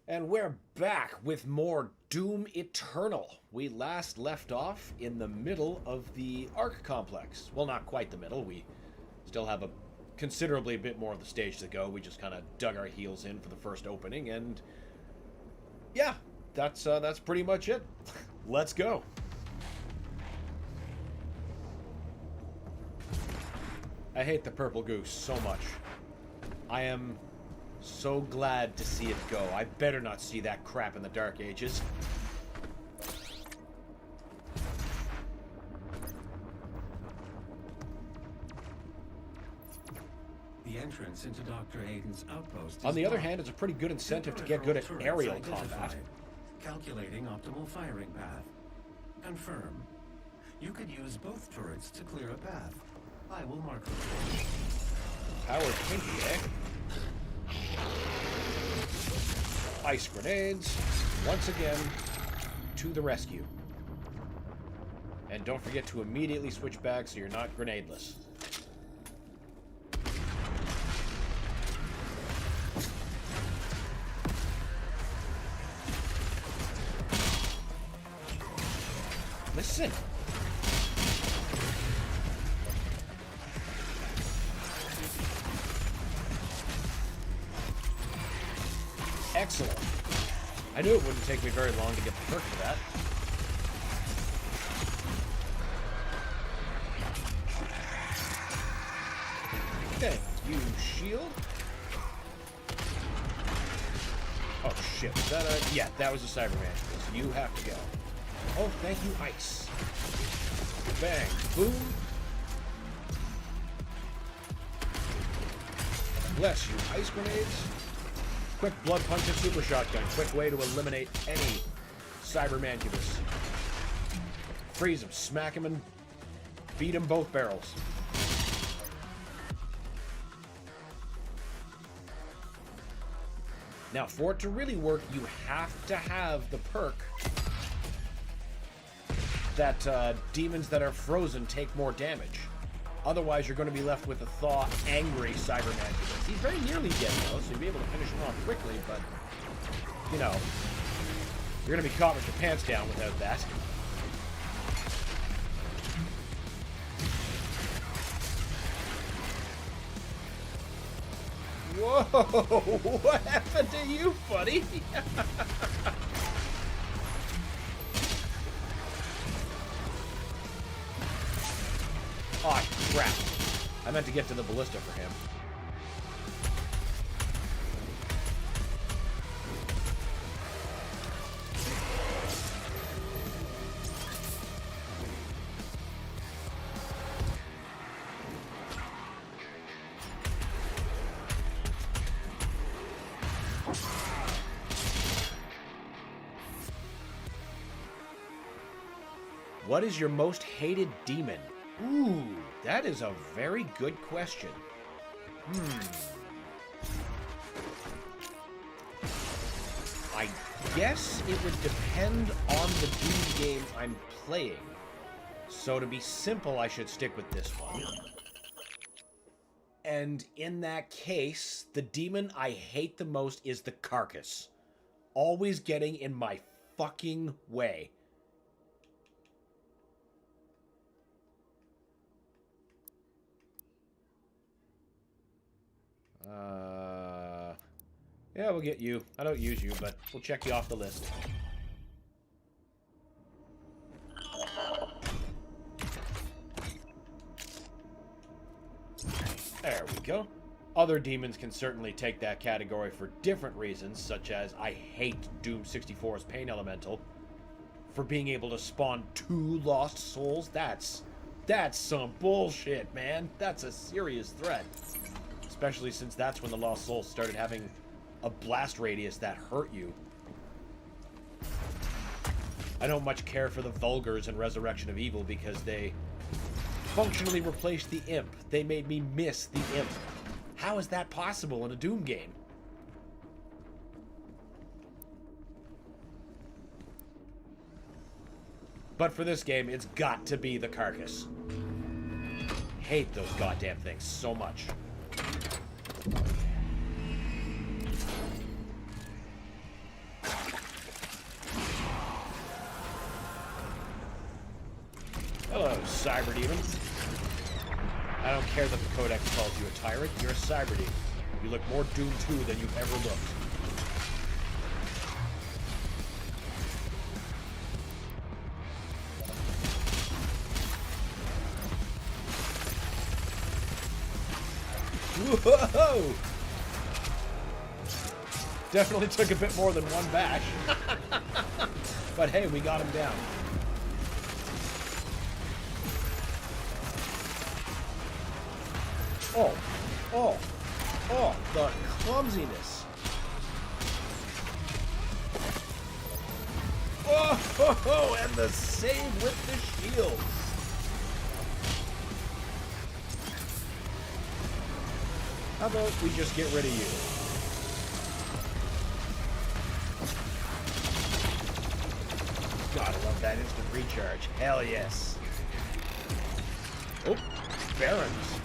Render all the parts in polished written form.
And we're back with more Doom Eternal. We last left off in the middle of the Ark complex. Well, not quite the middle. We still have a considerably bit more of the stage to go. We just kind of dug our heels in for the first opening, and yeah, that's pretty much it. Let's go. I hate the purple goose so much. I am so glad to see it go. I better not see that crap in the Dark Ages. The entrance into Dr. Hayden's outpost. On the other hand, it's a pretty good incentive to get good at aerial combat. Calculating optimal firing path. Confirm. You could use both turrets to clear a path. I will mark them. Power pinky, eh? Ice grenades, once again, to the rescue. And don't forget to immediately switch back so you're not grenadeless. Listen. Excellent. I knew it wouldn't take me very long to get the perk for that. Okay, you shield. Oh shit, was that a... Yeah, that was a Cyberman. So you have to go. Oh, thank you, ice. Bang, boom. Bless you, ice grenades. Quick blood punch and super shotgun. Quick way to eliminate any Cybermancubus. Freeze him, smack him, and beat him both barrels. Now, for it to really work, you have to have the perk that demons that are frozen take more damage. Otherwise, you're going to be left with a thaw, angry Cybermancubus. He's very nearly dead, though, so you'll be able to finish him off quickly, but, you know, you're going to be caught with your pants down without that. Whoa! What happened to you, buddy? Oh, crap. I meant to get to the ballista for him. What is your most hated demon? Ooh, that is a very good question. I guess it would depend on the Doom game I'm playing. So to be simple, I should stick with this one. And in that case, the demon I hate the most is the carcass. Always getting in my fucking way. Yeah, we'll get you. I don't use you, but we'll check you off the list. There we go. Other demons can certainly take that category for different reasons, such as I hate Doom 64's Pain Elemental for being able to spawn 2 lost souls. That's some bullshit, man. That's a serious threat. Especially since that's when the Lost Souls started having a blast radius that hurt you. I don't much care for the Vulgars in Resurrection of Evil because they functionally replaced the Imp. They made me miss the Imp. How is that possible in a Doom game? But for this game, it's got to be the Carcass. Hate those goddamn things so much. Cyber Demon. I don't care that the Codex calls you a tyrant. You're a Cyber Demon. You look more Doom 2 than you've ever looked. Whoa! Definitely took a bit more than one bash. But hey, we got him down. Oh, the clumsiness. Oh, and the save with the shield. How about we just get rid of you? Gotta love that instant recharge. Hell yes. Oh, Barons.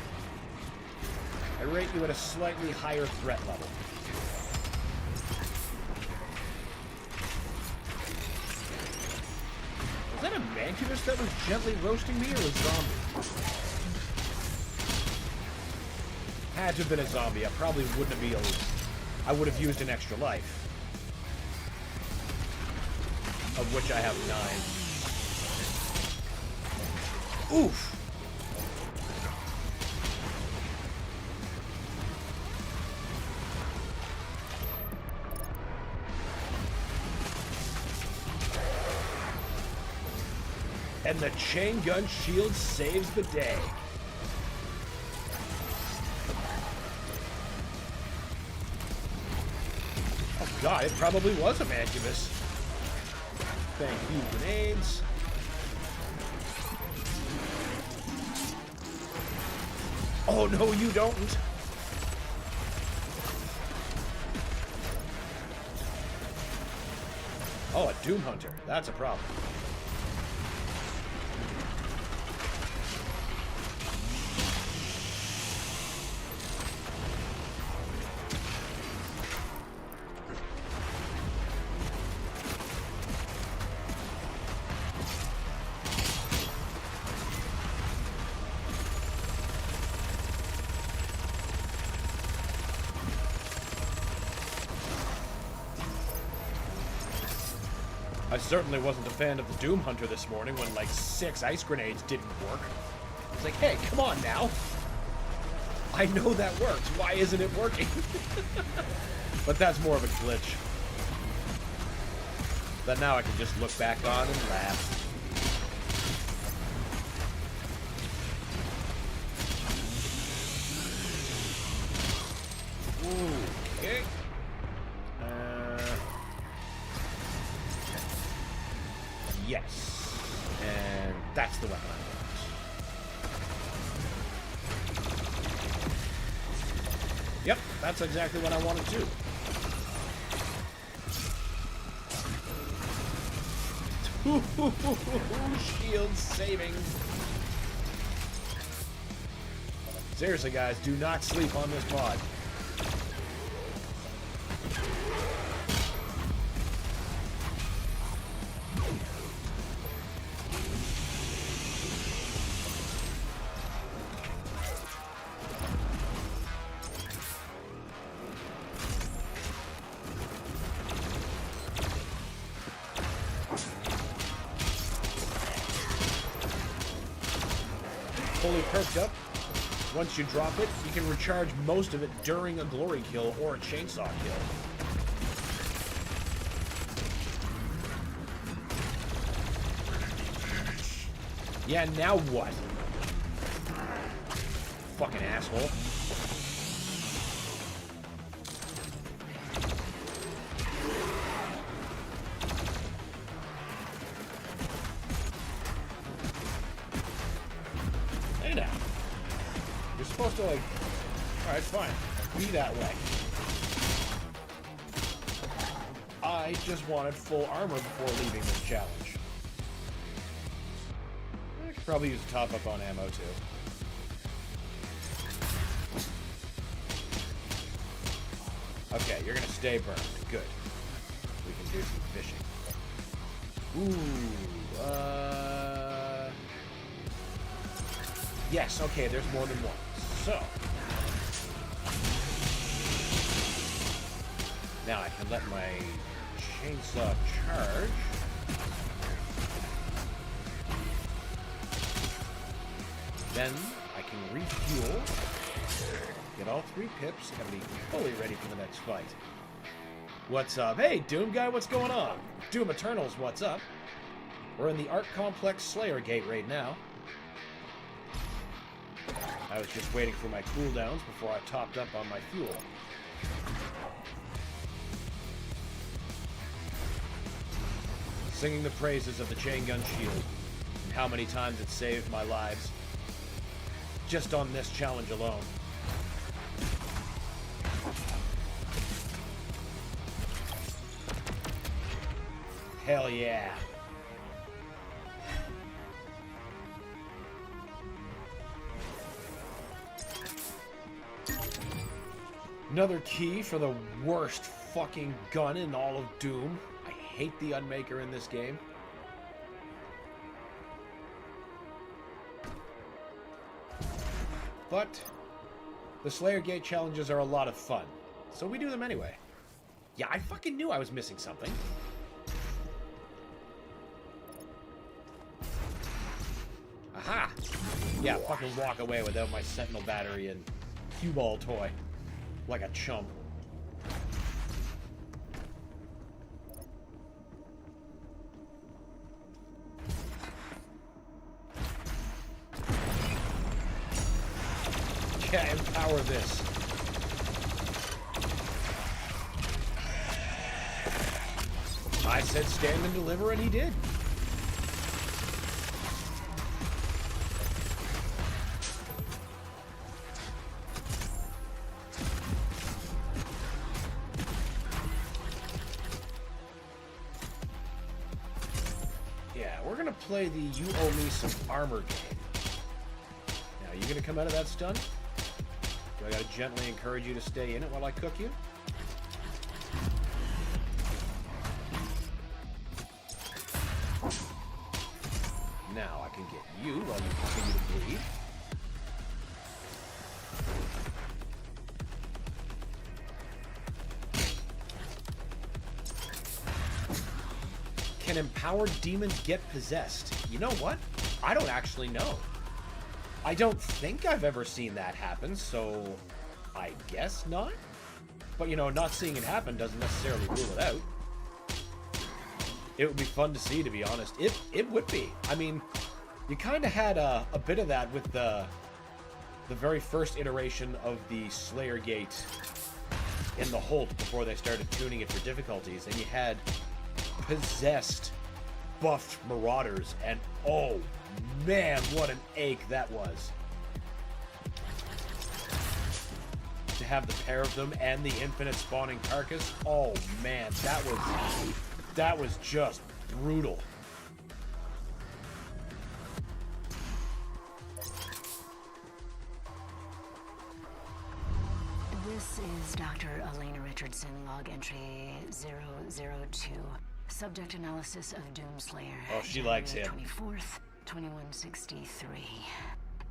I rate you at a slightly higher threat level. Was that a Mancubus that was gently roasting me, or a zombie? Had to have been a zombie. I probably wouldn't have been able to. I would have used an extra life. Of which I have 9. Oof! And the chain gun shield saves the day. Oh god, it probably was a Mancubus. Thank you, grenades. Oh no, you don't. Oh, a Doom Hunter. That's a problem. I certainly wasn't a fan of the Doom Hunter this morning when like 6 ice grenades didn't work. It's like, hey, come on now. I know that works. Why isn't it working? But that's more of a glitch. That now I can just look back on and laugh. Ooh, okay. Yes. And that's the weapon I want. Yep, that's exactly what I wanted too. Shield saving. Seriously, guys, do not sleep on this mod. Fully perked up. Once you drop it, you can recharge most of it during a glory kill or a chainsaw kill. Yeah, now what? Fucking asshole. Hey now. You're supposed to, like... Alright, fine. Be that way. I just wanted full armor before leaving this challenge. I could probably use a top-up on ammo, too. Okay, you're gonna stay burned. Good. We can do some fishing. Ooh, Yes, okay, there's more than one. So. Now I can let my chainsaw charge. Then I can refuel. Get all 3 pips. Gotta be fully ready for the next fight. What's up? Hey, Doom Guy, what's going on? Doom Eternals, what's up? We're in the Art Complex Slayer Gate right now. I was just waiting for my cooldowns before I topped up on my fuel. Singing the praises of the chain gun shield and how many times it saved my lives just on this challenge alone. Hell yeah. Another key for the worst fucking gun in all of Doom. I hate the Unmaker in this game. But the Slayer Gate challenges are a lot of fun, so we do them anyway. Yeah, I fucking knew I was missing something. Aha! Yeah, fucking walk away without my Sentinel battery and cue ball toy. Like a chump. Yeah, empower this. I said stand and deliver, and he did. Yeah, we're gonna play the you owe me some armor game. Now, you gonna come out of that stun? Do I gotta gently encourage you to stay in it while I cook you? Now I can get you while you continue to bleed. Can empowered demons get possessed? You know what? I don't actually know. I don't think I've ever seen that happen, so I guess not. But, you know, not seeing it happen doesn't necessarily rule it out. It would be fun to see, to be honest. It would be. I mean, you kind of had a bit of that with the very first iteration of the Slayer Gate in the Holt before they started tuning it for difficulties, and you had possessed buffed marauders, and oh man, what an ache that was to have the pair of them and the infinite spawning carcass. Oh man, that was just brutal. This is Dr. Elena Richardson, log entry 002. Subject analysis of Doomslayer. Oh, she likes him. 24th, 2163.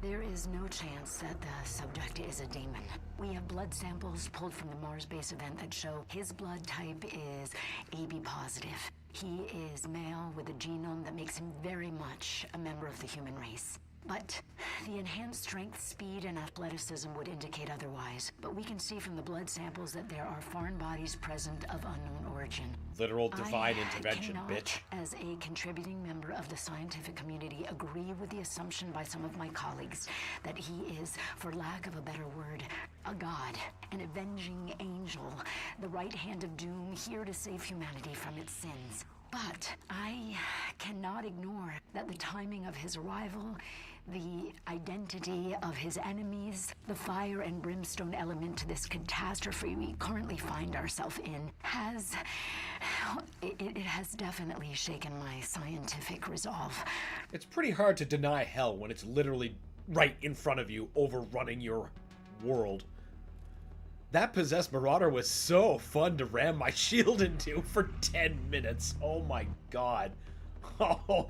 There is no chance that the subject is a demon. We have blood samples pulled from the Mars base event that show his blood type is AB positive. He is male with a genome that makes him very much a member of the human race. But the enhanced strength, speed, and athleticism would indicate otherwise. But we can see from the blood samples that there are foreign bodies present of unknown origin. Literal divine intervention, cannot, bitch. As a contributing member of the scientific community, agree with the assumption by some of my colleagues that he is, for lack of a better word, a god, an avenging angel, the right hand of doom, here to save humanity from its sins. But I cannot ignore that the timing of his arrival, the identity of his enemies, the fire and brimstone element to this catastrophe we currently find ourselves in it has definitely shaken my scientific resolve. It's pretty hard to deny hell when it's literally right in front of you, overrunning your world. That possessed marauder was so fun to ram my shield into for 10 minutes. Oh my god. Oh,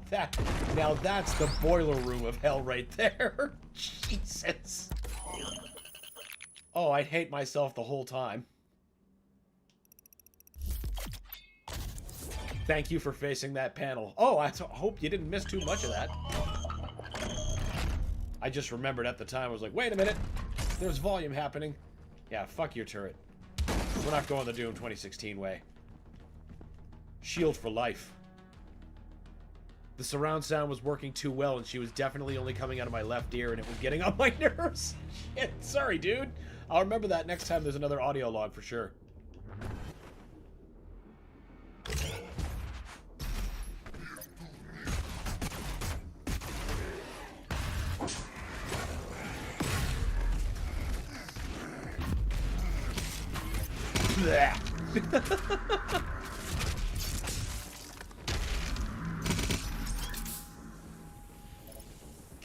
now that's the boiler room of hell right there. Jesus. Oh, I'd hate myself the whole time. Thank you for facing that panel. Oh, I hope you didn't miss too much of that. I just remembered at the time, I was like, wait a minute. There's volume happening. Yeah, fuck your turret. We're not going the Doom 2016 way. Shield for life. The surround sound was working too well, and she was definitely only coming out of my left ear, and it was getting on my nerves. Shit, sorry, dude. I'll remember that next time there's another audio log for sure.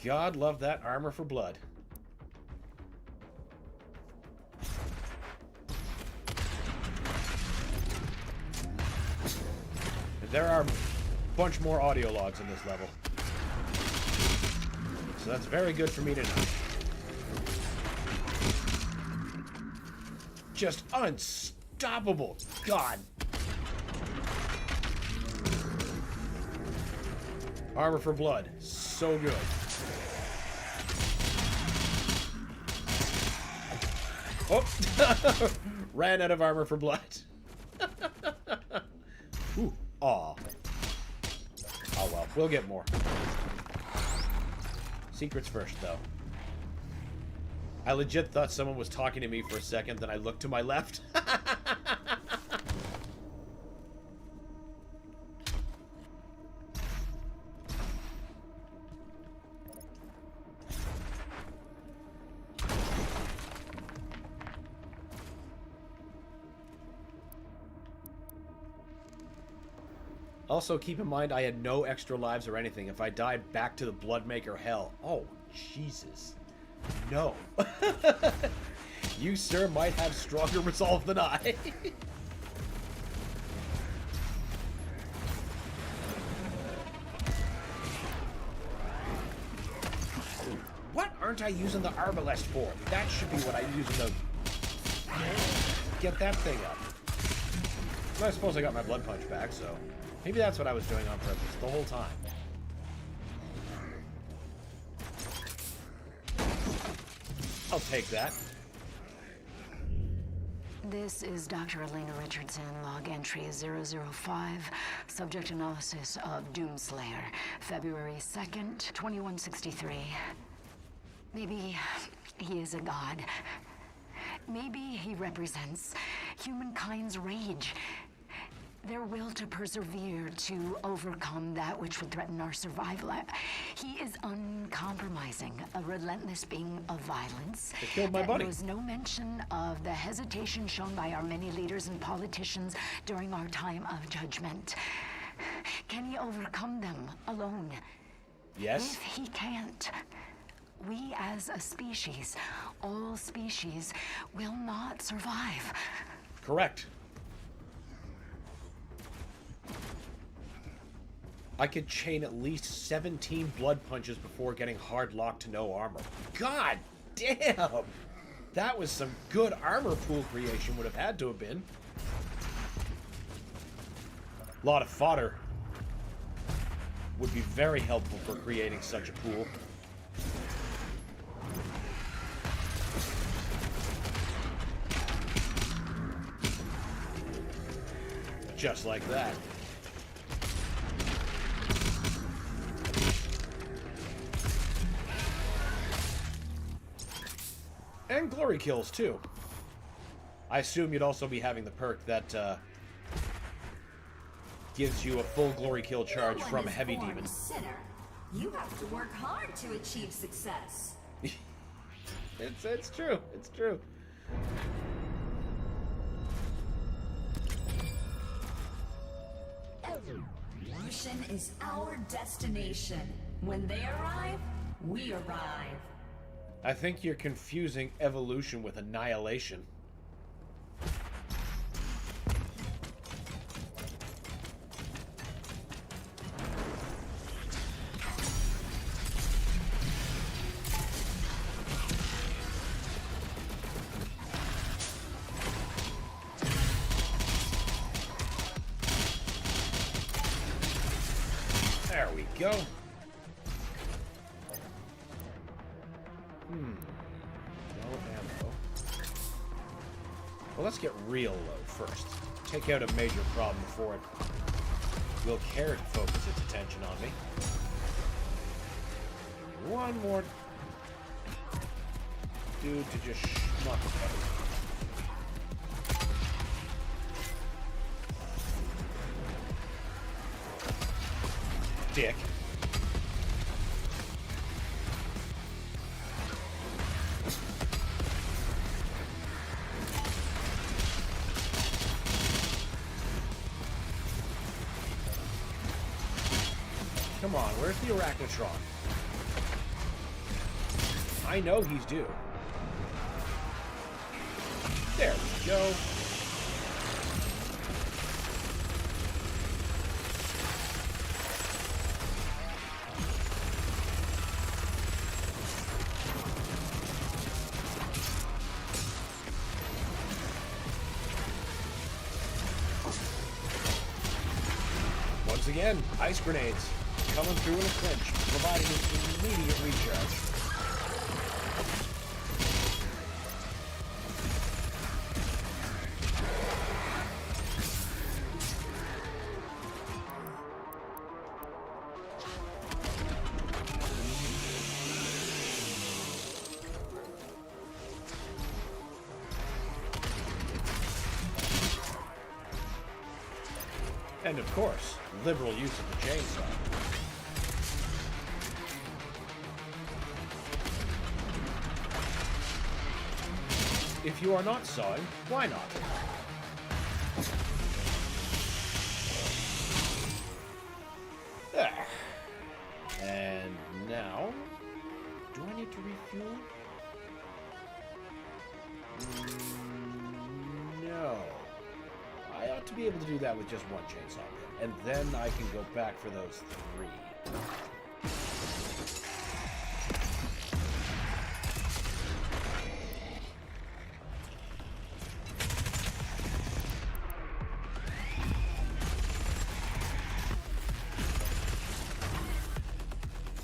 God love that armor for blood. There are a bunch more audio logs in this level. So that's very good for me to know. Just unstoppable. God. Armor for blood. So good. Oh! Ran out of armor for blood. Ooh. Aw. Oh well, we'll get more. Secrets first, though. I legit thought someone was talking to me for a second, then I looked to my left. Also, keep in mind, I had no extra lives or anything. If I died, back to the Bloodmaker hell. Oh, Jesus. No. You, sir, might have stronger resolve than I. What aren't I using the Arbalest for? That should be what I'm using to get that thing up. I suppose I got my blood punch back, so... maybe that's what I was doing on purpose the whole time. I'll take that. This is Dr. Elena Richardson, log entry 005, subject analysis of Doomslayer, February 2nd, 2163. Maybe he is a god. Maybe he represents humankind's rage. Their will to persevere, to overcome that which would threaten our survival. He is uncompromising, a relentless being of violence. They killed my buddy. There was no mention of the hesitation shown by our many leaders and politicians during our time of judgment. Can he overcome them alone? Yes. If he can't, we as a species, all species, will not survive. Correct. I could chain at least 17 blood punches before getting hard locked to no armor. God damn! That was some good armor pool creation, would have had to have been. A lot of fodder would be very helpful for creating such a pool. Just like that. And glory kills, too. I assume you'd also be having the perk that gives you a full glory kill charge from a heavy demon. Sinner. You have to work hard to achieve success. It's true. It's true. Evolution is our destination. When they arrive, we arrive. I think you're confusing evolution with annihilation. There we go. No ammo. Well, let's get real low first. Take out a major problem before it will care to focus its attention on me. One more dude to just schmuck out. Dick. Come on, where's the Arachnotron? I know he's due. There we go. Once again, ice grenades coming through in a clinch, providing an immediate recharge. And of course, liberal use of the chainsaw. If you are not sawing, why not? There. And now, do I need to refuel? No. I ought to be able to do that with just one chainsaw. And then I can go back for those 3.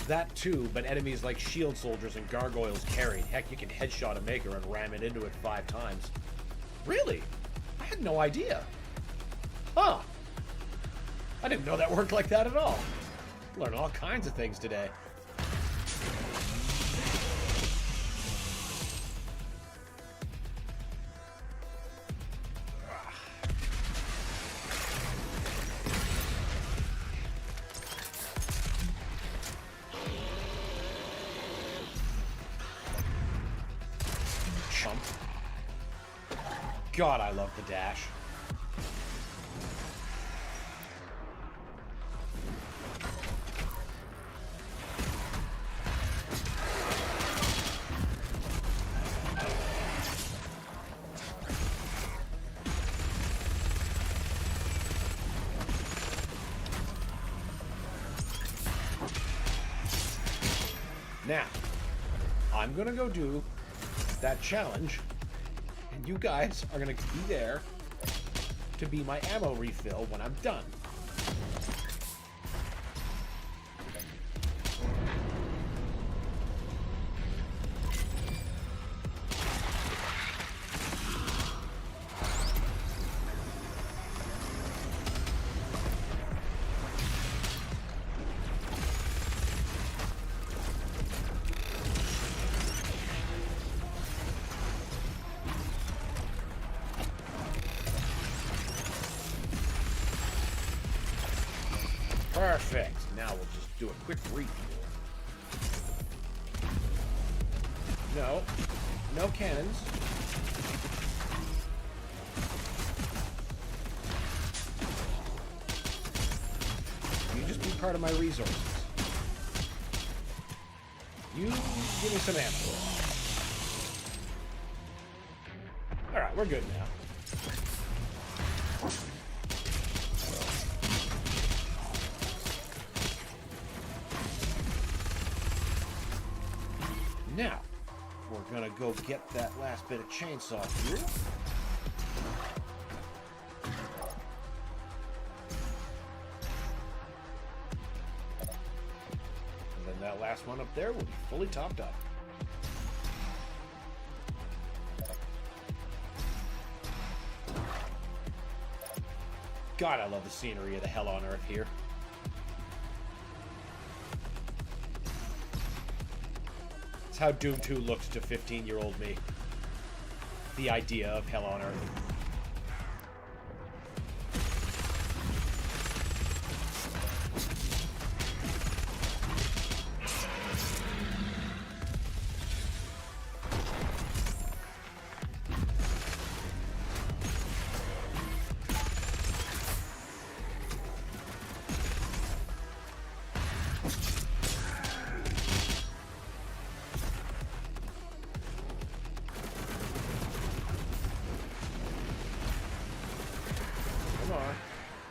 That too, but enemies like shield soldiers and gargoyles carried. Heck, you can headshot a maker and ram it into it 5 times. Really? I had no idea. Huh. I didn't know that worked like that at all. Learned all kinds of things today. Chump. God, I love the dash. Now, I'm gonna go do that challenge, and you guys are gonna be there to be my ammo refill when I'm done. Perfect. Now we'll just do a quick refuel. No. No cannons. You just be part of my resources. You give me some ammo. Alright, we're good now. Now, we're gonna go get that last bit of chainsaw fuel. last one up there will be fully topped up. God, I love the scenery of the hell on earth here. It's how Doom 2 looked to 15-year-old me. The idea of hell on earth.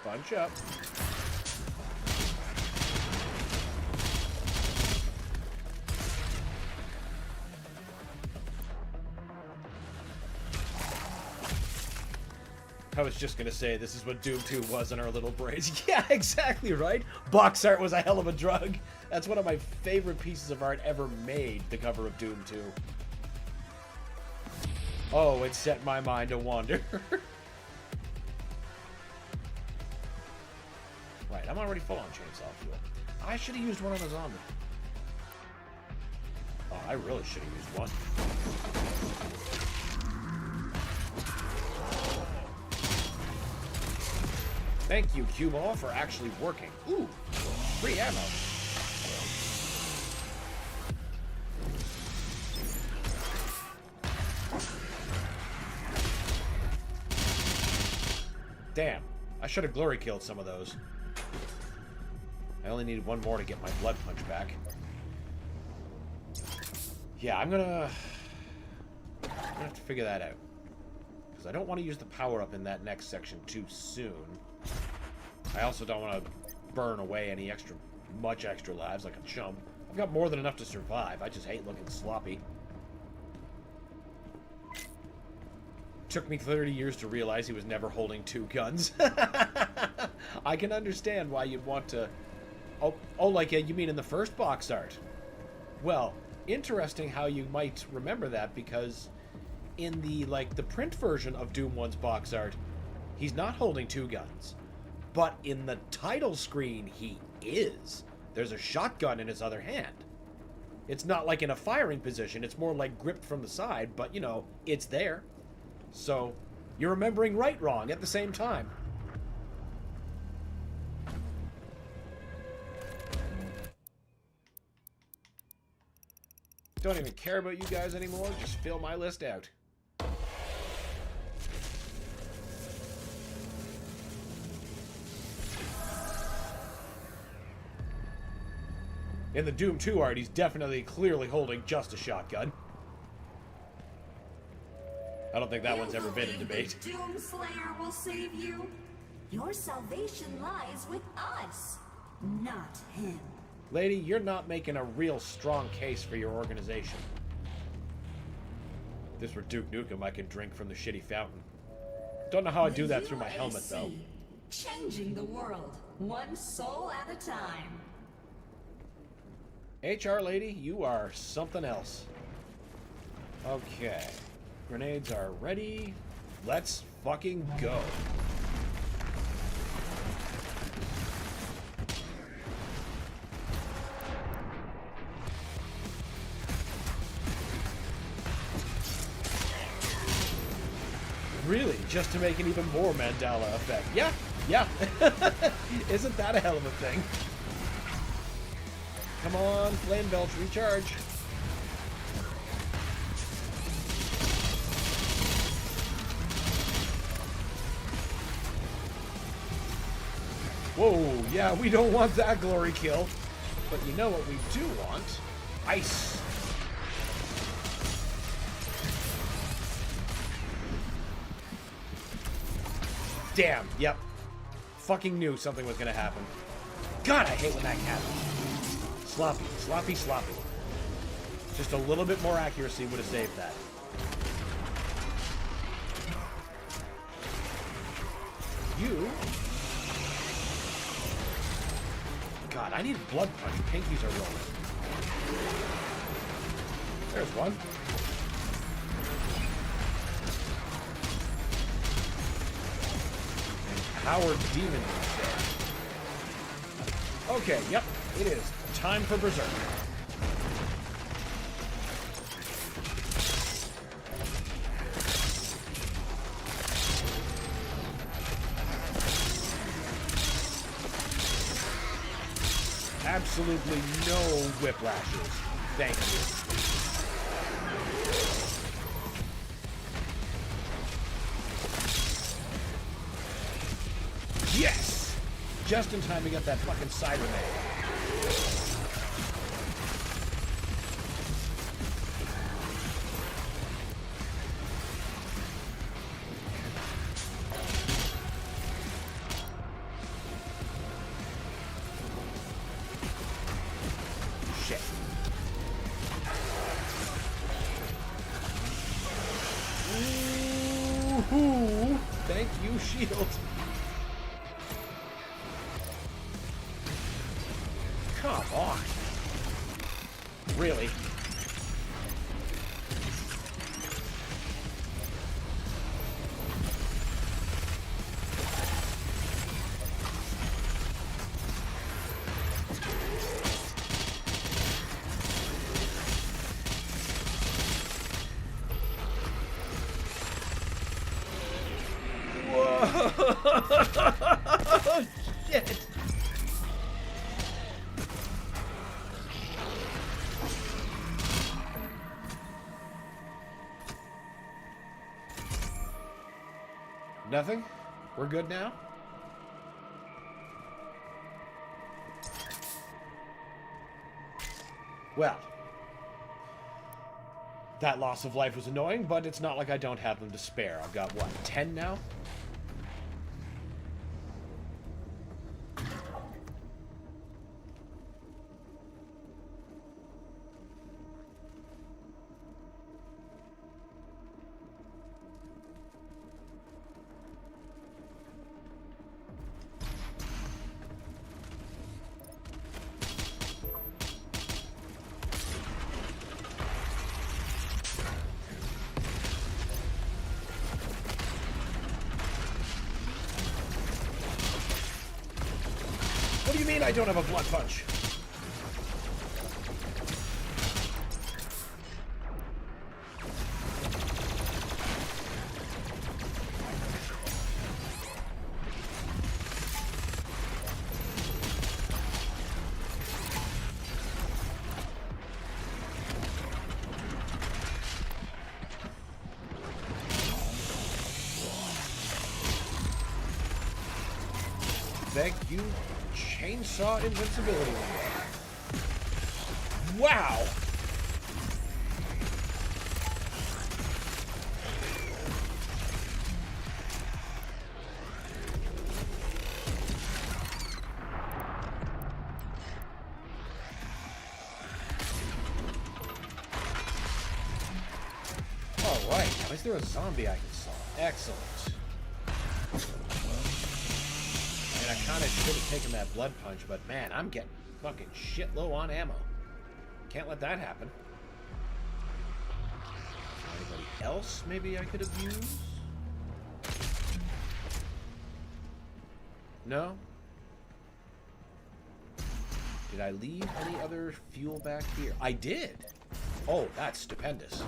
Bunch up. I was just gonna say, this is what Doom 2 was in our little brains. Yeah, exactly right. Box art was a hell of a drug. That's one of my favorite pieces of art ever made, the cover of Doom 2. Oh, it set my mind to wander. Right, I'm already full on chainsaw fuel. I should have used one on a zombie. Oh, I really should have used one. Thank you, cue ball, for actually working. Ooh, free ammo. Damn, I should have glory killed some of those. I only need one more to get my blood punch back. Yeah, I'm gonna have to figure that out. Because I don't want to use the power-up in that next section too soon. I also don't want to burn away any much extra lives like a chump. I've got more than enough to survive. I just hate looking sloppy. Took me 30 years to realize he was never holding two guns. I can understand why you'd want to... Oh, like you mean in the first box art? Well, interesting how you might remember that, because in the print version of Doom 1's box art, he's not holding two guns. But in the title screen, he is. There's a shotgun in his other hand. It's not like in a firing position, it's more like gripped from the side, but, you know, it's there. So, you're remembering wrong at the same time. Don't even care about you guys anymore, just fill my list out. In the Doom 2 art, he's clearly holding just a shotgun. I don't think that one's ever been in debate. Doom Slayer will save you. Your salvation lies with us, not him. Lady, you're not making a real strong case for your organization. If this were Duke Nukem, I could drink from the shitty fountain. Don't know how I do that through my helmet, though. Changing the world, one soul at a time. HR lady, you are something else. Okay. Grenades are ready. Let's fucking go. Really? Just to make an even more Mandela effect. Yeah. Isn't that a hell of a thing? Come on, flame belch, recharge. Whoa, yeah, we don't want that glory kill. But you know what we do want? Ice. Damn, yep. Fucking knew something was gonna happen. God, I hate when that happens. Sloppy, sloppy, sloppy. Just a little bit more accuracy would have saved that. You... God, I need blood punch. Pinkies are rolling. There's one. Empowered demon, you say? Okay, yep, it is. Time for Berserk. Absolutely no whiplashes. Thank you. Yes! Just in time to get that fucking Cyberman. Shit. Ooh, thank you, shield. Come on. Really? Whoa! Shit! Nothing? We're good now? Well, that loss of life was annoying, but it's not like I don't have them to spare. I've got, what, 10 now? What do you mean I don't have a blood punch? Thank you, chainsaw invincibility. Wow! Alright, now is there a zombie I can solve? Excellent. And I kind of should have taken that blood punch, but man, I'm getting fucking shit low on ammo. Can't let that happen. Anybody else maybe I could abuse? No? Did I leave any other fuel back here? I did! Oh, that's stupendous.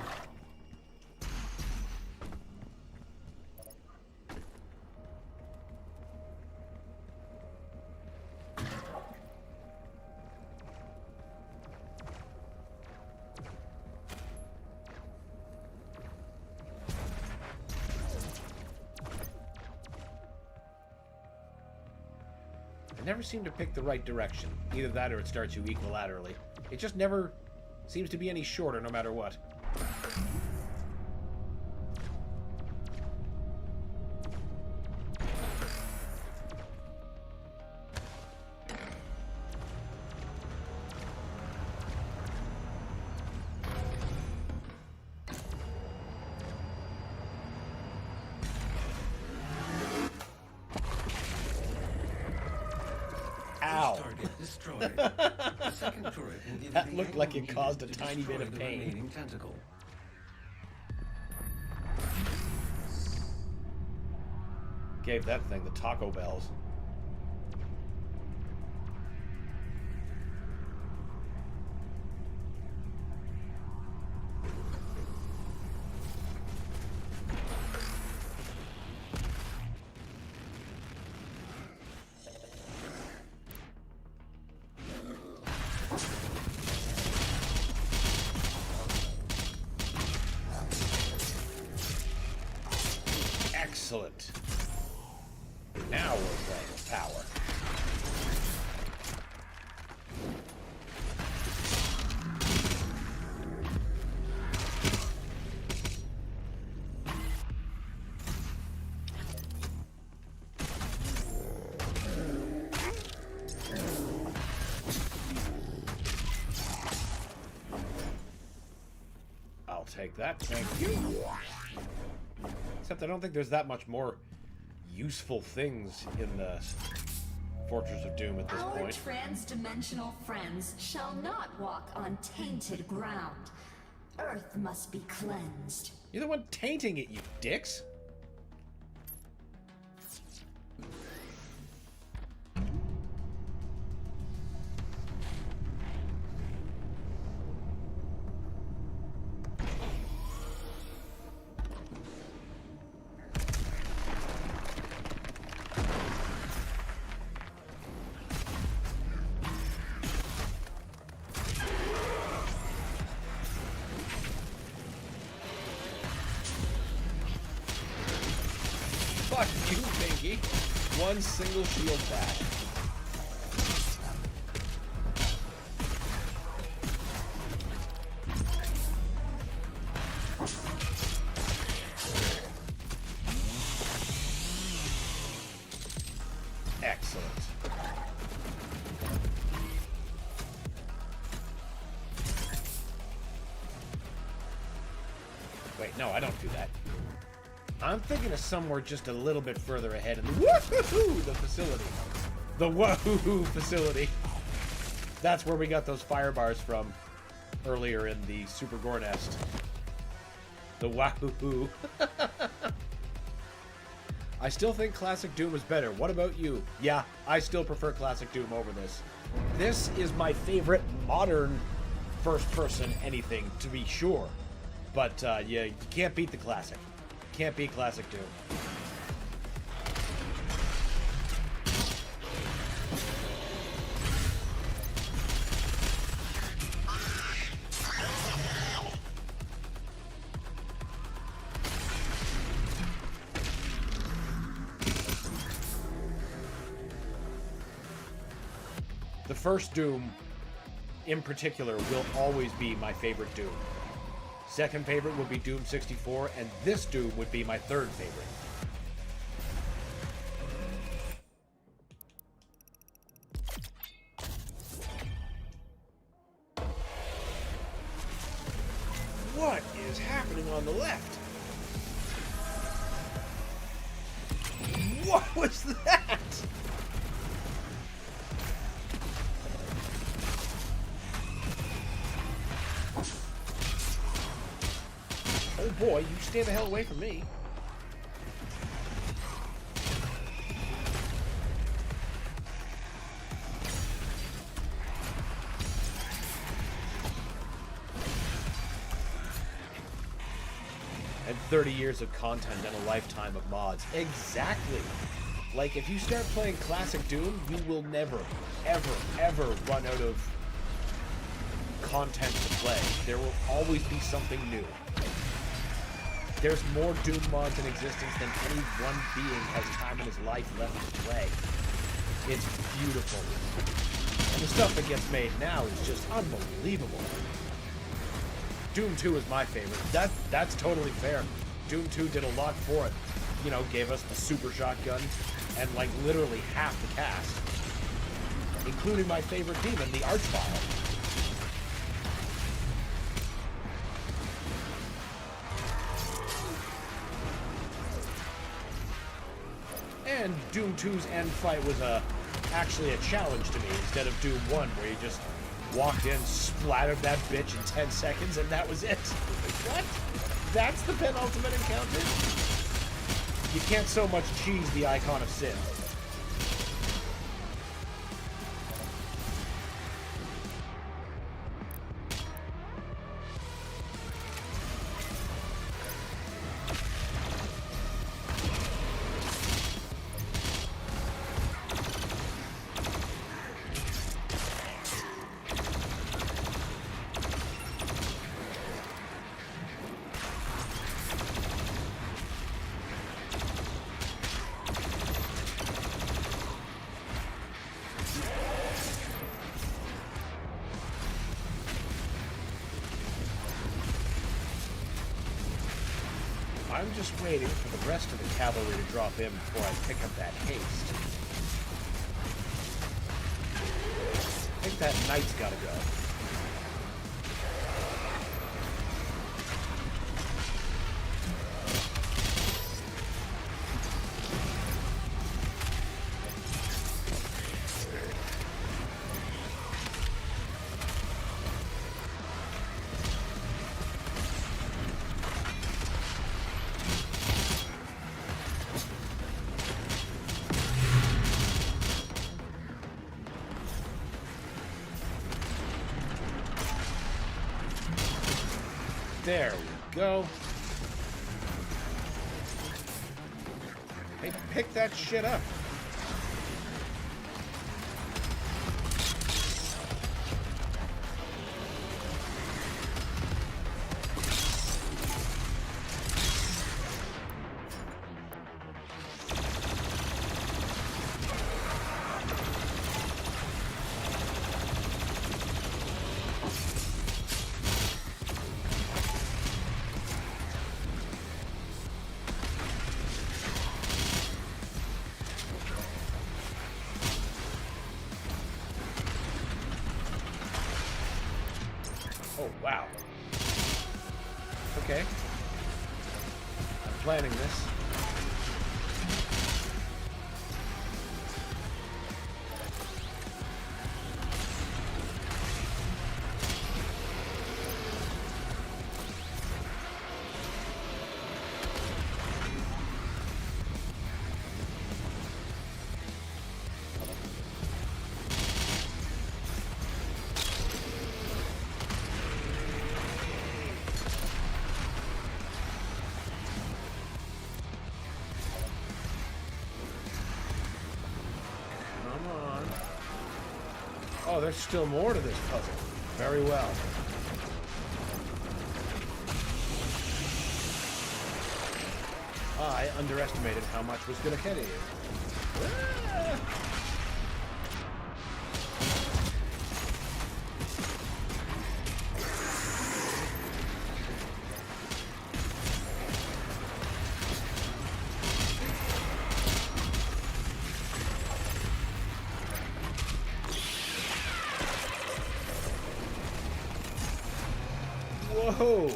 Never seem to pick the right direction. Either that or it starts you equilaterally. It just never seems to be any shorter no matter what. Ow. Target Destroyed. The second turret will give That you the looked like it angle caused a needed to tiny bit destroy of the pain. remaining tentacle. Gave that thing the Taco Bells. Excellent. Now we're playing with power. I'll take that, thank you. Except I don't think there's that much more useful things in the Fortress of Doom at this Our point. trans-dimensional friends shall not walk on tainted ground. Earth must be cleansed. You're the one tainting it, you dicks. Fuck you, Pinky. One single shield back. Excellent. Wait, no, I don't do that. I'm thinking of somewhere just a little bit further ahead in the woohoo, the facility. The woohoo facility. That's where we got those fire bars from earlier in the Super Gore Nest. The wahoo. I still think Classic Doom is better. What about you? Yeah, I still prefer Classic Doom over this. This is my favorite modern first-person anything, to be sure. But yeah, you can't beat the classic. Can't beat Classic Doom. The first Doom, in particular, will always be my favorite Doom. Second favorite would be Doom 64, and this Doom would be my third favorite. What is happening on the left? What was that? Oh boy, you stay the hell away from me. And 30 years of content and a lifetime of mods. Exactly. Like, if you start playing Classic Doom, you will never, ever, ever run out of content to play. There will always be something new. There's more Doom mods in existence than any one being has time in his life left to play. It's beautiful. And the stuff that gets made now is just unbelievable. Doom 2 is my favorite. That's totally fair. Doom 2 did a lot for it. You know, gave us the super shotgun and like literally half the cast. Including my favorite demon, the Archvile. And Doom 2's end fight was a actually a challenge to me instead of Doom 1, where you just walked in, splattered that bitch in 10 seconds, and that was it. What? That's the penultimate encounter? You can't so much cheese the icon of sin. I'm just waiting for the rest of the cavalry to drop in before I pick up that haste. I think that knight's gotta go. There we go. Hey, pick that shit up. Oh, wow. Okay. I'm planning this. Oh, there's still more to this puzzle. Very well. I underestimated how much was going to get here. Ah! Whoa!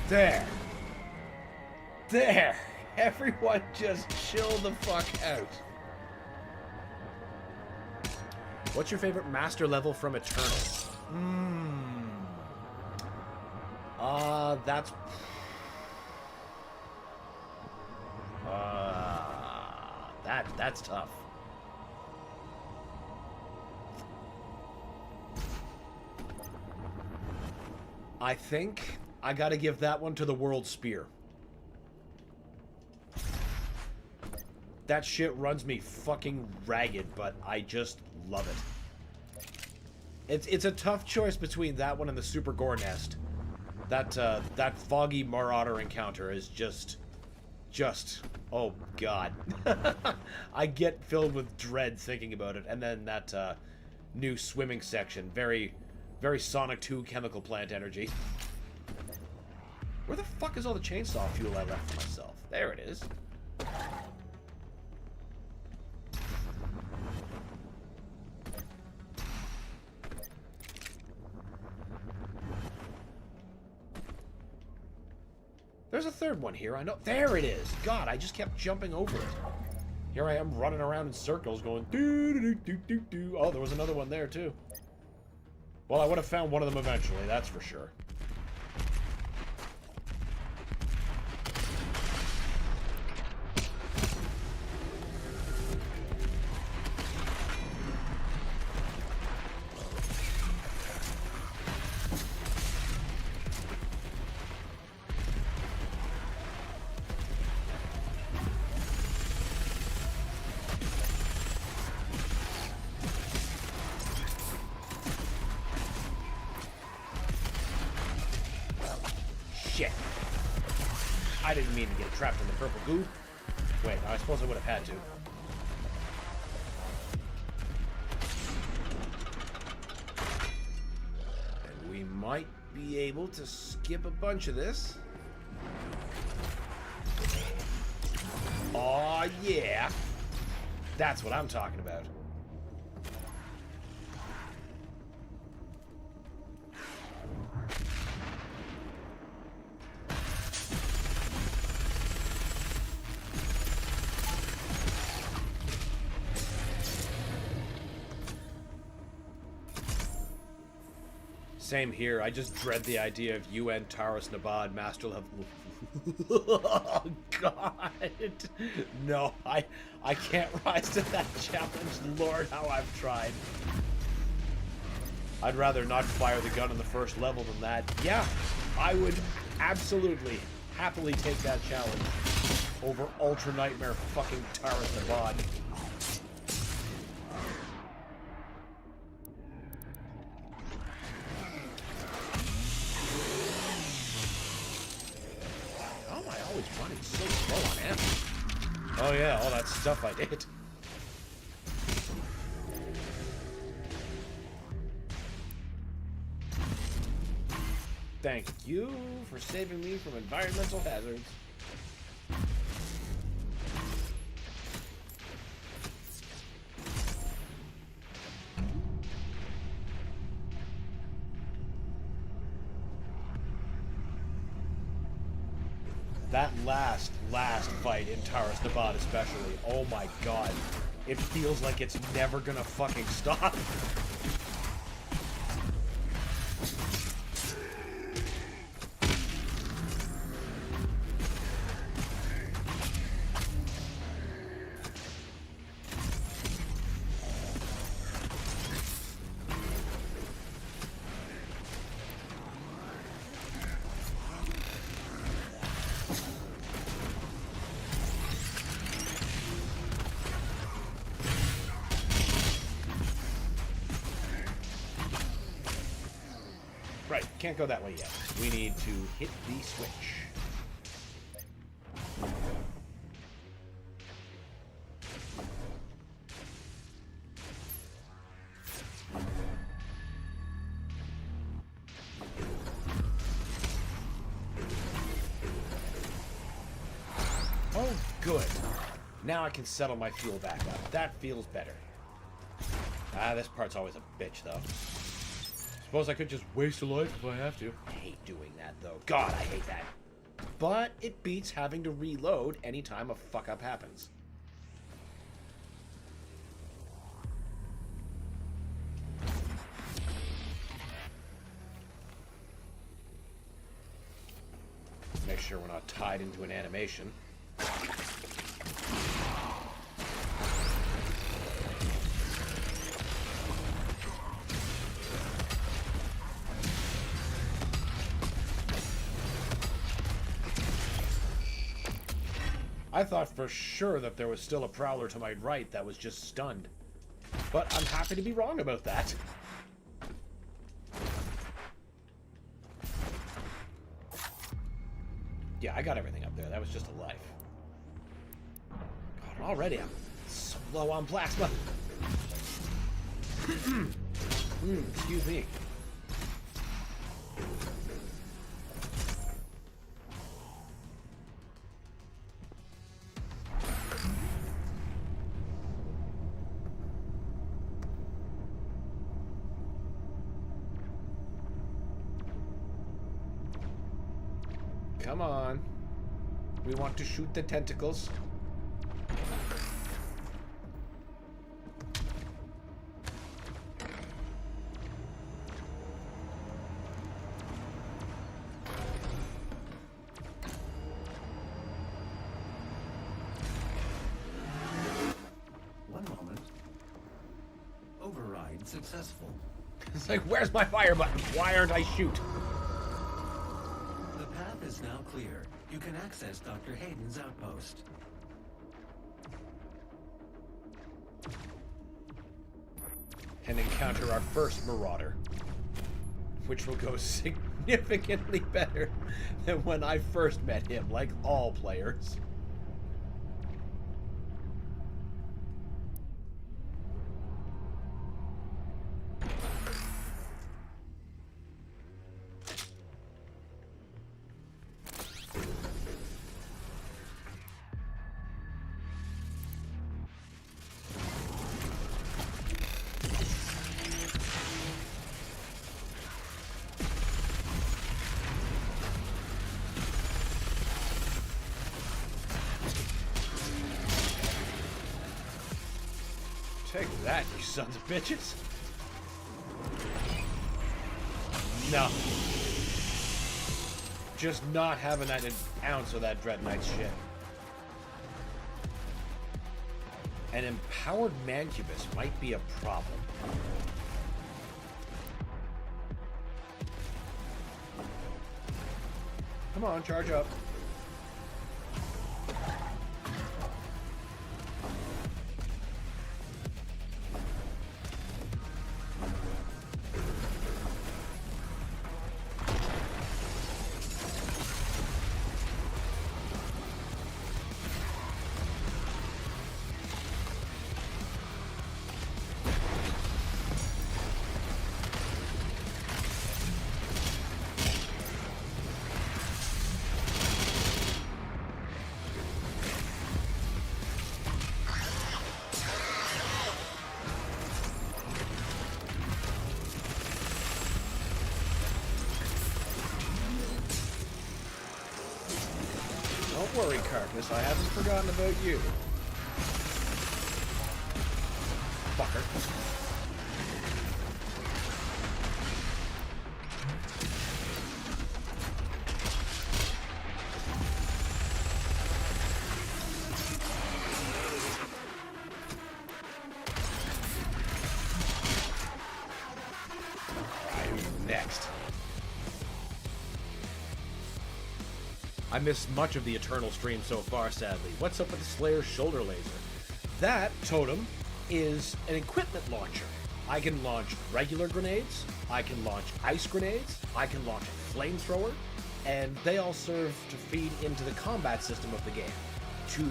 There! There! Everyone just chill the fuck out. What's your favorite master level from Eternal? That's... That's tough. I think I gotta give that one to the World Spear. That shit runs me fucking ragged, but I just love it. It's a tough choice between that one and the Super Gore Nest. That foggy Marauder encounter is just, oh god. I get filled with dread thinking about it. And then that new swimming section, very Sonic 2 chemical plant energy. Where the fuck is all the chainsaw fuel I left for myself? There it is. There's a third one here. I know. There it is. God, I just kept jumping over it. Here I am running around in circles going doo-doo-doo-doo-doo. Oh, there was another one there, too. Well, I would have found one of them eventually, that's for sure. Shit. I didn't mean to get trapped in the purple goo. Wait, I suppose I would have had to. And we might be able to skip a bunch of this. Aw, yeah. That's what I'm talking about. Same here. I just dread the idea of UN Taurus Nabad master level. Oh, God. No, I can't rise to that challenge. Lord, how I've tried. I'd rather not fire the gun on the first level than that. Yeah, I would absolutely, happily take that challenge over Ultra Nightmare fucking Taurus Nabad. Running so slow on ammo. Oh yeah, all that stuff I did. Thank you for saving me from environmental hazards. That last fight in Taurus Nabad especially, oh my god. It feels like it's never gonna fucking stop. Right, can't go that way yet. We need to hit the switch. Oh, good. Now I can settle my fuel back up. That feels better. Ah, this part's always a bitch, though. Suppose I could just waste a life if I have to. I hate doing that, though. God, I hate that. But it beats having to reload anytime a fuck-up happens. Make sure we're not tied into an animation. I thought for sure that there was still a prowler to my right that was just stunned. But I'm happy to be wrong about that. Yeah, I got everything up there. That was just a life. God, already I'm so low on plasma. Excuse me. Come on. We want to shoot the tentacles. One moment. Override successful. It's like, where's my fire button? Why aren't I shoot? The path is now clear. You can access Dr. Hayden's outpost. And encounter our first marauder, which will go significantly better than when I first met him, like all players. Take that, you sons of bitches. No. Just not having that an ounce of that Dread Knight shit. An empowered Mancubus might be a problem. Come on, charge up. Don't worry, Carcass, I haven't forgotten about you. Fucker. Alright, who's next? I missed much of the Eternal stream so far, sadly. What's up with the Slayer's shoulder laser? That totem is an equipment launcher. I can launch regular grenades, I can launch ice grenades, I can launch a flamethrower, and they all serve to feed into the combat system of the game. To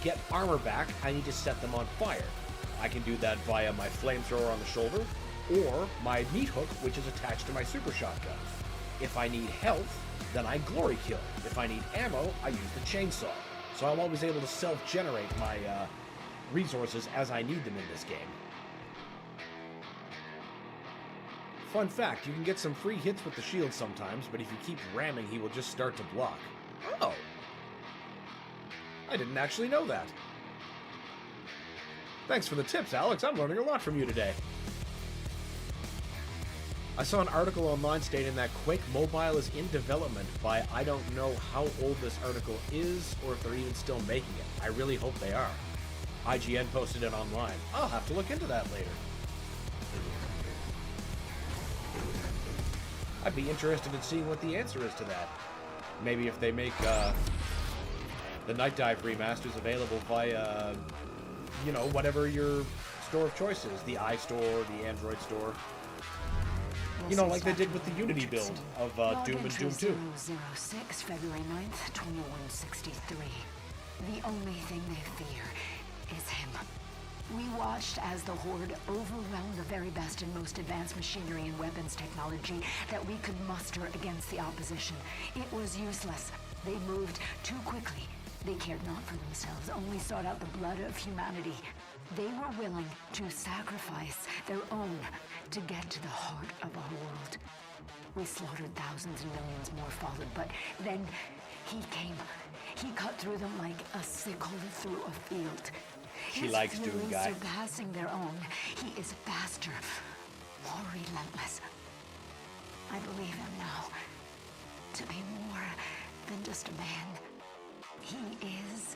get armor back, I need to set them on fire. I can do that via my flamethrower on the shoulder, or my meat hook, which is attached to my super shotgun. If I need health, then I glory kill. If I need ammo, I use the chainsaw. So I'm always able to self-generate my resources as I need them in this game. Fun fact, you can get some free hits with the shield sometimes, but if you keep ramming, he will just start to block. Oh! I didn't actually know that. Thanks for the tips, Alex. I'm learning a lot from you today. I saw an article online stating that Quake Mobile is in development by I don't know how old this article is or if they're even still making it. I really hope they are. IGN posted it online. I'll have to look into that later. I'd be interested in seeing what the answer is to that. Maybe if they make the Night Dive remasters available via, you know, whatever your store of choice is. The iStore, the Android store. You know, like they did with the Unity build of Doom and Doom 2. 006, February 9th, 2163. The only thing they fear is him. We watched as the Horde overwhelmed the very best and most advanced machinery and weapons technology that we could muster against the opposition. It was useless. They moved too quickly. They cared not for themselves, only sought out the blood of humanity. They were willing to sacrifice their own to get to the heart of our world. We slaughtered thousands and millions more followed, but then He came. He cut through them like a sickle through a field. She His likes Doom fury Guy. surpassing their own. He is faster, more relentless. I believe him now to be more than just a man. He is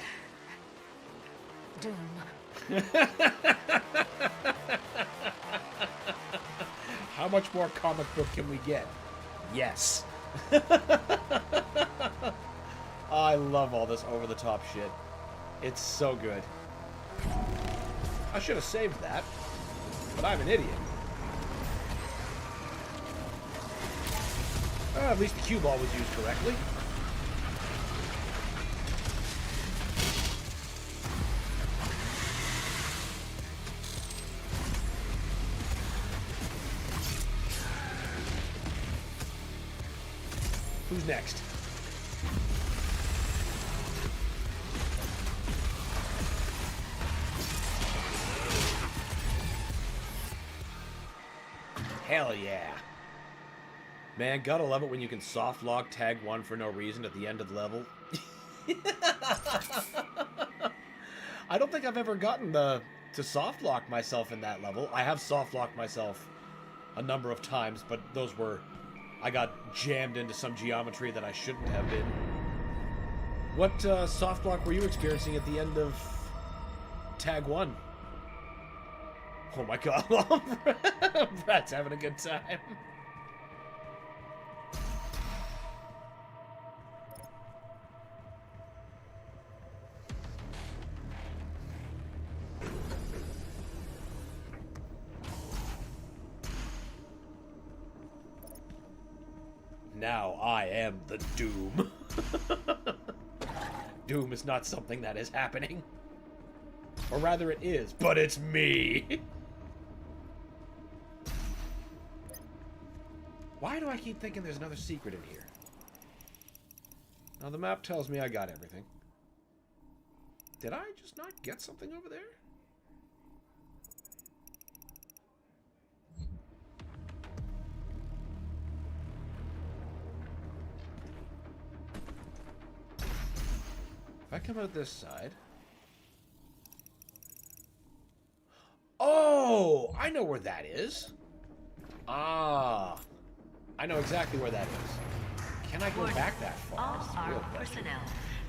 Doom. How much more comic book can we get? Yes. I love all this over-the-top shit. It's so good. I should have saved that, but I'm an idiot. At least the cue ball was used correctly. Who's next? Hell yeah. Man, gotta love it when you can soft lock tag one for no reason at the end of the level. I don't think I've ever gotten to soft lock myself in that level. I have soft locked myself a number of times, but those were... I got jammed into some geometry that I shouldn't have been. What soft lock were you experiencing at the end of tag 1? Oh my god, Brad's having a good time. Now I am the Doom. Doom is not something that is happening. Or rather it is, but it's me. Why do I keep thinking there's another secret in here? Now the map tells me I got everything. Did I just not get something over there? If I come out this side... Oh! I know where that is. Ah. I know exactly where that is. Can I go back that far? All That's the real armed question. personnel,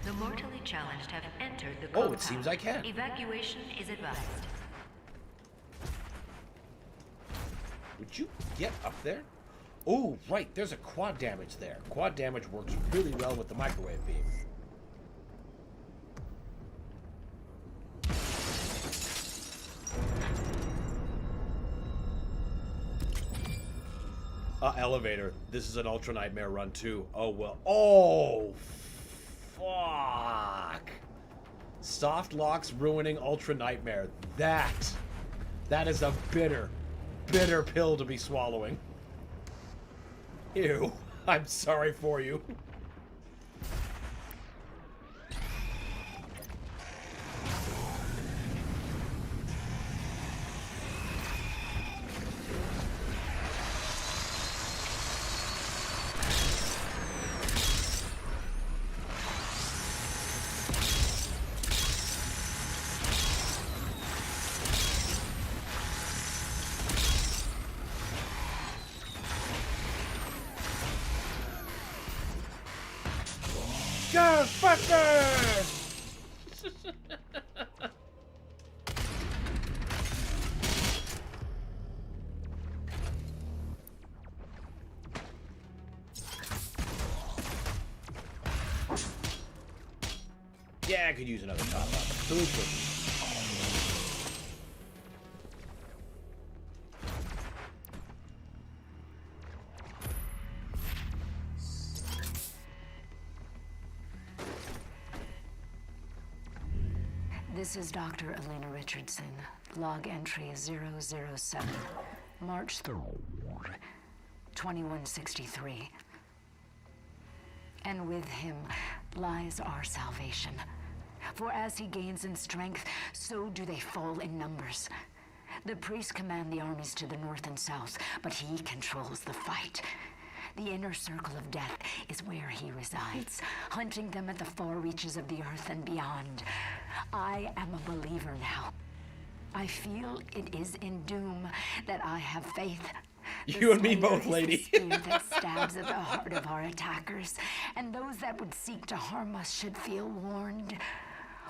the mortally challenged have entered the Oh, compound. it seems I can. Evacuation is advised. Would you get up there? Oh, right. There's a quad damage there. Quad damage works really well with the microwave beam. Elevator. This is an Ultra Nightmare run too. Oh, well. Oh, fuck. Soft locks ruining Ultra Nightmare. That is a bitter, bitter pill to be swallowing. Ew. I'm sorry for you. Ghostbusters! Yeah, I could use another top up. Who couldn't? This is Dr. Elena Richardson. Log entry 007. March 3rd, 2163. And with him lies our salvation. For as he gains in strength, so do they fall in numbers. The priests command the armies to the north and south, but he controls the fight. The inner circle of death is where he resides, hunting them at the far reaches of the earth and beyond. I am a believer now. I feel it is in Doom that I have faith. You and me both, Slayer is the lady. spear that stabs at the heart of our attackers, and those that would seek to harm us should feel warned.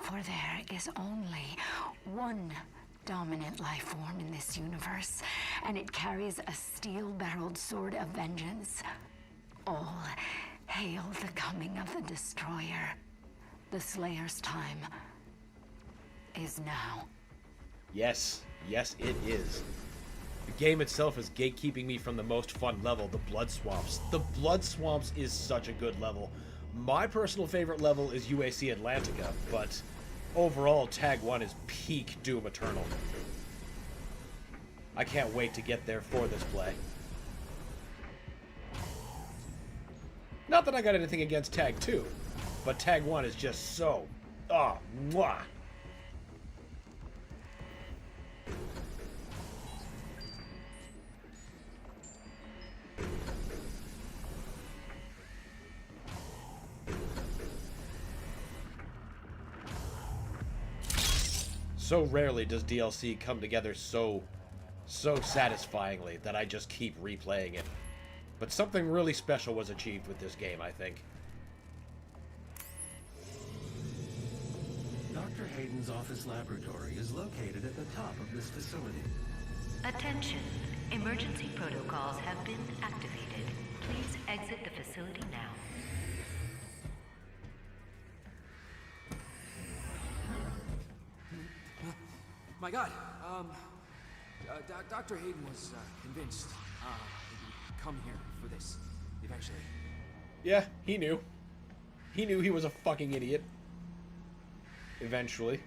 For there is only one dominant life form in this universe, and it carries a steel-barreled sword of vengeance. All hail the coming of the Destroyer. The Slayer's time is now. Yes, yes it is. The game itself is gatekeeping me from the most fun level, the Blood Swamps. The Blood Swamps is such a good level. My personal favorite level is UAC Atlantica, but overall, Tag 1 is peak Doom Eternal. I can't wait to get there for this play. Not that I got anything against Tag 2, but Tag 1 is just so... mwah! So rarely does DLC come together so satisfyingly that I just keep replaying it. But something really special was achieved with this game, I think. Dr. Hayden's office laboratory is located at the top of this facility. Attention. Emergency protocols have been activated. Please exit the facility now. My God, Dr. Hayden was convinced that he'd come here for this, eventually. Yeah, he knew. He knew he was a fucking idiot. Eventually.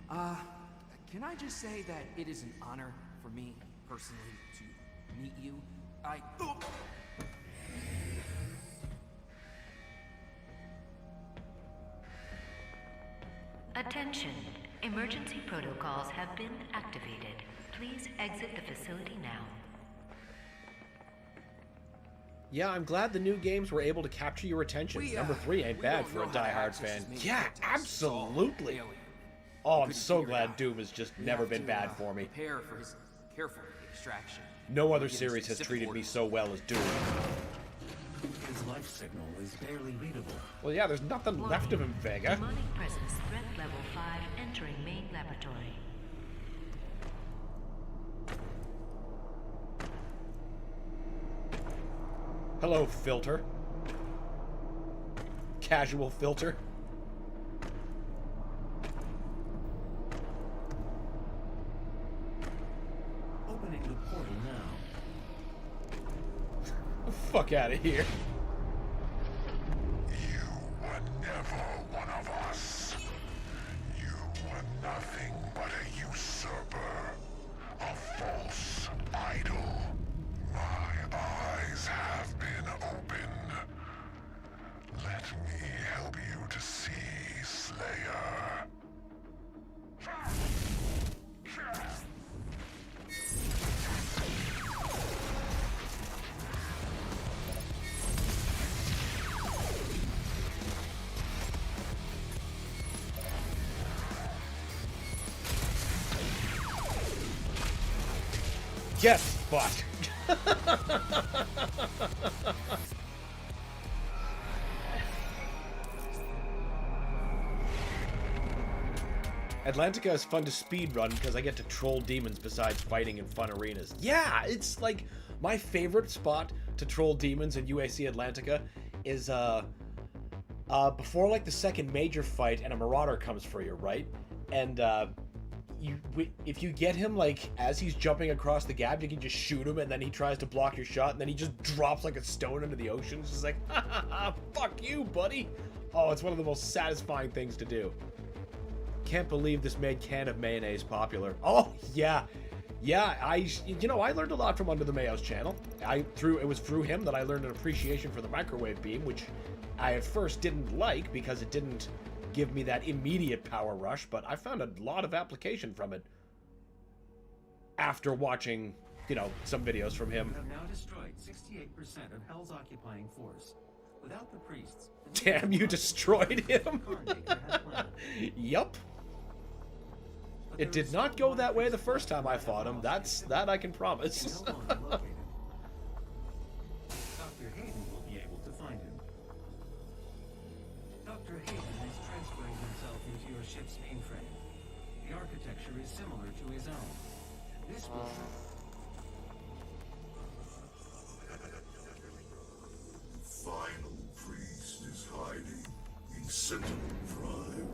Can I just say that it is an honor for me, personally, to meet you? Attention. Emergency protocols have been activated. Please exit the facility now. Yeah, I'm glad the new games were able to capture your attention. Number 3 ain't bad for a diehard fan. Yeah, absolutely. Oh, I'm so glad Doom has just never been bad for me. Prepare for his careful extraction. No other series has treated me so well as Doom. His life signal is barely readable. Well, yeah, there's nothing left of him, Vega. Demonic presence threat level 5 entering main laboratory. Hello, filter. Casual filter. Opening the portal now. Fuck out of here. You were never one of us. You were nothing but a usurper, a false idol. My eyes have been opened. Let me help you to see, Slayer. Get fucked. Atlantica is fun to speedrun because I get to troll demons besides fighting in fun arenas. Yeah, it's like my favorite spot to troll demons in UAC Atlantica is before like the second major fight and a marauder comes for you, right? And if you get him like as he's jumping across the gap, you can just shoot him and then he tries to block your shot and then he just drops like a stone into the ocean. It's just like, ha ha ha, fuck you, buddy. Oh, it's one of the most satisfying things to do. Can't believe this made can of mayonnaise popular. Oh, yeah. Yeah, I learned a lot from Under the Mayo's channel. It was through him that I learned an appreciation for the microwave beam, which I at first didn't like because it didn't give me that immediate power rush, but I found a lot of application from it. after watching, you know, some videos from him. You have now destroyed 68% of Hell's occupying force. Without the priests... Damn, you destroyed him? Yup. It did not go that way the first time I fought him. That I can promise. Dr. Hayden will be able to find him. Dr. Hayden is transferring himself into your ship's mainframe. The architecture is similar to his own. This will... The final priest is hiding in Sentinel Prime.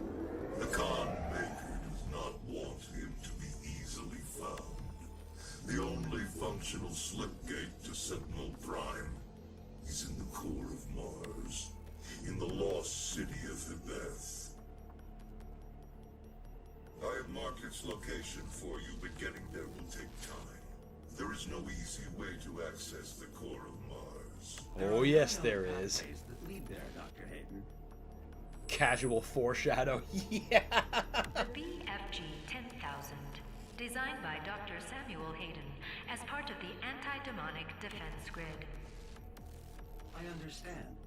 The Khan Maker does not want him to be easily found. The only functional slipgate to Sentinel Prime is in the core of Mars, in the lost city of Hibeth. I have marked its location for you, but getting there will take time. There is no easy way to access the core of Mars. Oh yes, there is. That lead there, Dr. Hayden. Casual foreshadow. Yeah. The BFG 10,000, designed by Dr. Samuel Hayden as part of the anti-demonic defense grid. I understand.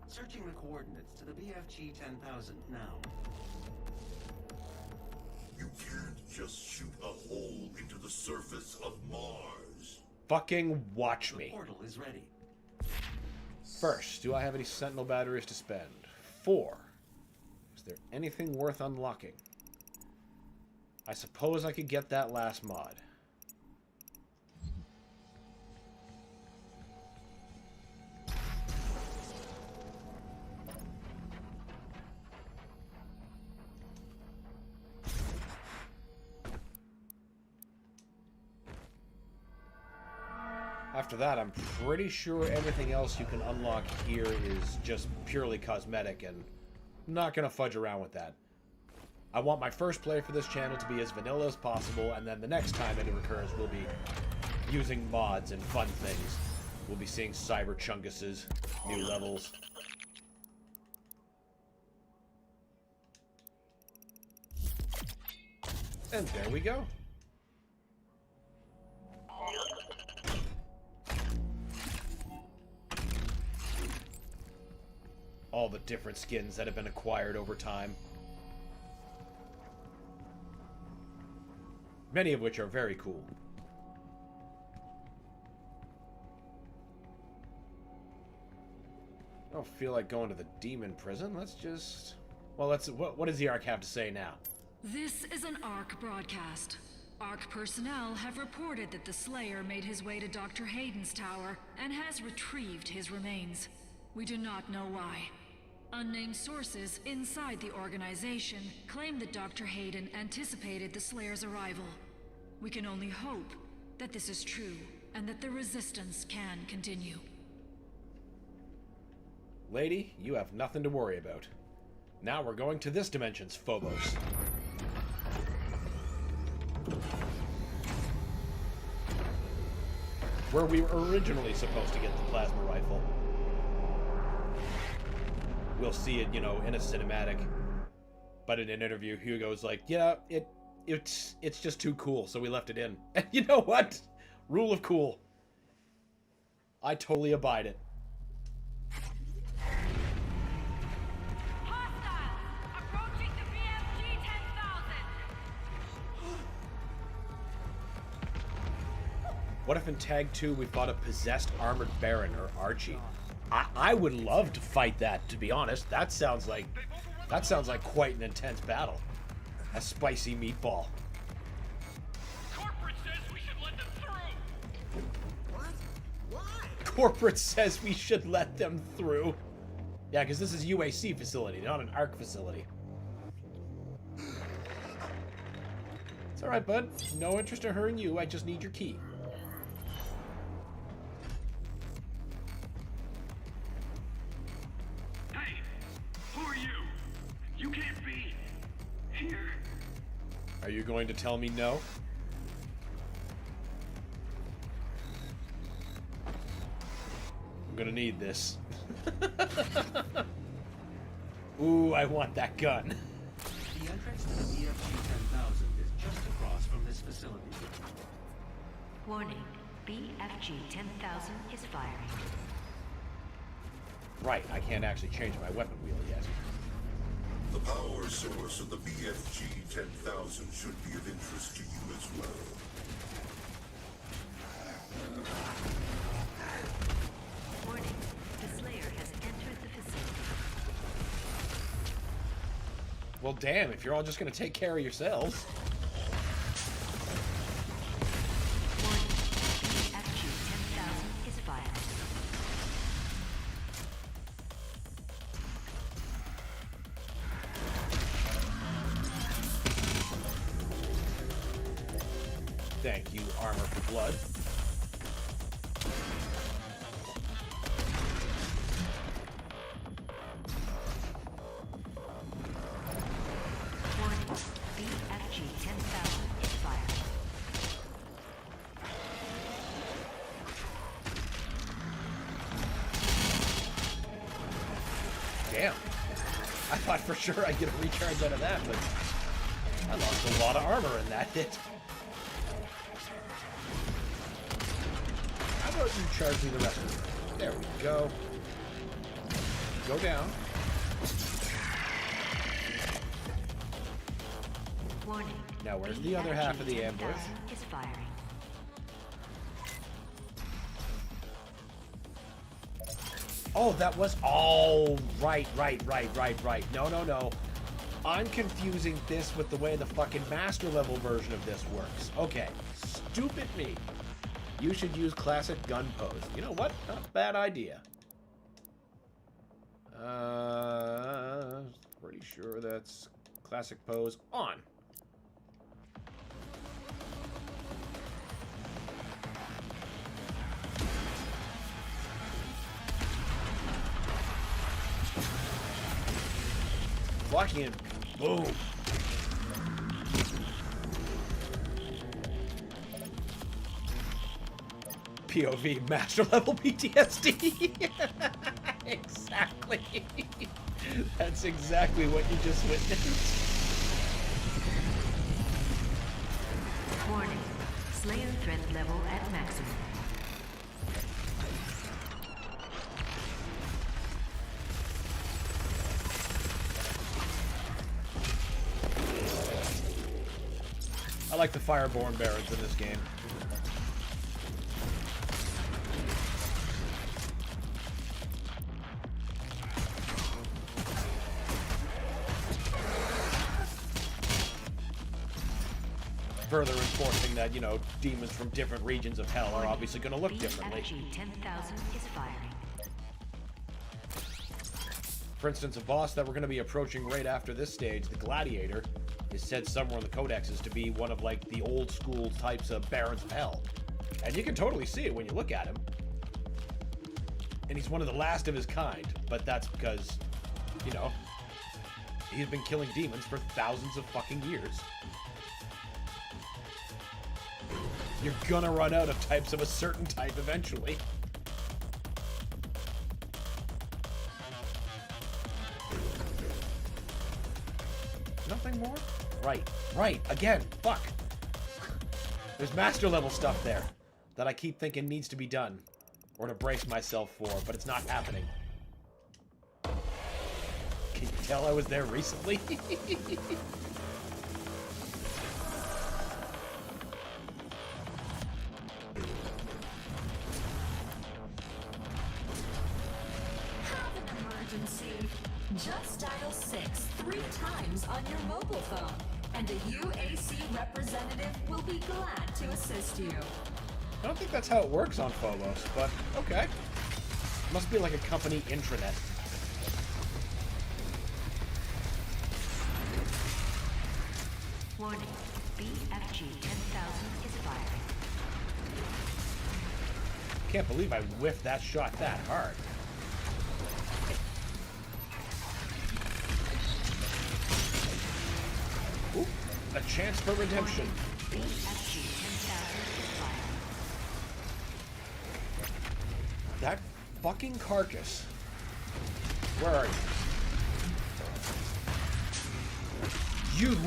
Searching the coordinates to the BFG 10,000 now. You can't just shoot a hole into the surface of Mars. Fucking watch The me. portal is ready. First, do I have any Sentinel batteries to spend? 4. Is there anything worth unlocking? I suppose I could get that last mod. After that, I'm pretty sure everything else you can unlock here is just purely cosmetic, and I'm not going to fudge around with that. I want my first play for this channel to be as vanilla as possible, and then the next time it recurs, we'll be using mods and fun things. We'll be seeing Cyber Chunguses, new levels. And there we go. All the different skins that have been acquired over time. Many of which are very cool. I don't feel like going to the demon prison. Let's just... Well, what does the ARC have to say now? This is an ARC broadcast. ARC personnel have reported that the Slayer made his way to Dr. Hayden's tower and has retrieved his remains. We do not know why. Unnamed sources inside the organization claim that Dr. Hayden anticipated the Slayer's arrival. We can only hope that this is true and that the resistance can continue. Lady, you have nothing to worry about. Now we're going to this dimension's Phobos. Where we were originally supposed to get the plasma rifle. We'll see it, you know, in a cinematic. But in an interview, Hugo's like, yeah, it's just too cool, so we left it in. And you know what? Rule of cool. I totally abide it. Approaching the BFG 10,000! What if in Tag 2 we fought a possessed armored Baron or Archie? I would love to fight that, to be honest. That sounds like quite an intense battle. A spicy meatball. Corporate says we should let them through. What? Why? Corporate says we should let them through. Yeah, because this is UAC facility, not an ARC facility. It's alright, bud. No interest in hurting you. I just need your key. Hey, who are you? You can't be here. Are you going to tell me no? I'm gonna need this. Ooh, I want that gun. The entrance to the BFG 10,000 is just across from this facility. Warning, BFG 10,000 is firing. Right, I can't actually change my weapon wheel yet. The power source of the BFG 10,000 should be of interest to you as well. Warning, the Slayer has entered the facility. Well, damn, if you're all just gonna take care of yourselves. Warning, BFG 10,000 is firing. Thank you, Armor for Blood. Warning, BFG 10,000 is firing. Damn. I thought for sure I'd get a recharge out of that, but I lost a lot of armor in that hit. How about you charge me the rest of it? There we go. Go down. Warning. Now, where's the other half of the ambush? 10,000 is firing. Oh, that was... Oh, right. No. I'm confusing this with the way the fucking master level version of this works. Okay, stupid me. You should use classic gun pose. You know what? Not a bad idea. Pretty sure that's classic pose on. Blocking it. Boom. POV master level PTSD. Exactly. That's exactly what you just witnessed. Warning, Slayer threat level at maximum. I like the Fireborn Barons in this game. Further enforcing that, you know, demons from different regions of hell are obviously going to look differently. BFG 10,000 is firing. For instance, a boss that we're going to be approaching right after this stage, the Gladiator, is said somewhere in the codexes to be one of, like, the old school types of Barons of Hell. And you can totally see it when you look at him. And he's one of the last of his kind, but that's because, you know, he's been killing demons for thousands of fucking years. You're gonna run out of types of a certain type eventually. Nothing more? Right. Again, fuck. There's master level stuff there that I keep thinking needs to be done. Or to brace myself for, but it's not happening. Can you tell I was there recently? Just dial 6 3 times on your mobile phone, and a UAC representative will be glad to assist you. I don't think that's how it works on Phobos, but okay. Must be like a company intranet. Warning, BFG 10,000 is firing. Can't believe I whiffed that shot that hard. Ooh, a chance for redemption. BFG 10,000 is firing. That fucking carcass. Where are you? You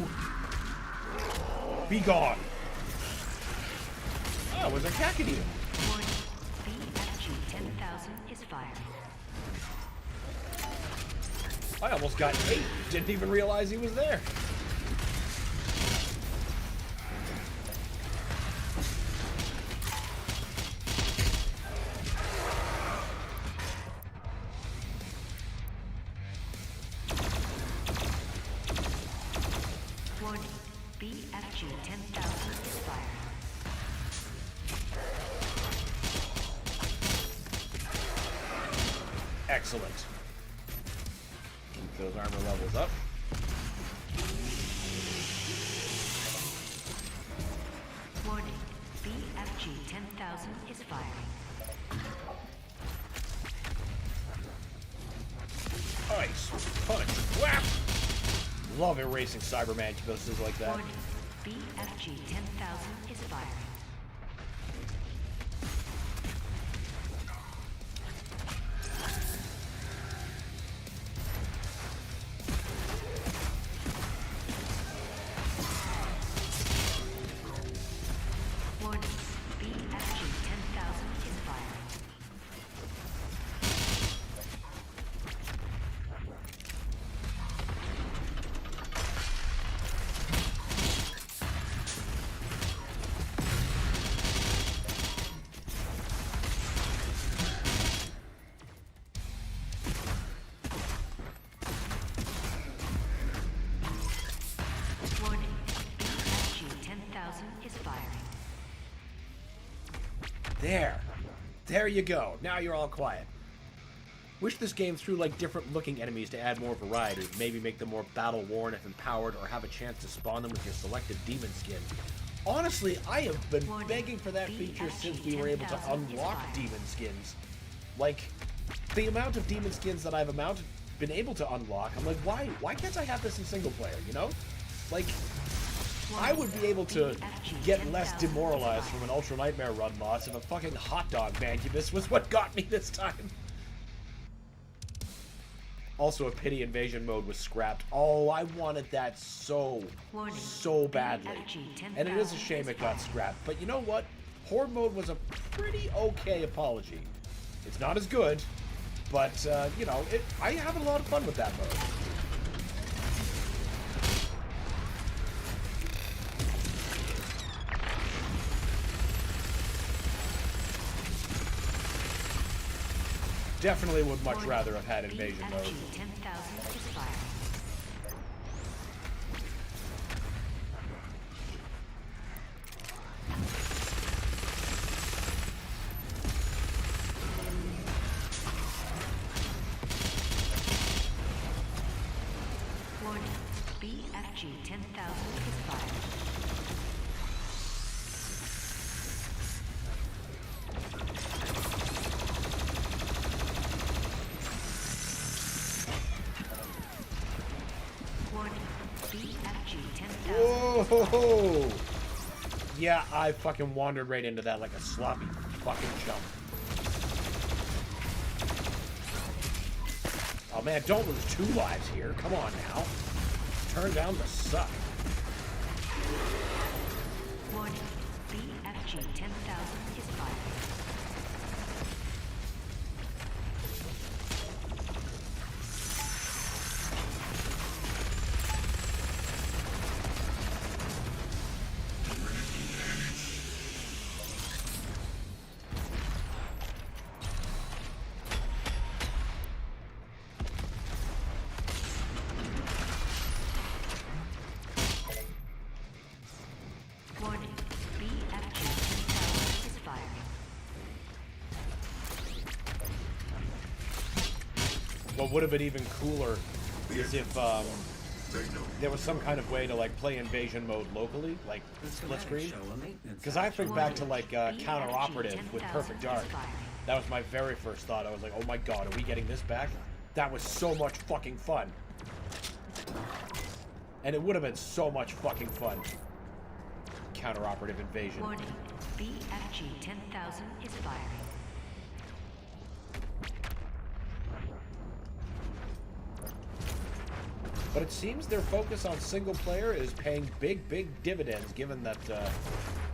be gone. Oh, it was a Kakadu. Warning, BFG 10,000 is firing. I almost got 8. Didn't even realize he was there. Warning, BFG 10,000 is firing. Excellent. Keep those armor levels up. Warning, BFG 10,000 is firing. Ice, punch, whap! Love erasing Cyberman buses like that. Warning, BFG 10,000 is firing. Warning, BFG 10,000 is firing. Warning, BFG 10,000 is firing. There you go. Now you're all quiet. Wish this game threw like different looking enemies to add more variety, maybe make them more battle worn if empowered, or have a chance to spawn them with your selected demon skin. Honestly, I have been begging for that feature since we were able to unlock demon skins. Like, the amount of demon skins that I've been able to unlock, I'm like, why can't I have this in single player, you know? Like, I would be able to get less demoralized from an Ultra Nightmare run loss if a fucking hot dog Mancubus was what got me this time. Also, a pity invasion mode was scrapped. Oh, I wanted that so badly. And it is a shame it got scrapped. But you know what? Horde mode was a pretty okay apology. It's not as good, but, you know, I have a lot of fun with that mode. Definitely would much rather have had invasion mode. BFG 10,000 is firing. Warning, BFG 10,000 is firing. Warning, BFG 10,000 is firing. Whoa! Yeah, I fucking wandered right into that like a sloppy fucking chump. Oh man, don't lose 2 lives here. Come on now. Turn down the suck. Warning, BFG 10,000 is firing. Warning, BFG 10,000 is firing. What would have been even cooler is if there was some kind of way to like play invasion mode locally, like split screen. Because I think back to like Counter Operative with Perfect Dark. That was my very first thought. I was like, oh my god, are we getting this back? That was so much fucking fun. And it would have been so much fucking fun. Counter Operative Invasion. Warning, BFG 10,000 is firing. But it seems their focus on single player is paying big dividends, given that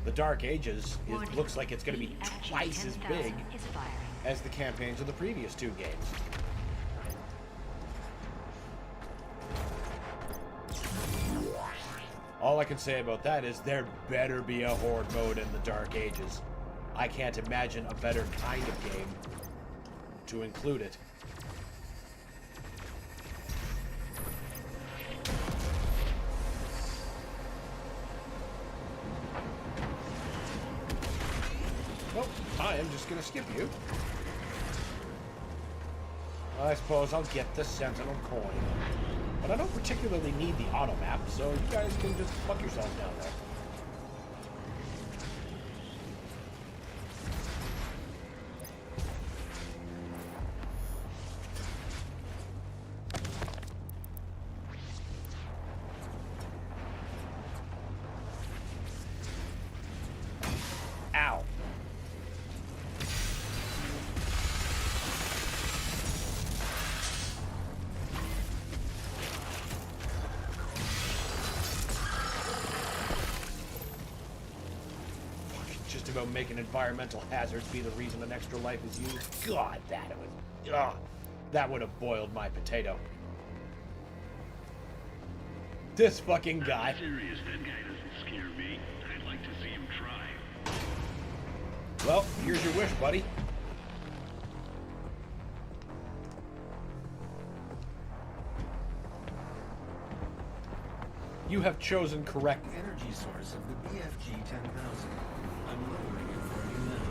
The Dark Ages looks like it's going to be twice as big is firing. as the campaigns of the previous two games. All I can say about that is there better be a Horde mode in the Dark Ages. I can't imagine a better kind of game to include it. Well, I am just gonna skip you. I suppose I'll get the Sentinel coin. But I don't particularly need the auto map, so you guys can just fuck yourselves down there. Ow. Just about making environmental hazards be the reason an extra life is used. God, that would have boiled my potato. This fucking guy. I'm serious, that guy doesn't scare me. I'd like to see him try. Well, here's your wish, buddy. You have chosen correctly. Energy source of the BFG 10,000. I'm lowering it for you now.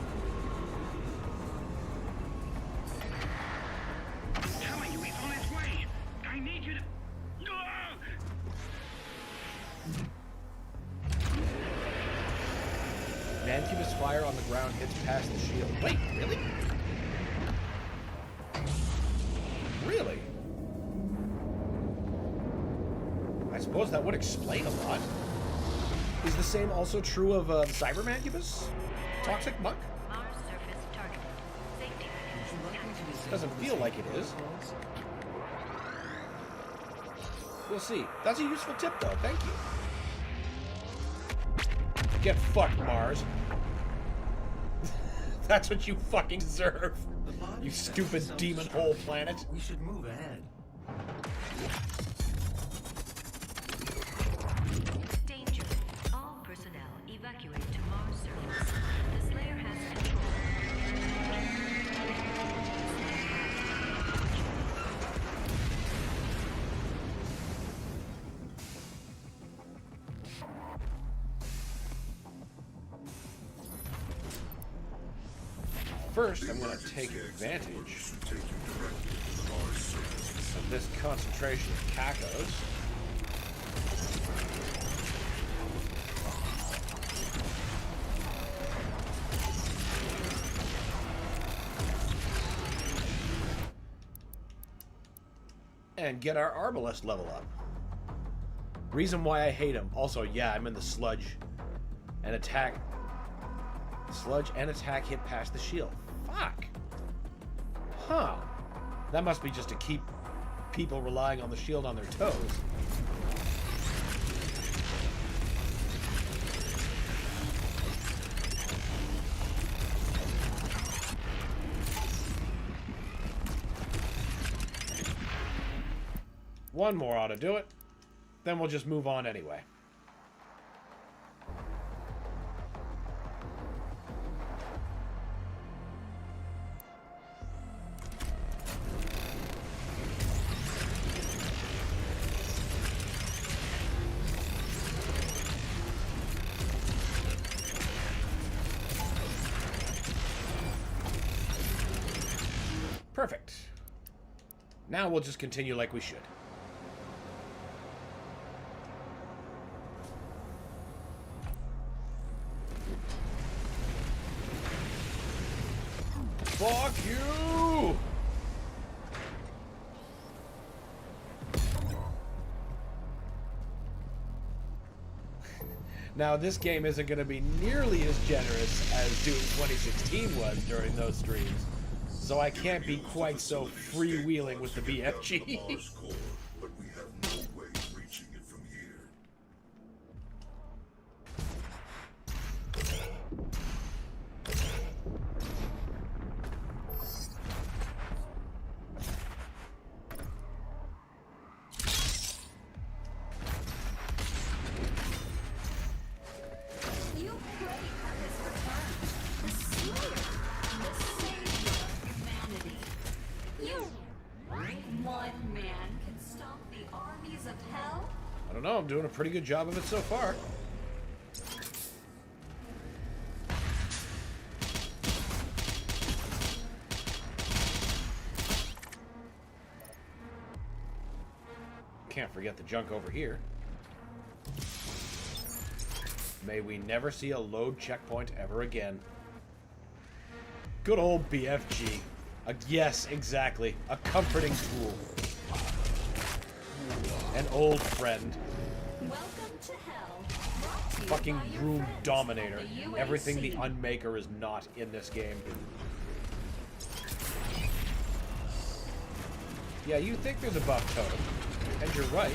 I'm telling you, he's on his way. I need you to... Ah! Mancubus fire on the ground hits past the shield. Wait, really? Really? I suppose that would explain a lot. Is the same also true of the Cyber Mancubus? Toxic Muck? Mars surface targeted. Safety measures. Doesn't feel like it is. We'll see. That's a useful tip, though. Thank you. Get fucked, Mars. That's what you fucking deserve. You stupid demon hole planet. We should move ahead. Danger. All personnel evacuate to Mars surface. The Slayer has control. First, I'm going to take advantage of this concentration of cacos. And get our Arbalest level up. Reason why I hate him. Also, yeah, I'm in the sludge. And attack. Sludge and attack hit past the shield. Fuck. Huh. That must be just to keep people relying on the shield on their toes. One more ought to do it. Then we'll just move on anyway. Perfect. Now we'll just continue like we should. Fuck you! Now, this game isn't going to be nearly as generous as Doom 2016 was during those streams, so I can't be quite so freewheeling with the BFG. But we have no way of reaching it from here. don't know. I'm doing a pretty good job of it so far. Can't forget the junk over here. May we never see a load checkpoint ever again. Good old BFG. Yes, exactly. A comforting tool. An old friend. Welcome to hell. Brought to you Fucking by your room friends dominator. at the UAC. Everything the Unmaker is not in this game. Yeah, you think there's a buff totem. And you're right,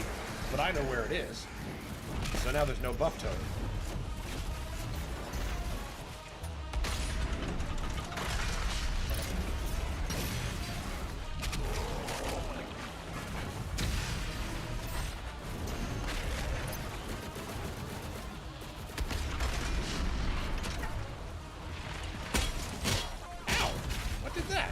but I know where it is. So now there's no buff totem. Ow! What did that?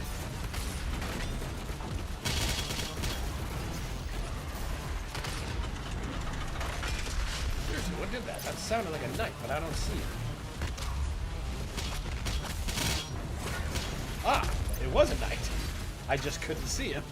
Seriously, what did that? That sounded like a knife, but I don't see it. Ah! It was a knight. I just couldn't see him.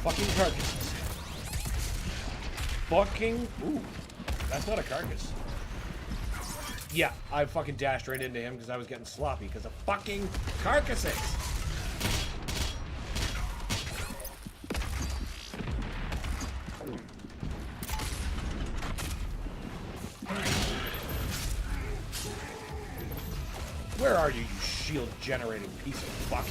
Fucking carcasses. Fucking... Ooh. That's not a carcass. Yeah, I fucking dashed right into him because I was getting sloppy because of fucking carcasses. Where are you, you shield generating piece of fuck?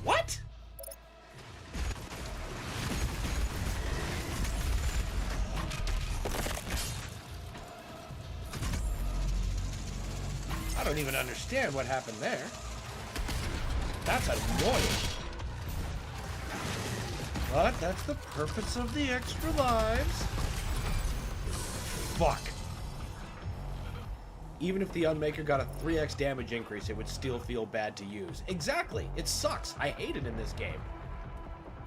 What? I don't even understand what happened there. That's annoying. But that's the purpose of the extra lives. Fuck. Even if the Unmaker got a 3x damage increase, it would still feel bad to use. Exactly! It sucks! I hate it in this game.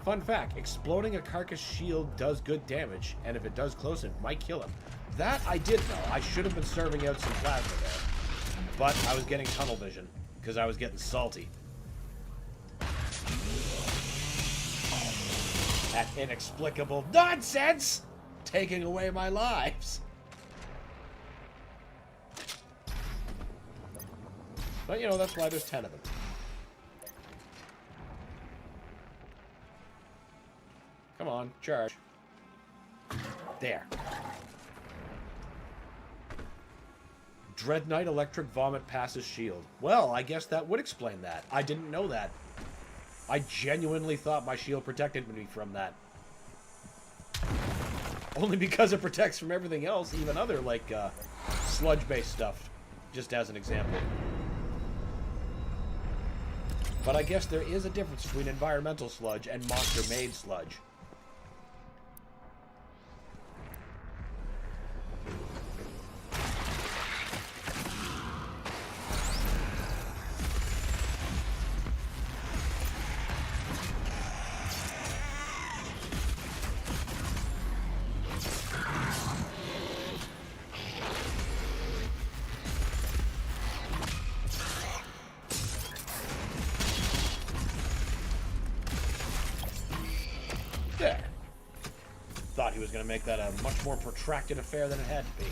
Fun fact, exploding a carcass shield does good damage, and if it does close, it might kill him. That I did know. I should have been serving out some plasma there. But I was getting tunnel vision, because I was getting salty. That inexplicable nonsense! Taking away my lives. But, you know, that's why there's 10 of them. Come on, charge. There. Dread Knight Electric Vomit passes shield. Well, I guess that would explain that. I didn't know that. I genuinely thought my shield protected me from that. Only because it protects from everything else, even other, like, sludge-based stuff. Just as an example. But I guess there is a difference between environmental sludge and monster-made sludge. There. Thought he was going to make that a much more protracted affair than it had to be.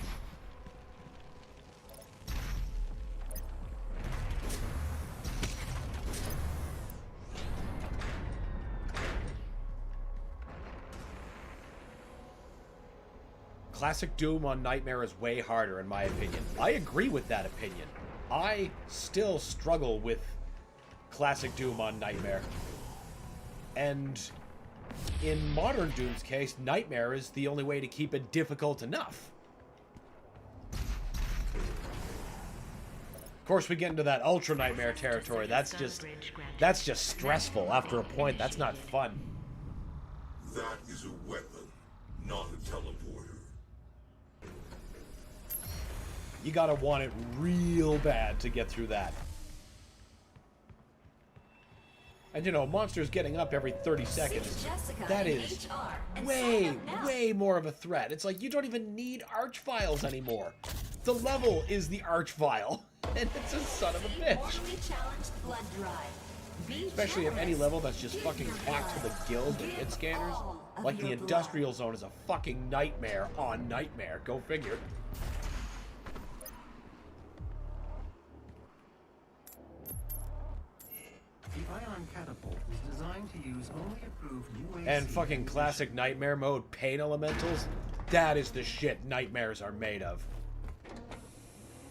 Classic Doom on Nightmare is way harder, in my opinion. I agree with that opinion. I still struggle with Classic Doom on Nightmare. And in modern Doom's case, Nightmare is the only way to keep it difficult enough. Of course, we get into that Ultra Nightmare territory. That's just stressful after a point. That's not fun. That is a weapon, not a teleporter. You gotta want it real bad to get through that. And you know, monsters getting up every 30 seconds, that is way more of a threat. It's like you don't even need arch files anymore. The level is the arch file, and it's a son of a bitch. Especially if any level that's just fucking packed to the gills with hit scanners. Like the industrial zone is a fucking nightmare on Nightmare. Go figure. The ion catapult was designed to use only approved UAC. And fucking classic Nightmare mode pain elementals. That is the shit nightmares are made of.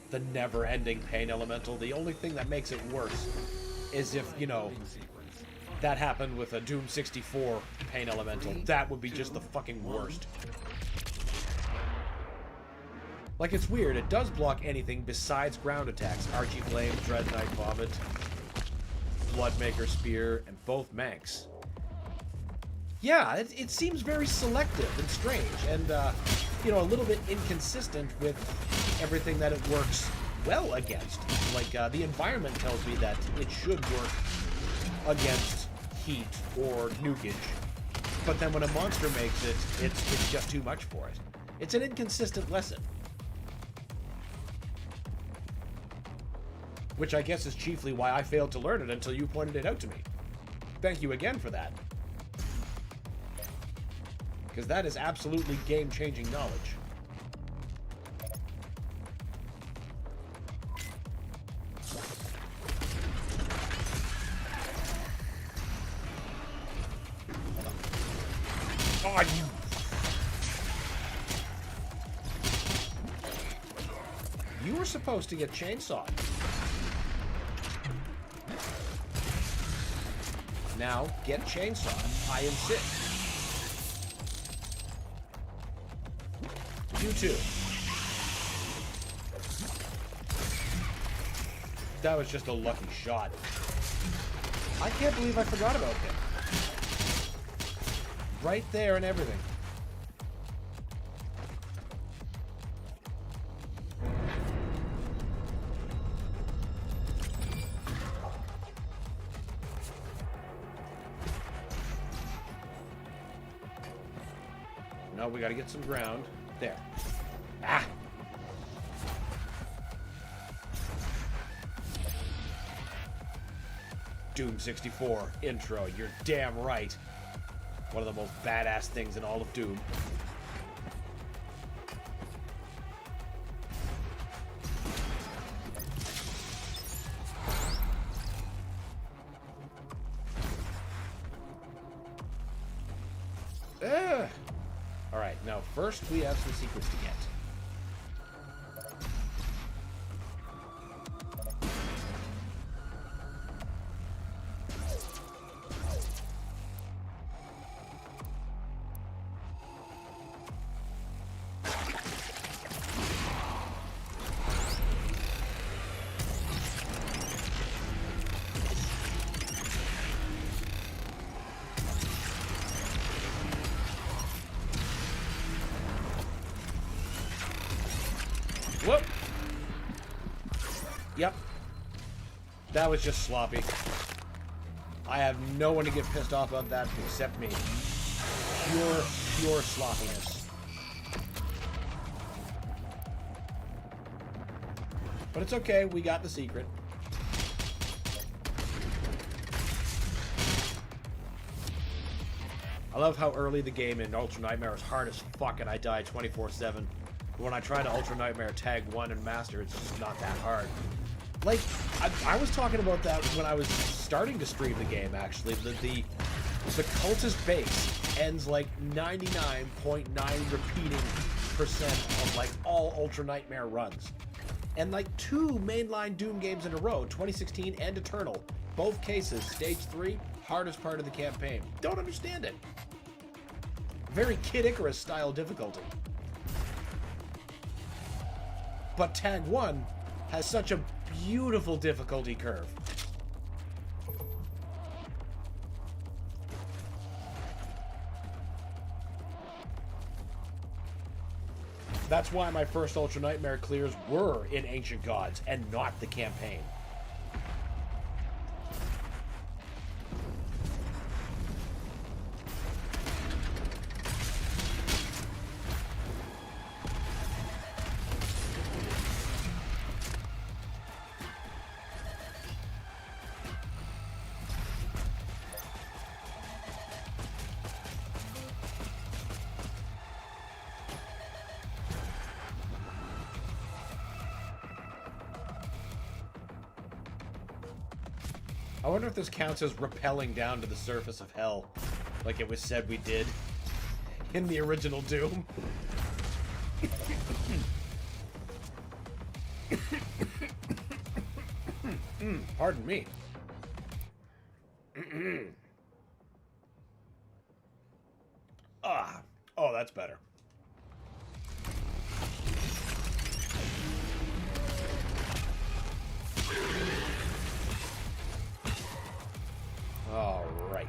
The never-ending pain elemental. The only thing that makes it worse is if, you know, that happened with a Doom 64 pain elemental. That would be just the fucking worst. Like, it's weird. It does block anything besides ground attacks. Archie Flame, Dread Knight Vomit, Bloodmaker Spear, and both Manx. Yeah, it seems very selective and strange, and, you know, a little bit inconsistent with everything that it works well against. Like, the environment tells me that it should work against heat or nukage, but then when a monster makes it, it's just too much for it. It's an inconsistent lesson. Which I guess is chiefly why I failed to learn it until you pointed it out to me. Thank you again for that. Because that is absolutely game-changing knowledge. Oh, you were supposed to get chainsawed. Now, get chainsawed. I insist. You too. That was just a lucky shot. I can't believe I forgot about him. Right there and everything. No, we gotta get some ground. There. Ah! Doom 64 intro. You're damn right. One of the most badass things in all of Doom. Alright, now first we have some secrets to get. Whoop! Yep. That was just sloppy. I have no one to get pissed off about that except me. Pure sloppiness. But it's okay, we got the secret. I love how early the game in Ultra Nightmare is hard as fuck and I die 24/7. When I try to Ultra Nightmare Tag 1 and Master, it's just not that hard. Like, I was talking about that when I was starting to stream the game, actually. The cultist base ends like 99.9 repeating of like all Ultra Nightmare runs. And like 2 mainline Doom games in a row, 2016 and Eternal. Both cases, stage 3, hardest part of the campaign. Don't understand it. Very Kid Icarus style difficulty. But Tag 1 has such a beautiful difficulty curve. That's why my first Ultra Nightmare clears were in Ancient Gods and not the campaign. I wonder if this counts as rappelling down to the surface of hell, like it was said we did in the original Doom. Pardon me. Oh, that's better. All right.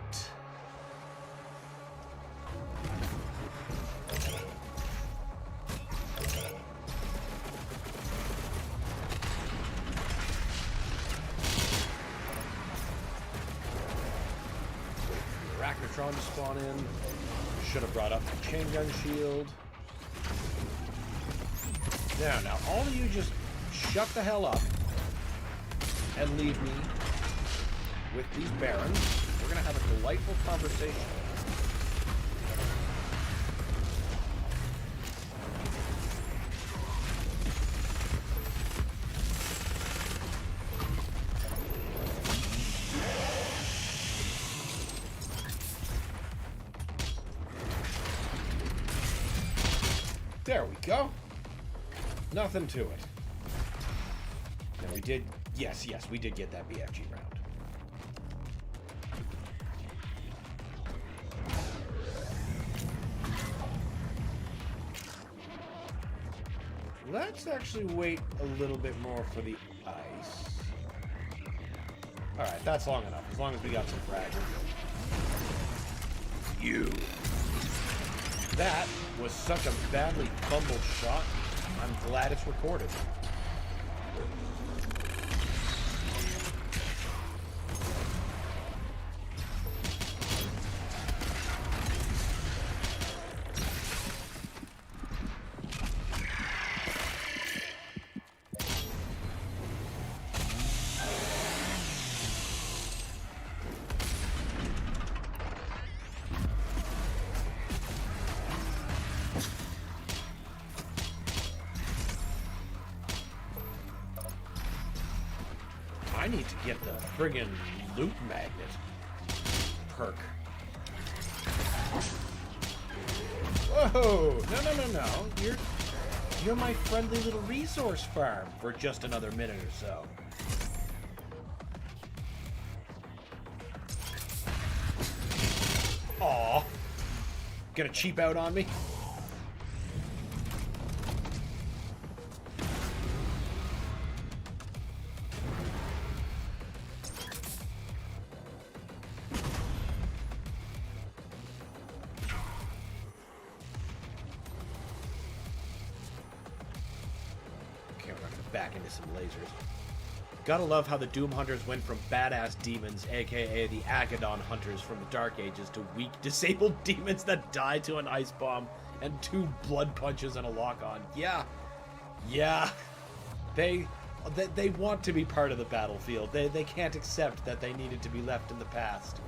Arachnotron to spawn in. Should have brought up my chain gun shield. Now, all of you just shut the hell up and leave me with these barons. We're gonna have a delightful conversation. There we go. Nothing to it. And we did, yes, we did get that BFG round. Let's actually wait a little bit more for the ice. Alright, that's long enough, as long as we got some fragments. You. That was such a badly fumbled shot. I'm glad it's recorded. I need to get the friggin' loot magnet perk. Whoa! No. You're my friendly little resource farm for just another minute or so. Aw. Gonna cheap out on me? Back into some lasers. Gotta love how the Doom Hunters went from badass demons, aka the Agadon Hunters from the Dark Ages, to weak, disabled demons that die to an ice bomb and 2 blood punches and a lock-on. Yeah. They want to be part of the battlefield. They can't accept that they needed to be left in the past.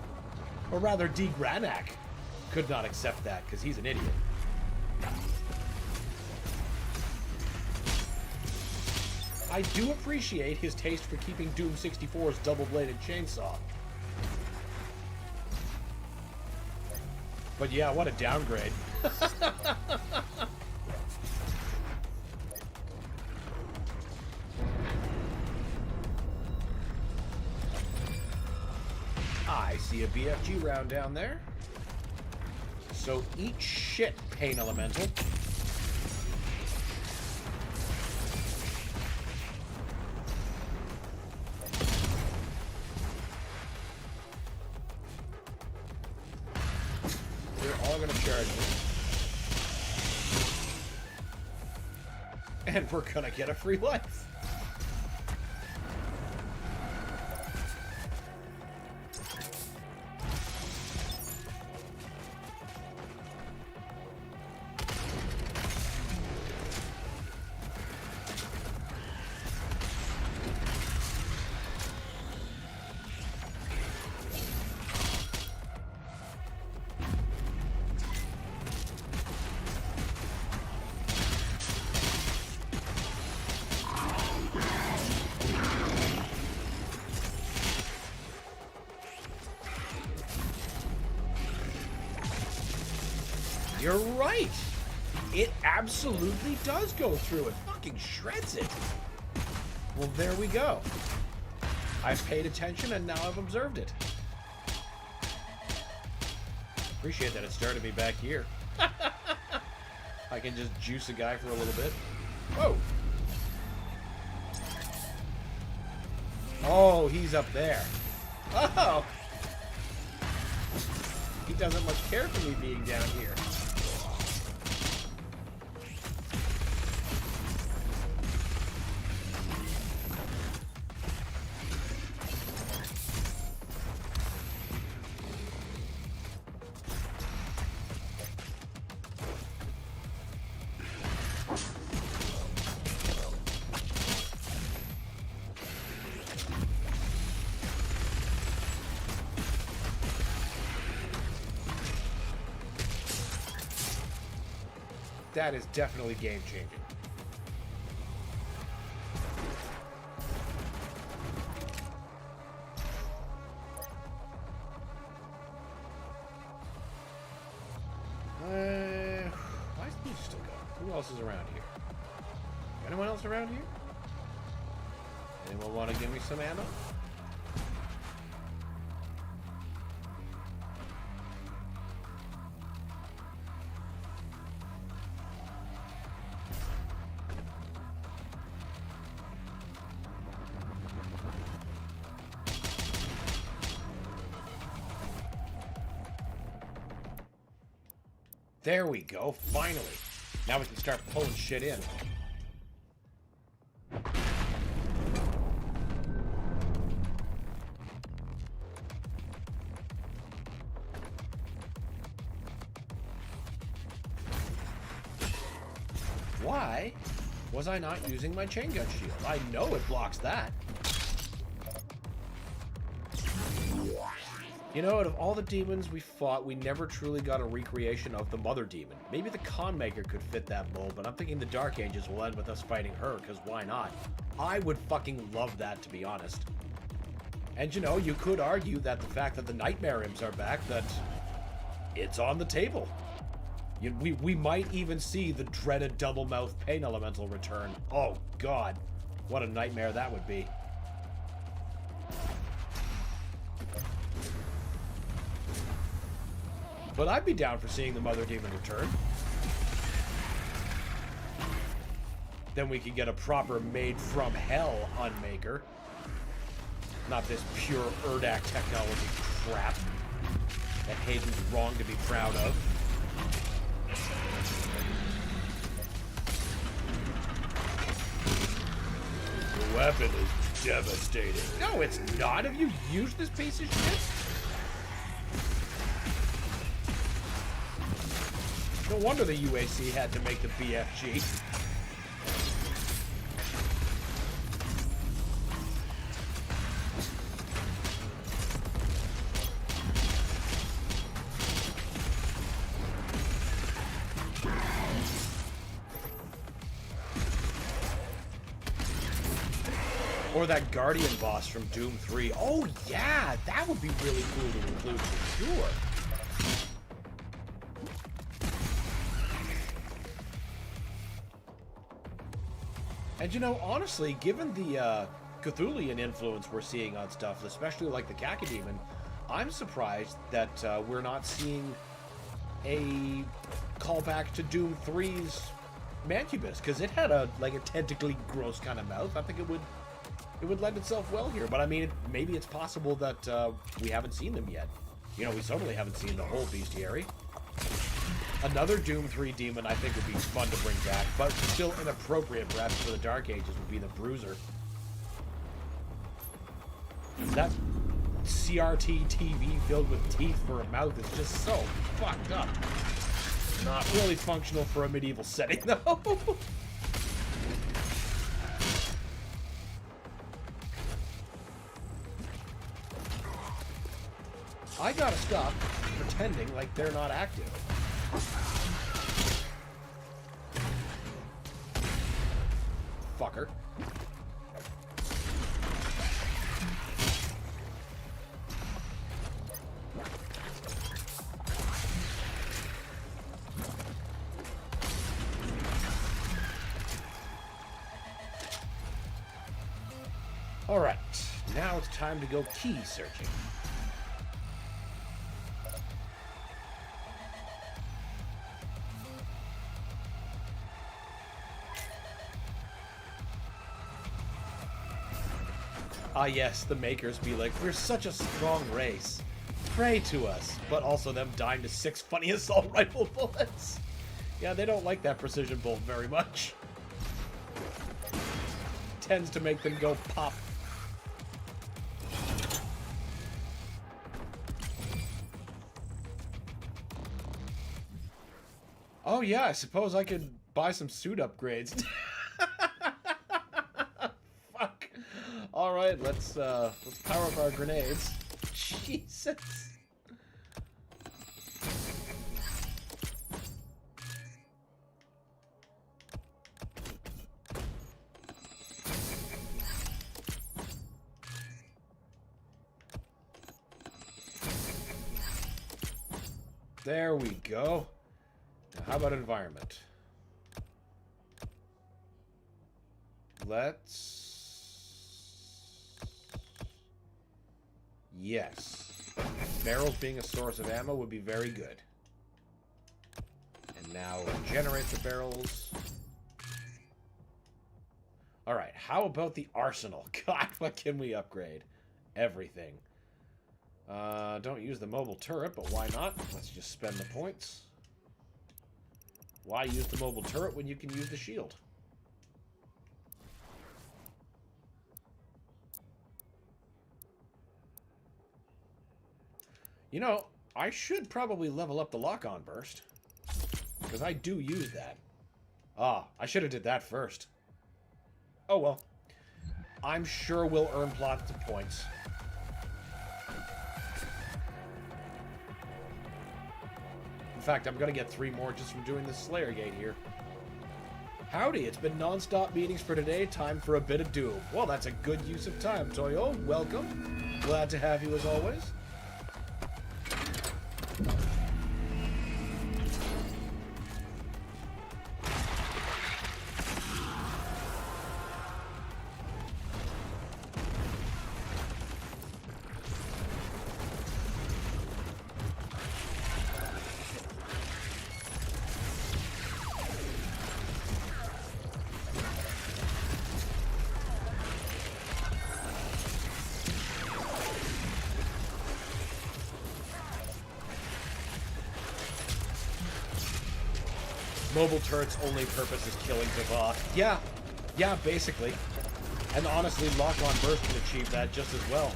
Or rather, D. Granak could not accept that, because he's an idiot. I do appreciate his taste for keeping Doom 64's double-bladed chainsaw. But yeah, what a downgrade. I see a BFG round down there. So eat shit, Pain Elemental. They're all gonna charge me. And we're gonna get a free life. You're right. It absolutely does go through. It fucking shreds it. Well, there we go. I've paid attention and now I've observed it. Appreciate that it started me back here. I can just juice a guy for a little bit. Whoa. Oh, he's up there. Oh. He doesn't much care for me being down here. That is definitely game-changing. Why is he still going? Who else is around here? Anyone else around here? Anyone want to give me some ammo? There we go, finally. Now we can start pulling shit in. Why was I not using my chain gun shield? I know it blocks that. You know, out of all the demons we fought, we never truly got a recreation of the Mother Demon. Maybe the Con Maker could fit that mold, but I'm thinking the Dark Ages will end with us fighting her, because why not? I would fucking love that, to be honest. And you know, you could argue that the fact that the Nightmare Imps are back, that it's on the table. We might even see the dreaded double-mouth Pain Elemental return. Oh god, what a nightmare that would be. But I'd be down for seeing the Mother Demon return. Then we could get a proper made-from-hell Unmaker. Not this pure Urdak technology crap that Hayden's wrong to be proud of. The weapon is devastating. No, it's not. Have you used this piece of shit? No wonder the UAC had to make the BFG. Or that Guardian boss from Doom 3. Oh yeah, that would be really cool to include for sure. And you know, honestly, given the Cthulhian influence we're seeing on stuff, especially like the Cacodemon, I'm surprised that we're not seeing a callback to Doom 3's Mancubus, because it had a tentacly gross kind of mouth. I think it would lend itself well here. But I mean, maybe it's possible that we haven't seen them yet. You know, we certainly haven't seen the whole bestiary. Another Doom 3 demon I think would be fun to bring back, but still inappropriate perhaps for the Dark Ages, would be the Bruiser. That CRT TV filled with teeth for a mouth is just so fucked up. Not really functional for a medieval setting, though. I gotta stop pretending like they're not active. Fucker. Alright, now it's time to go key searching. Ah yes, the makers be like, we're such a strong race. Pray to us. But also them dying to 6 funny assault rifle bullets. Yeah, they don't like that precision bolt very much. Tends to make them go pop. Oh yeah, I suppose I could buy some suit upgrades. Fuck. All right, let's power up our grenades. Jesus. There we go. Now, how about environment? Yes. Barrels being a source of ammo would be very good. And now generate the barrels. Alright, how about the arsenal? God, what can we upgrade? Everything. Don't use the mobile turret, but why not? Let's just spend the points. Why use the mobile turret when you can use the shield? You know, I should probably level up the lock-on burst. Because I do use that. Ah, I should have did that first. Oh well. I'm sure we'll earn lots of points. In fact, I'm gonna get 3 more just from doing this Slayer Gate here. Howdy, it's been non-stop meetings for today. Time for a bit of Doom. Well, that's a good use of time, Toyo. Welcome. Glad to have you as always. Mobile turret's only purpose is killing Zavah. Yeah, basically. And honestly, lock-on burst can achieve that just as well.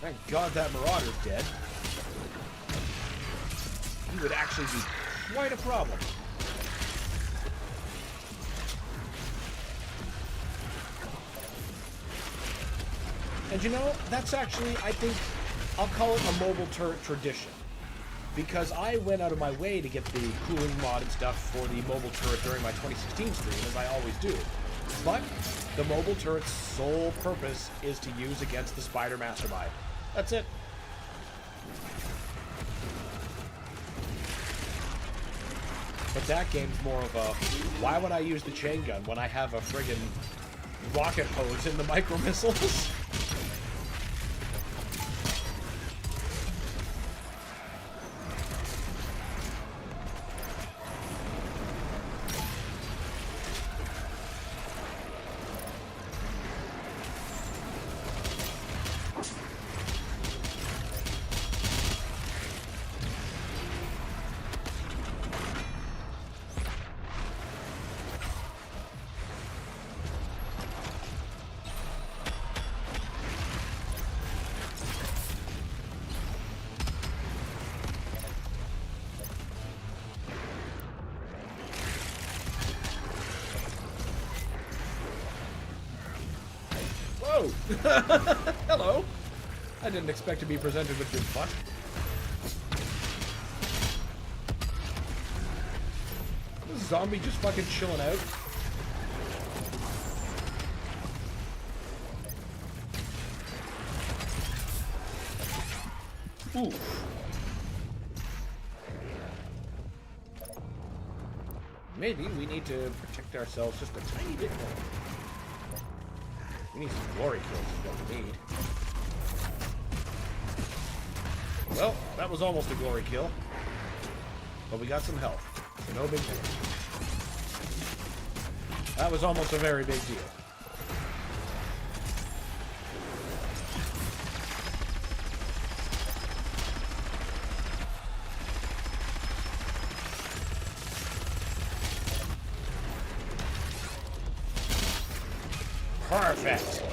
Thank God that Marauder's dead. He would actually be quite a problem. And you know, that's actually, I think, I'll call it a mobile turret tradition. Because I went out of my way to get the cooling mod and stuff for the mobile turret during my 2016 stream, as I always do. But the mobile turret's sole purpose is to use against the Spider Mastermind. That's it. But that game's more of a, why would I use the chain gun when I have a friggin' rocket hose in the micro missiles? Hello. I didn't expect to be presented with your butt. This zombie just fucking chilling out. Oof. Maybe we need to protect ourselves just a tiny bit more. We need some glory kills is what we need. Well, that was almost a glory kill. But we got some health. So no big deal. That was almost a very big deal. Perfect.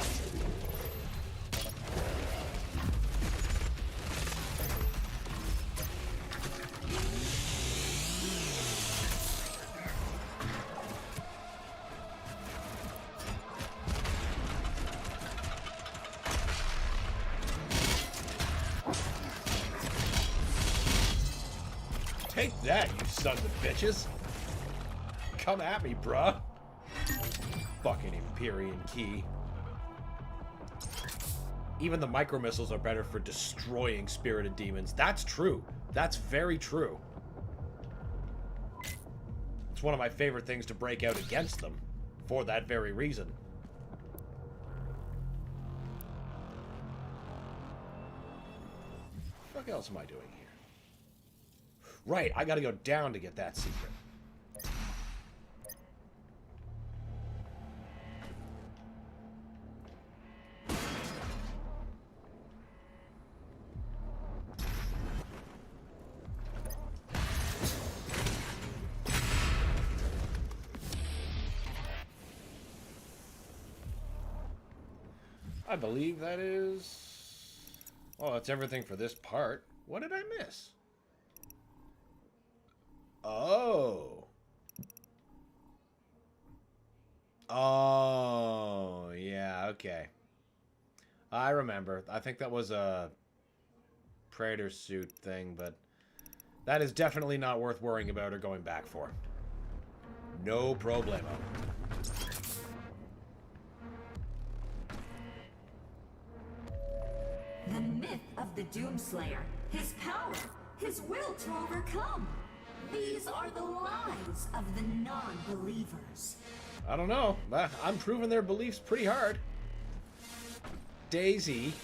Take that, you sons of bitches. Come at me, bruh. Fucking Empyrean key. Even the micro missiles are better for destroying spirited demons. That's true. That's very true. It's one of my favorite things to break out against them for that very reason. What else am I doing here? Right, I gotta go down to get that secret. I believe that is... Oh, that's everything for this part. What did I miss? Oh. Oh, yeah, okay. I remember. I think that was a Praetor suit thing, but that is definitely not worth worrying about or going back for. No problemo. The myth of the Doomslayer, his power, his will to overcome. These are the lies of the non-believers. I don't know. I'm proving their beliefs pretty hard. Daisy,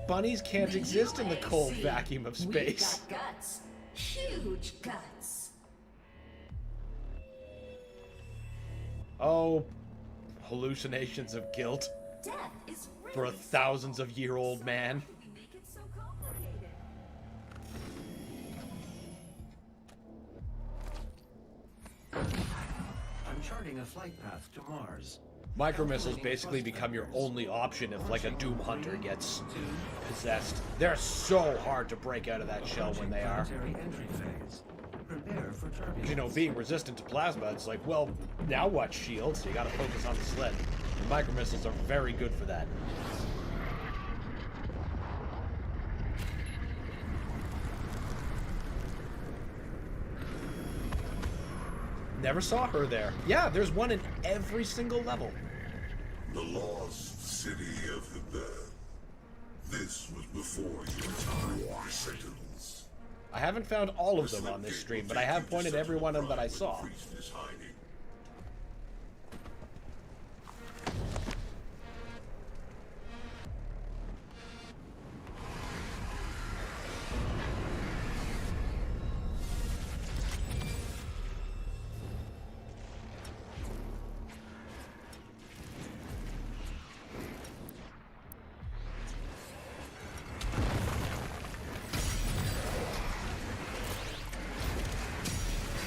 bunnies can't exist in the cold vacuum of space. We've got guts. Huge guts. Oh, hallucinations of guilt Death is really for a thousands-of-year-old man. Why do we make it so complicated? I'm charting a flight path to Mars. Micro missiles basically become your only option if, like, a Doom Hunter gets possessed. They're so hard to break out of that shell when they are. Entry phase. Prepare for turbulence. You know, being resistant to plasma, it's like, well, now what, shields? You gotta focus on the sled. The micro missiles are very good for that. Never saw her there. Yeah, there's one in every single level. The lost city of the dead. This was before your time, Sentinels. I haven't found all of them on this stream, but I have pointed every one of them that I saw. Priest is hiding.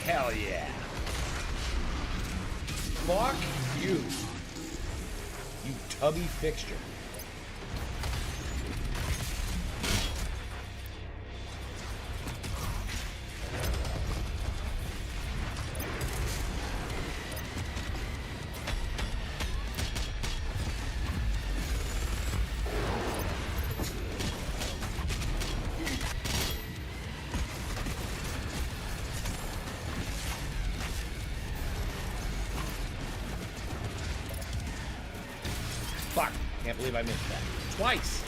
Hell yeah. Fuck you. You tubby fixture. Fuck. Can't believe I missed that. Twice.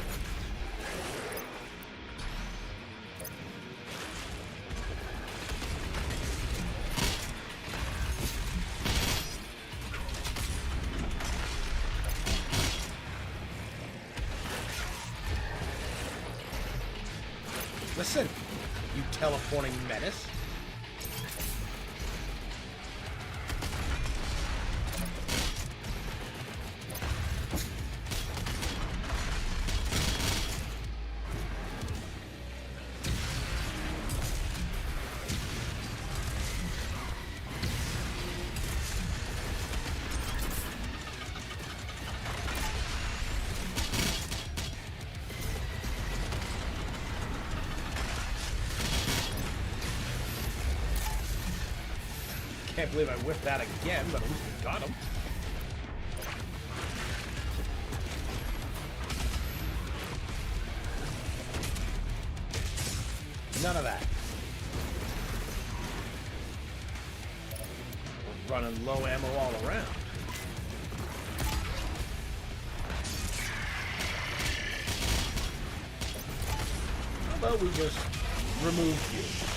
Listen, you teleporting menace. Can't believe I whipped that again, but at least we got him. None of that. We're running low ammo all around. How about we just remove you?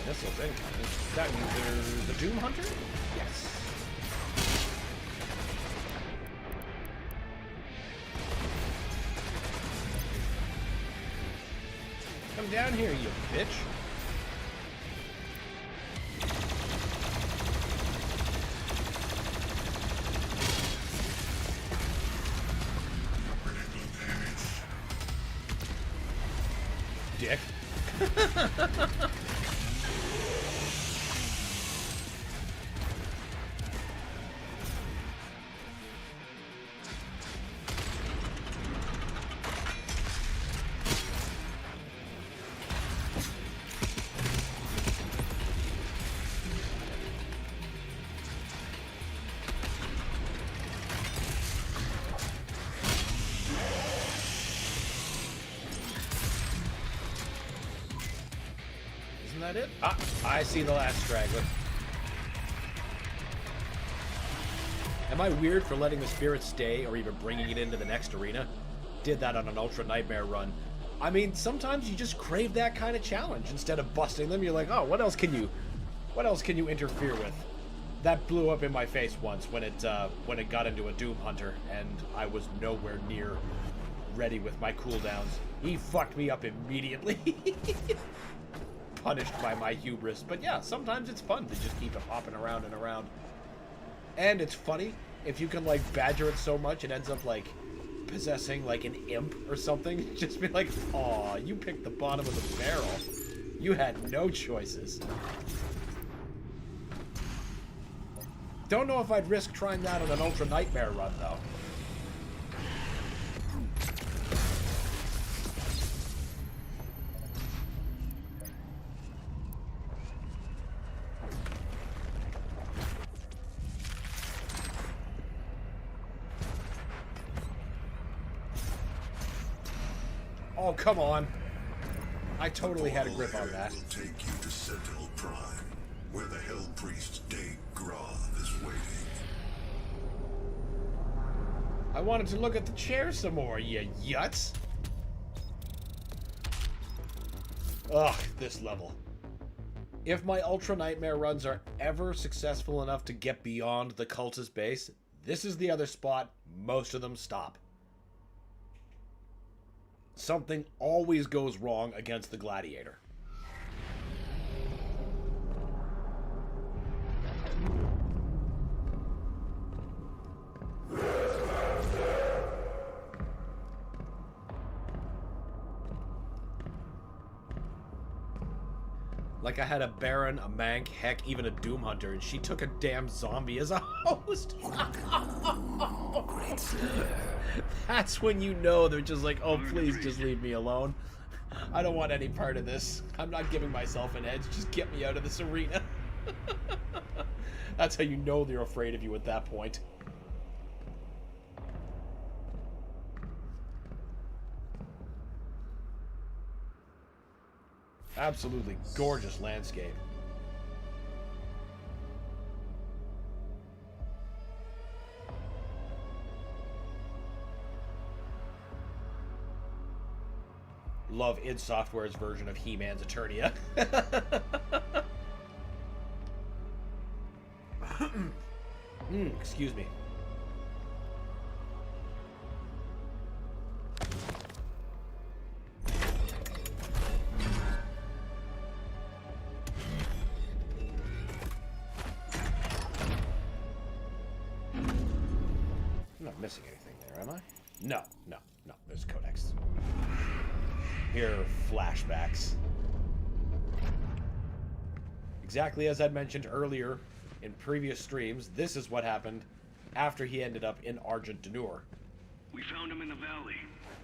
Missiles incoming. Is that either the Doom Hunter? Yes. Come down here, you bitch. Dick. Isn't that it? Ah, I see the last straggler. Am I weird for letting the spirit stay or even bringing it into the next arena? Did that on an Ultra Nightmare run. I mean, sometimes you just crave that kind of challenge. Instead of busting them, you're like, oh, what else can you interfere with? That blew up in my face once when it got into a Doom Hunter, and I was nowhere near ready with my cooldowns. He fucked me up immediately. Punished by my hubris. But yeah, sometimes it's fun to just keep it hopping around and around. And it's funny, if you can like badger it so much, it ends up like possessing like an imp or something. Just be like, aw, you picked the bottom of the barrel. You had no choices. Don't know if I'd risk trying that on an Ultra Nightmare run, though. Oh, come on. I totally had a grip on that. Will take you to Sentinel Prime, where the Hell Priest Dave Groth is waiting. I wanted to look at the chair some more, you yuts. Ugh, this level. If my Ultra Nightmare runs are ever successful enough to get beyond the cultist base, this is the other spot most of them stop. Something always goes wrong against the Gladiator. Like I had a Baron, a Mank, heck, even a Doom Hunter, and she took a damn zombie as a host. That's when you know they're just like, oh, please just leave me alone. I don't want any part of this. I'm not giving myself an edge. Just get me out of this arena. That's how you know they're afraid of you at that point. Absolutely gorgeous landscape. Love id Software's version of He-Man's Eternia. Excuse me. I'm not missing anything there, am I? No. There's Codex. Here are flashbacks. Exactly as I'd mentioned earlier in previous streams, this is what happened after he ended up in Argent D'Nur. We found him in the valley,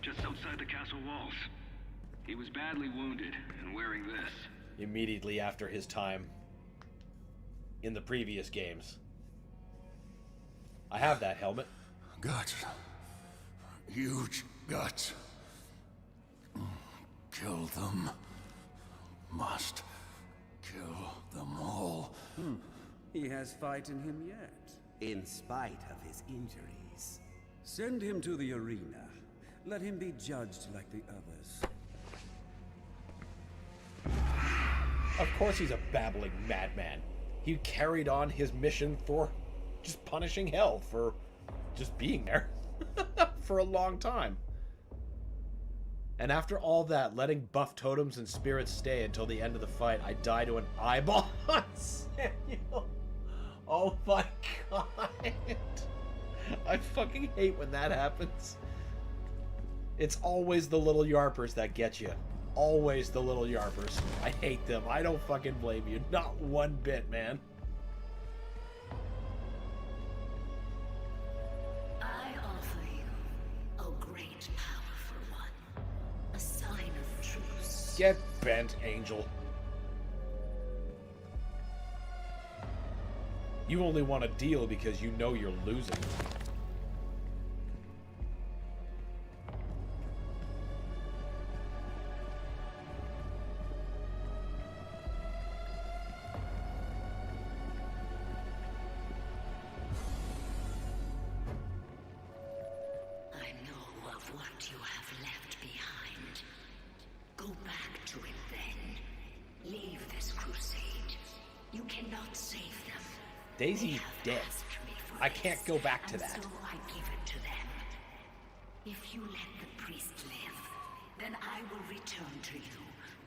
just outside the castle walls. He was badly wounded and wearing this. Immediately after his time in the previous games. I have that helmet. Guts. Huge guts. Kill them. Must kill them all. He has fight in him yet. In spite of his injuries. Send him to the arena. Let him be judged like the others. Of course he's a babbling madman. He carried on his mission for just punishing hell for just being there for a long time. And after all that, letting buff totems and spirits stay until the end of the fight, I die to an eyeball on Samuel. Oh my god. I fucking hate when that happens. It's always the little yarpers that get you. Always the little yarpers. I hate them. I don't fucking blame you. Not one bit, man. I offer you a great power for one. A sign of truce. Get bent, Angel. You only want to deal because you know you're losing. Daisy's dead. I can't go back to that. So I give it to them. If you let the priest live, then I will return to you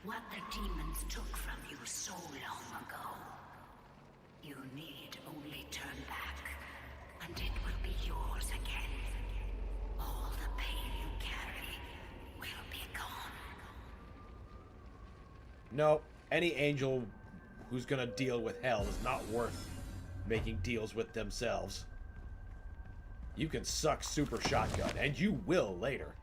what the demons took from you so long ago. You need only turn back, and it will be yours again. All the pain you carry will be gone. No, any angel who's gonna deal with hell is not worth making deals with themselves. You can suck Super Shotgun, and you will later.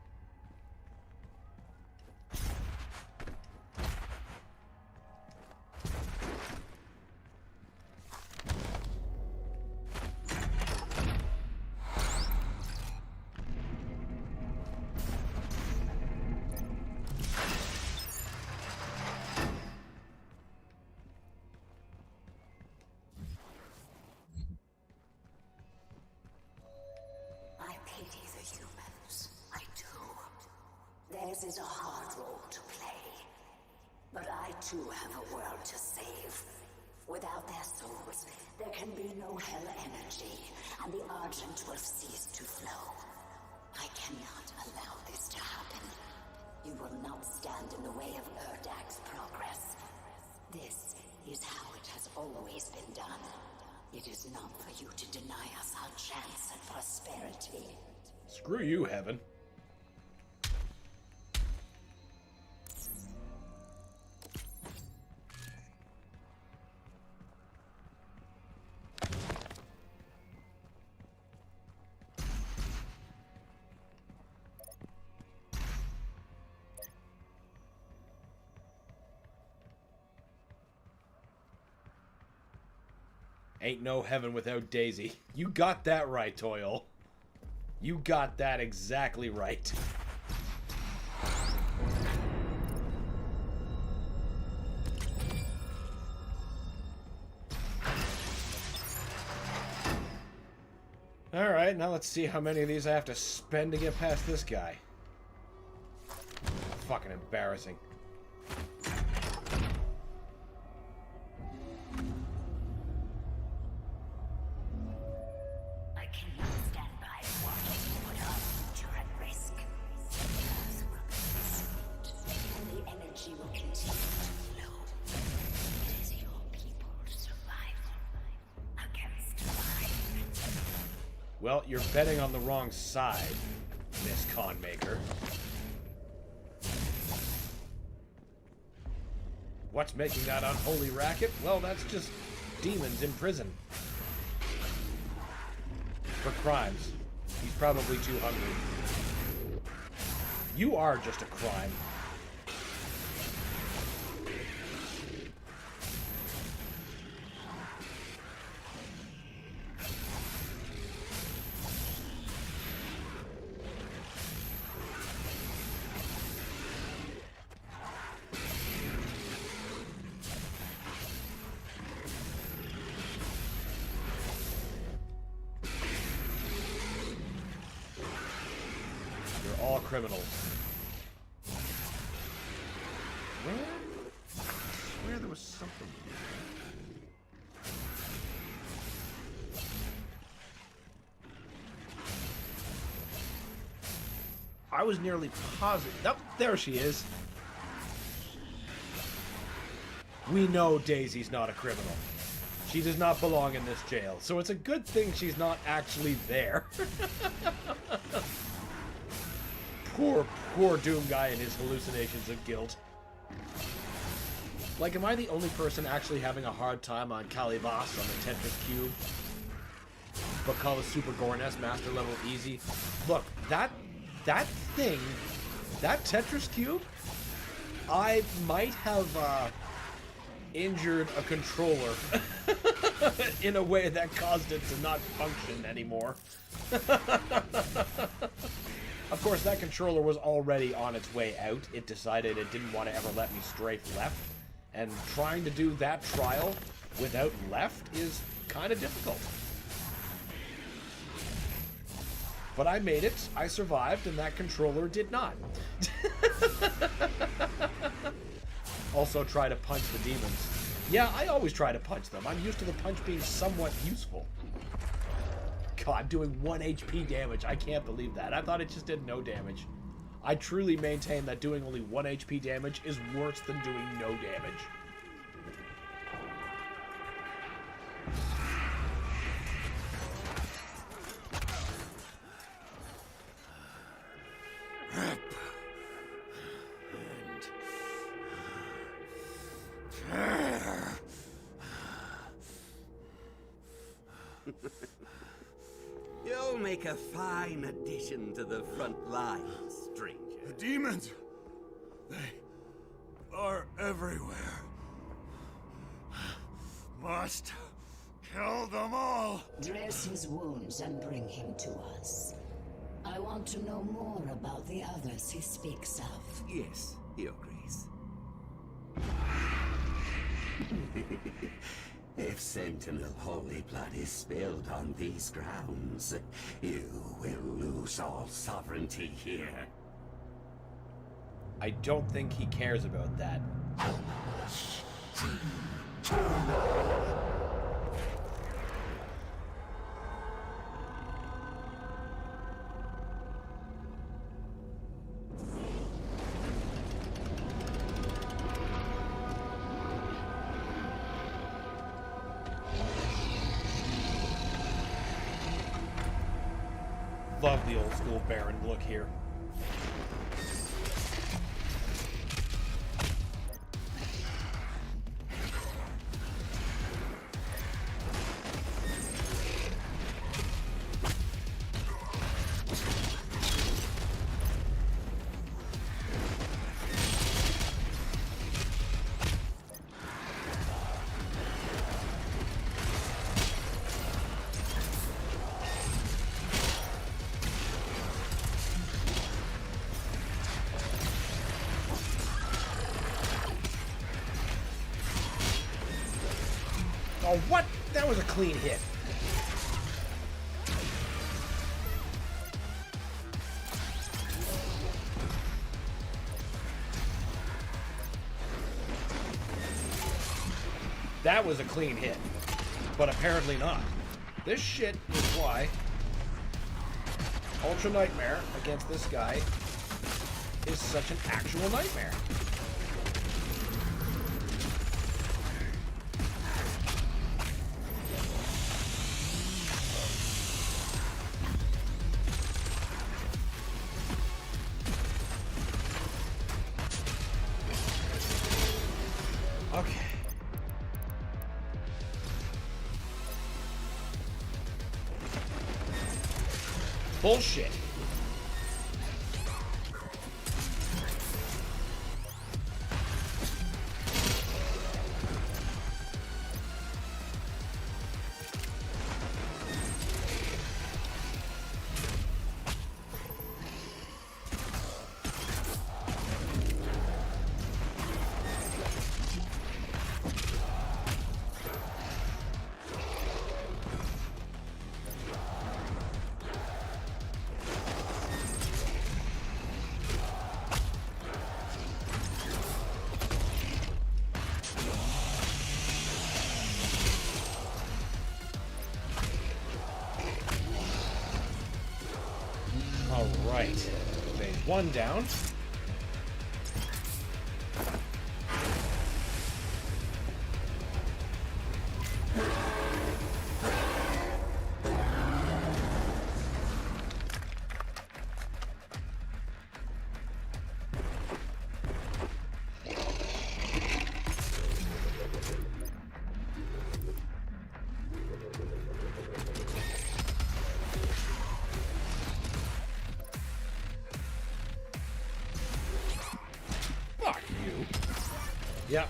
This is a hard role to play. But I too have a world to save. Without their souls, there can be no hell energy, and the Argent will cease to flow. I cannot allow this to happen. You will not stand in the way of Erdak's progress. This is how it has always been done. It is not for you to deny us our chance at prosperity. Screw you, Heaven. Ain't no heaven without Daisy. You got that right, Toil. You got that exactly right. Alright, now let's see how many of these I have to spend to get past this guy. Fucking embarrassing. Well, you're betting on the wrong side, Miss Conmaker. What's making that unholy racket? Well, that's just demons in prison. For crimes. He's probably too hungry. You are just a crime. All criminals. Where there was something. I was nearly positive. Oh, there she is. We know Daisy's not a criminal. She does not belong in this jail, so it's a good thing she's not actually there. Poor Doom guy and his hallucinations of guilt. Like, am I the only person actually having a hard time on Calibas on the Tetris Cube? But call the Super Gorness Master Level easy? Look, that thing, that Tetris Cube, I might have injured a controller in a way that caused it to not function anymore. Of course, that controller was already on its way out. It decided it didn't want to ever let me strafe left. And trying to do that trial without left is kind of difficult. But I made it, I survived, and that controller did not. Also try to punch the demons. Yeah, I always try to punch them. I'm used to the punch being somewhat useful. God, doing 1 HP damage. I can't believe that. I thought it just did no damage. I truly maintain that doing only 1 HP damage is worse than doing no damage. You'll make a fine addition to the front lines, stranger. The demons! They are everywhere. Must kill them all! Dress his wounds and bring him to us. I want to know more about the others he speaks of. Yes, Your Grace. If Sentinel holy blood is spilled on these grounds, you will lose all sovereignty here. I don't think he cares about that. Love the old school Baron look here. Oh, what? That was a clean hit. That was a clean hit. But apparently not. This shit is why Ultra Nightmare against this guy is such an actual nightmare. Okay. Bullshit. Alright. Phase 1 down. Fuck you. Yep.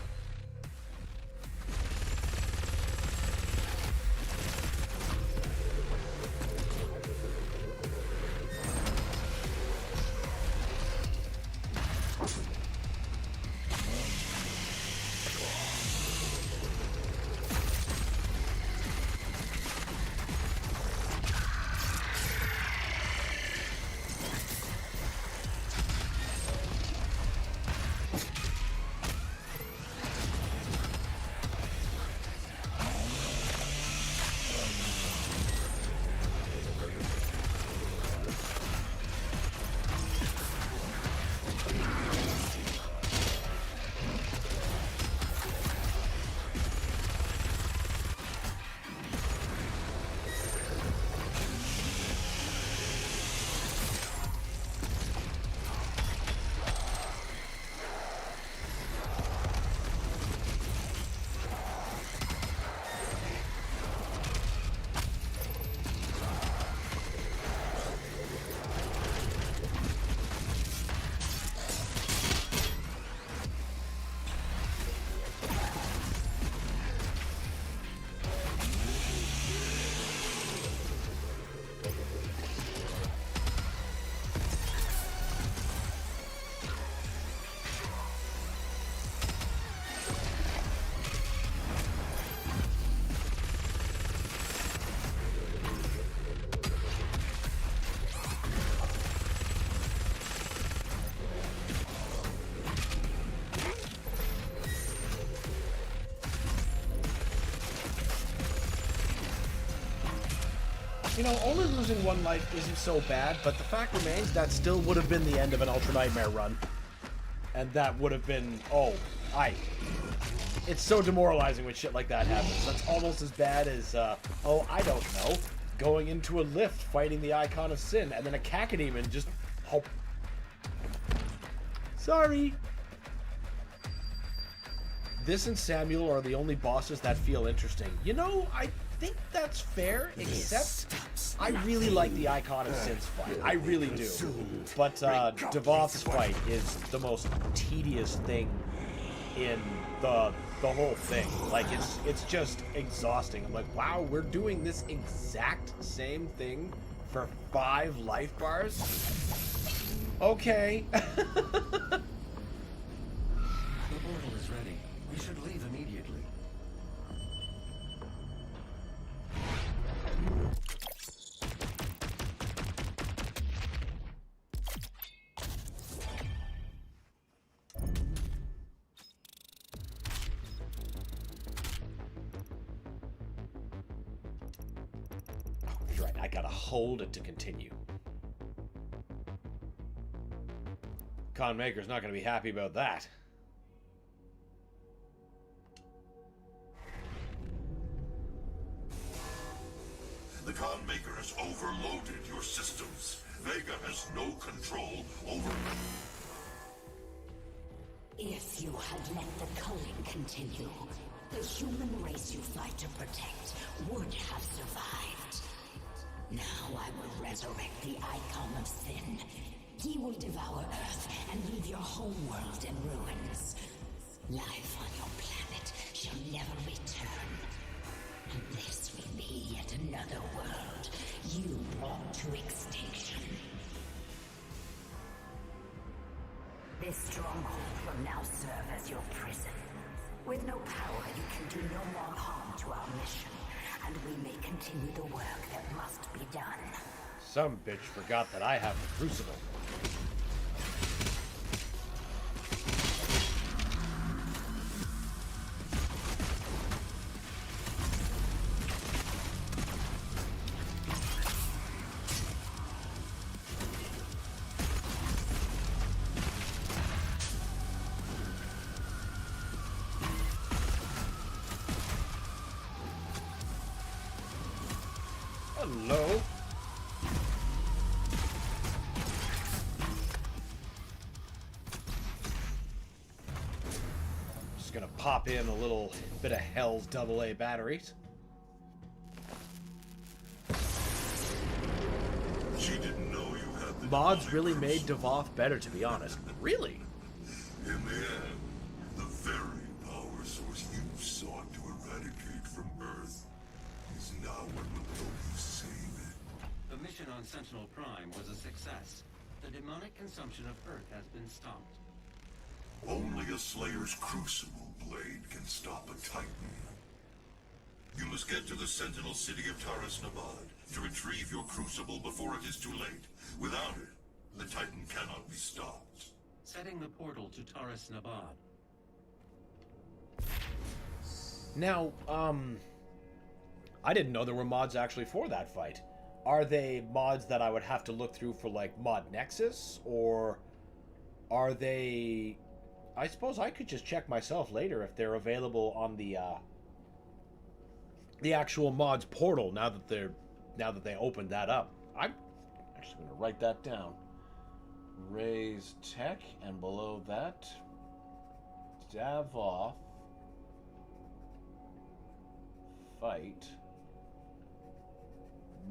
You know, only losing one life isn't so bad, but the fact remains that still would have been the end of an Ultra Nightmare run. And that would have been, it's so demoralizing when shit like that happens. That's almost as bad as, I don't know, going into a lift, fighting the Icon of Sin, and then a cacodemon just, sorry. This and Samuel are the only bosses that feel interesting. You know, I think that's fair, except I really like the Icon of Sin's fight. I really do. But Devoth's fight is the most tedious thing in the whole thing. Like, it's just exhausting. I'm like, wow, we're doing this exact same thing for 5 life bars? Okay. The portal is ready. We should leave immediately. Right, I gotta hold it to continue. Con Maker's not gonna be happy about that. The Con Maker has overloaded your systems. Vega has no control over... If you had let the culling continue, the human race you fight to protect would have survived. Now I will resurrect the Icon of Sin. He will devour Earth and leave your home world in ruins. Life on your planet shall never return. And this will be yet another world you brought to extinction. This stronghold will now serve as your prison. With no power, you can do no more harm to our mission, and we may continue the work that must be done. Some bitch forgot that I have the Crucible. Hello. Just gonna pop in a little bit of Hell's AA batteries. She didn't know you had the... Mods really made Devoth better, to be honest. Really? In the end, the very power source you sought to eradicate from Earth is now what will help you save it. The mission on Sentinel Prime was a success. The demonic consumption of Earth has been stopped. Only a Slayer's Crucible blade can stop a Titan. You must get to the Sentinel city of Taras Nabad to retrieve your Crucible before it is too late. Without it, the Titan cannot be stopped. Setting the portal to Taras Nabad. Now, I didn't know there were mods actually for that fight. Are they mods that I would have to look through for, like, Mod Nexus? Or are they... I suppose I could just check myself later if they're available on the actual mods portal now that they opened that up. I'm actually going to write that down. Raise Tech, and below that, Devoth Fight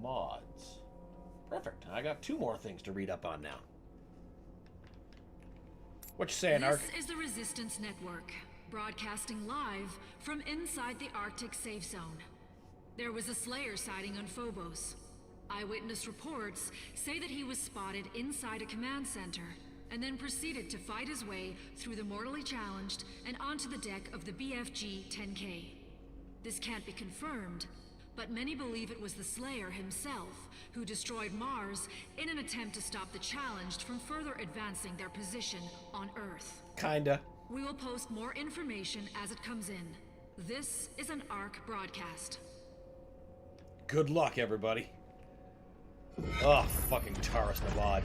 Mods. Perfect. I got 2 more things to read up on now. What you saying, Ark? This is the Resistance Network, broadcasting live from inside the Arctic safe zone. There was a Slayer sighting on Phobos. Eyewitness reports say that he was spotted inside a command center, and then proceeded to fight his way through the mortally challenged and onto the deck of the BFG 10K. This can't be confirmed, but many believe it was the Slayer himself who destroyed Mars in an attempt to stop the challenged from further advancing their position on Earth. Kinda. We will post more information as it comes in. This is an ARC broadcast. Good luck, everybody. Oh, fucking Taurus Navad.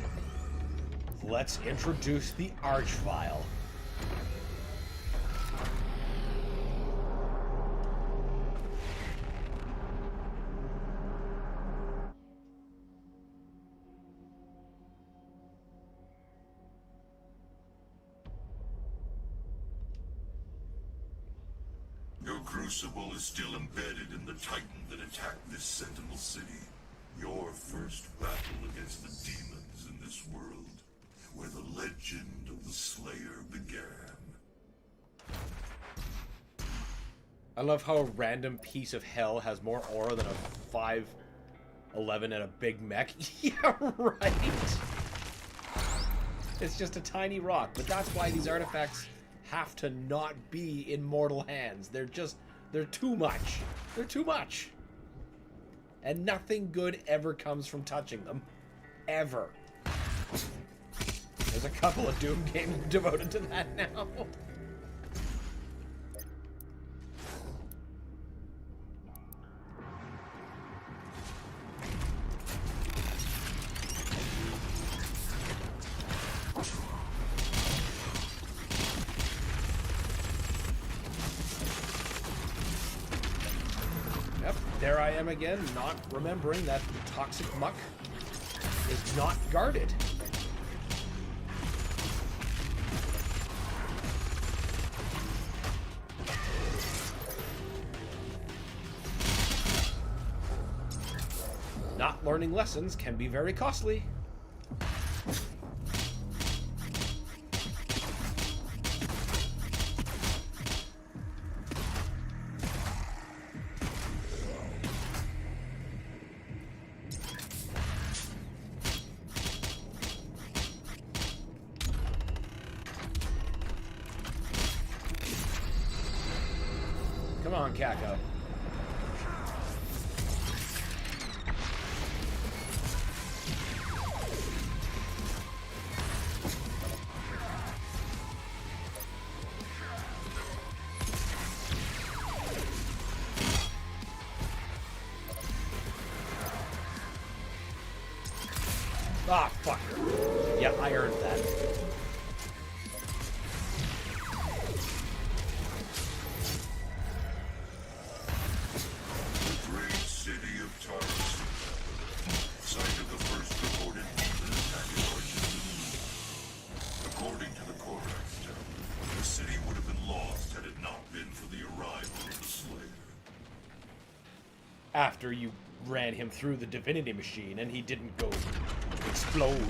Let's introduce the Archvile. Your crucible is still embedded in the Titan that attacked this Sentinel City. Your first battle against the demons in this world, where the legend of the Slayer began. I love how a random piece of hell has more aura than a 5'11" and a big mech. Yeah, right! It's just a tiny rock, but that's why these artifacts have to not be in mortal hands. They're too much. They're too much. And nothing good ever comes from touching them. Ever. There's a couple of Doom games devoted to that now. There I am again, not remembering that the toxic muck is not guarded. Not learning lessons can be very costly. Come on, Kako. Ah, fuck. Yeah, I earned that. After you ran him through the divinity machine and he didn't go explode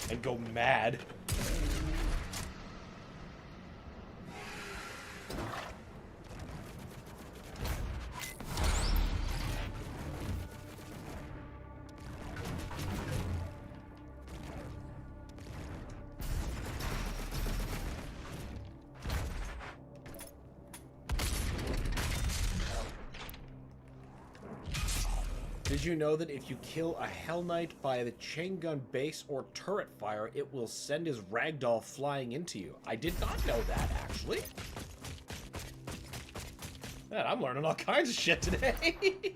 and go mad. Did you know that if you kill a Hell Knight by the chain gun base or turret fire, it will send his ragdoll flying into you? I did not know that, actually. Man, I'm learning all kinds of shit today.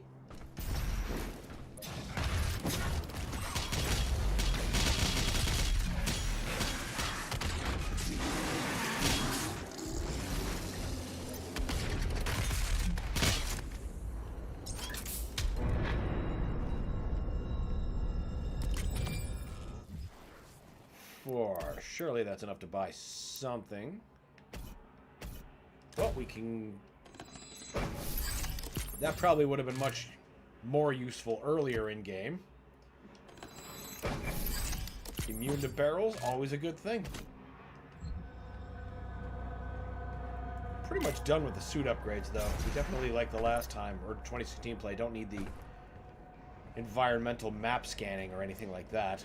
Surely that's enough to buy something. Well, we can... That probably would have been much more useful earlier in game. Immune to barrels, always a good thing. Pretty much done with the suit upgrades, though. We definitely, like the last time, or 2016 play, don't need the environmental map scanning or anything like that.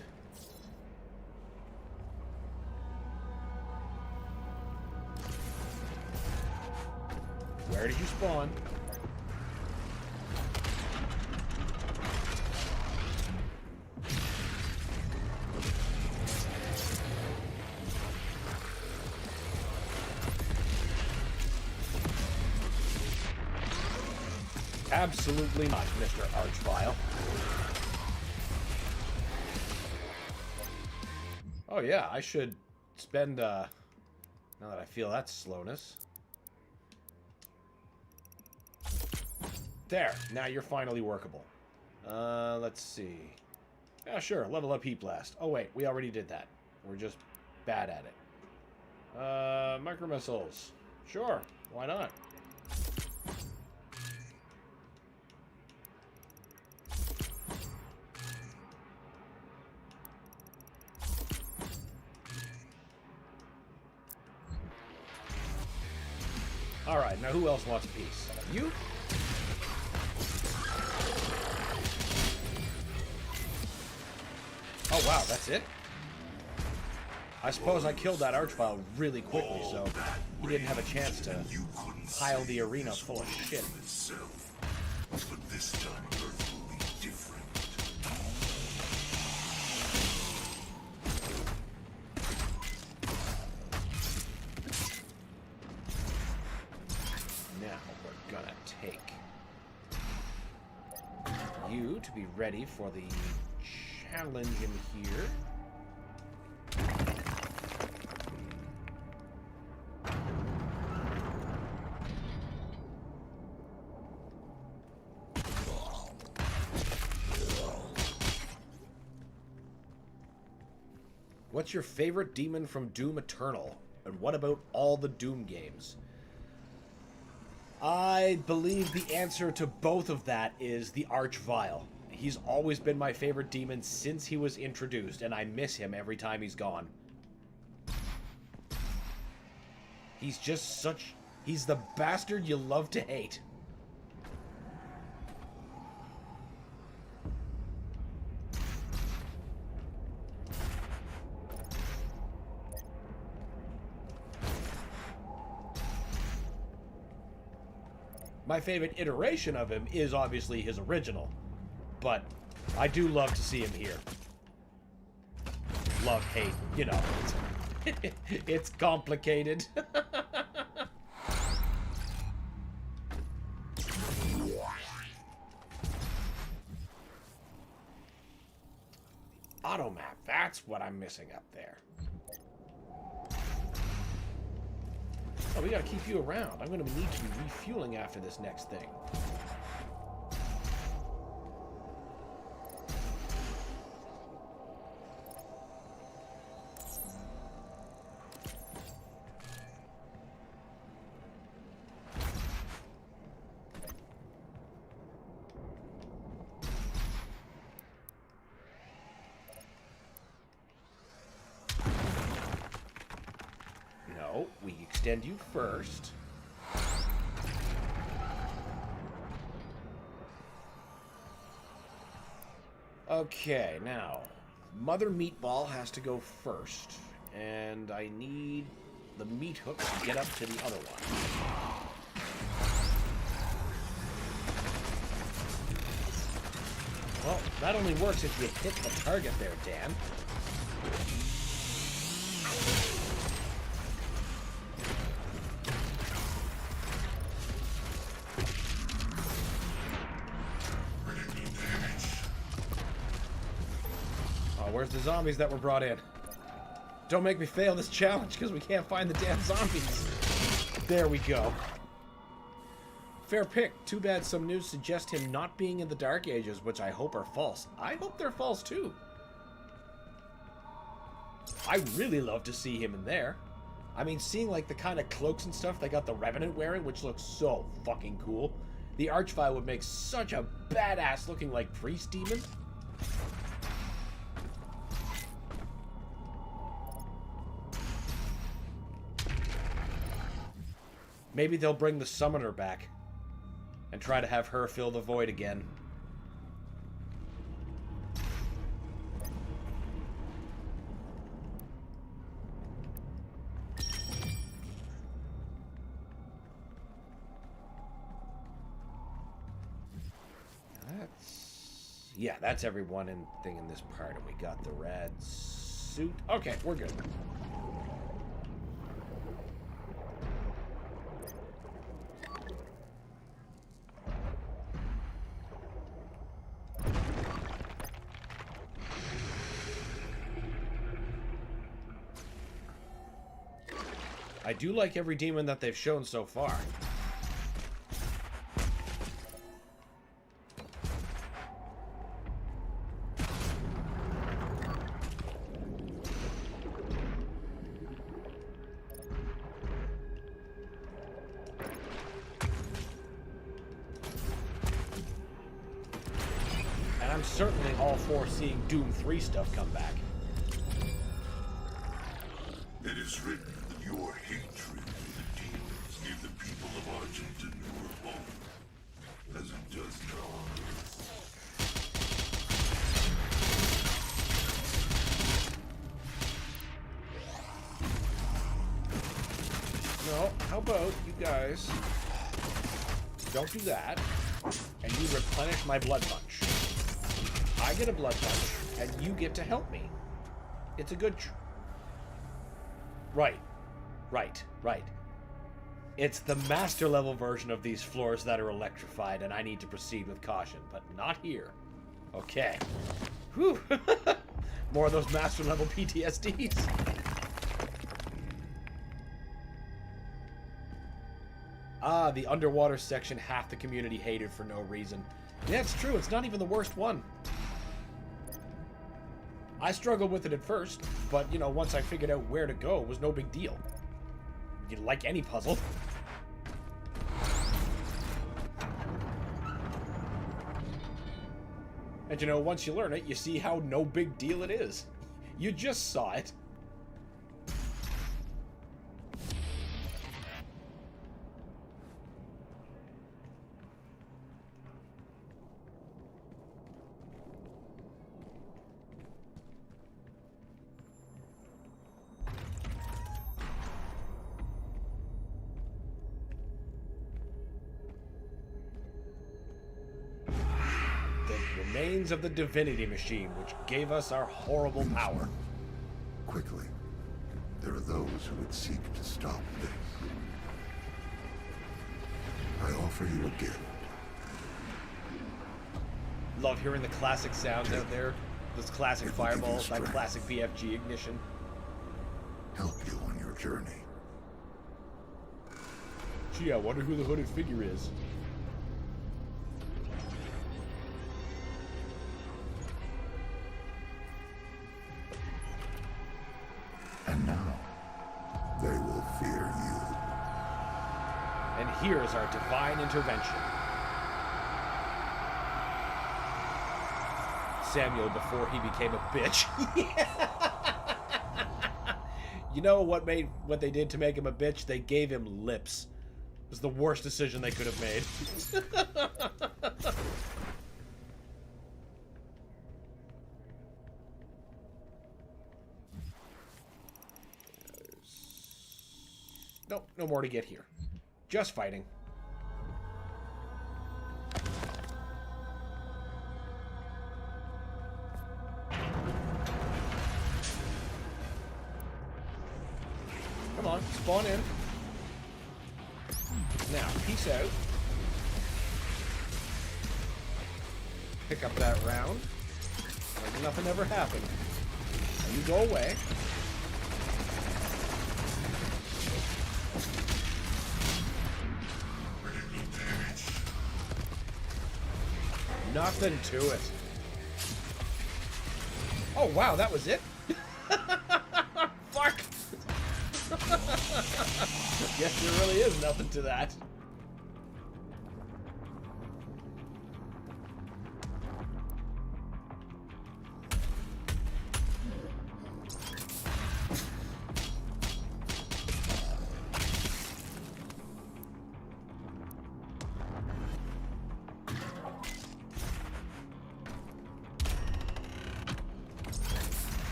Where did you spawn? Absolutely not, Mr. Archvile. Oh yeah, I should spend, now that I feel that slowness. There, now you're finally workable. Let's see. Yeah, sure, level up Heat Blast. Oh wait, we already did that. We're just bad at it. Micro missiles. Sure, why not? Alright, now who else wants a piece? You? Oh wow, that's it? I suppose I killed that Archvile really quickly, so he didn't have a chance to pile the arena full of shit. But this time Earth will be different. Now we're gonna take you to be ready for the challenge in here. What's your favorite demon from Doom Eternal? And what about all the Doom games? I believe the answer to both of that is the Archvile. He's always been my favorite demon since he was introduced, and I miss him every time he's gone. He's just such... He's the bastard you love to hate. My favorite iteration of him is obviously his original, but I do love to see him here. Love, hate, you know, it's complicated. Automap, that's what I'm missing up there. Oh, we gotta keep you around. I'm gonna need to be refueling after this next thing. No, we extend you first. Okay, now, Mother Meatball has to go first, and I need the meat hook to get up to the other one. Well, that only works if you hit the target there, Dan. Where's the zombies that were brought in? Don't make me fail this challenge because we can't find the damn zombies. There we go. Fair pick. Too bad some news suggest him not being in the Dark Ages, which I hope are false. I hope they're false too. I really love to see him in there. I mean, seeing like the kind of cloaks and stuff they got the Revenant wearing, which looks so fucking cool. The Archvile would make such a badass looking like priest demon. Maybe they'll bring the Summoner back and try to have her fill the void again. Yeah, that's everyone thing in this part, and we got the rad suit. Okay, we're good. I do like every demon that they've shown so far. And I'm certainly all for seeing Doom 3 stuff come back. It is written that your hatred for the demons gave the people of Argent a newer home, as it does now on Earth. No, how about you guys don't do that, and you replenish my blood punch. I get a blood punch, and you get to help me. It's a good... Right. It's the master level version of these floors that are electrified, and I need to proceed with caution, but not here. Okay. Whew. More of those master level PTSDs. Ah, the underwater section half the community hated for no reason. Yeah, it's true. It's not even the worst one. I struggled with it at first, but, you know, once I figured out where to go, it was no big deal. You like any puzzle. And, you know, once you learn it, you see how no big deal it is. You just saw it. Remains of the divinity machine, which gave us our horrible power. Quickly, there are those who would seek to stop this. I offer you a gift. Love hearing the classic sounds out there. Those classic fireballs, that classic BFG ignition. Help you on your journey. Gee, I wonder who the hooded figure is. And now, they will fear you. And here's our divine intervention. Samuel before he became a bitch. You know what they did to make him a bitch? They gave him lips. It was the worst decision they could have made. Nope, no more to get here. Just fighting. Come on, spawn in. Now, peace out. Pick up that round. Like nothing ever happened. Now you go away. Nothing to it. Oh, wow, that was it? Fuck! Guess there really is nothing to that.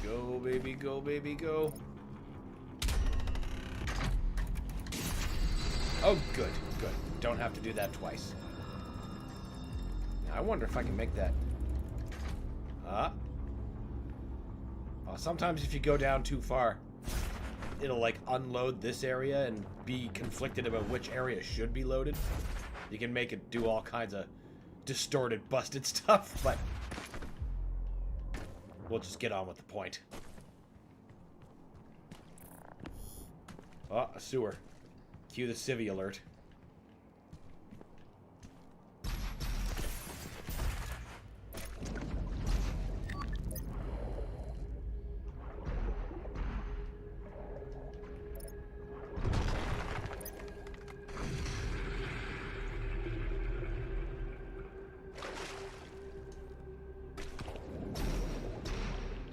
Go, baby, go, baby, go. Oh, good, good. Don't have to do that twice. Now, I wonder if I can make that... sometimes if you go down too far, it'll, like, unload this area and be conflicted about which area should be loaded. You can make it do all kinds of distorted, busted stuff, but... we'll just get on with the point. Oh, a sewer. Cue the civvy alert.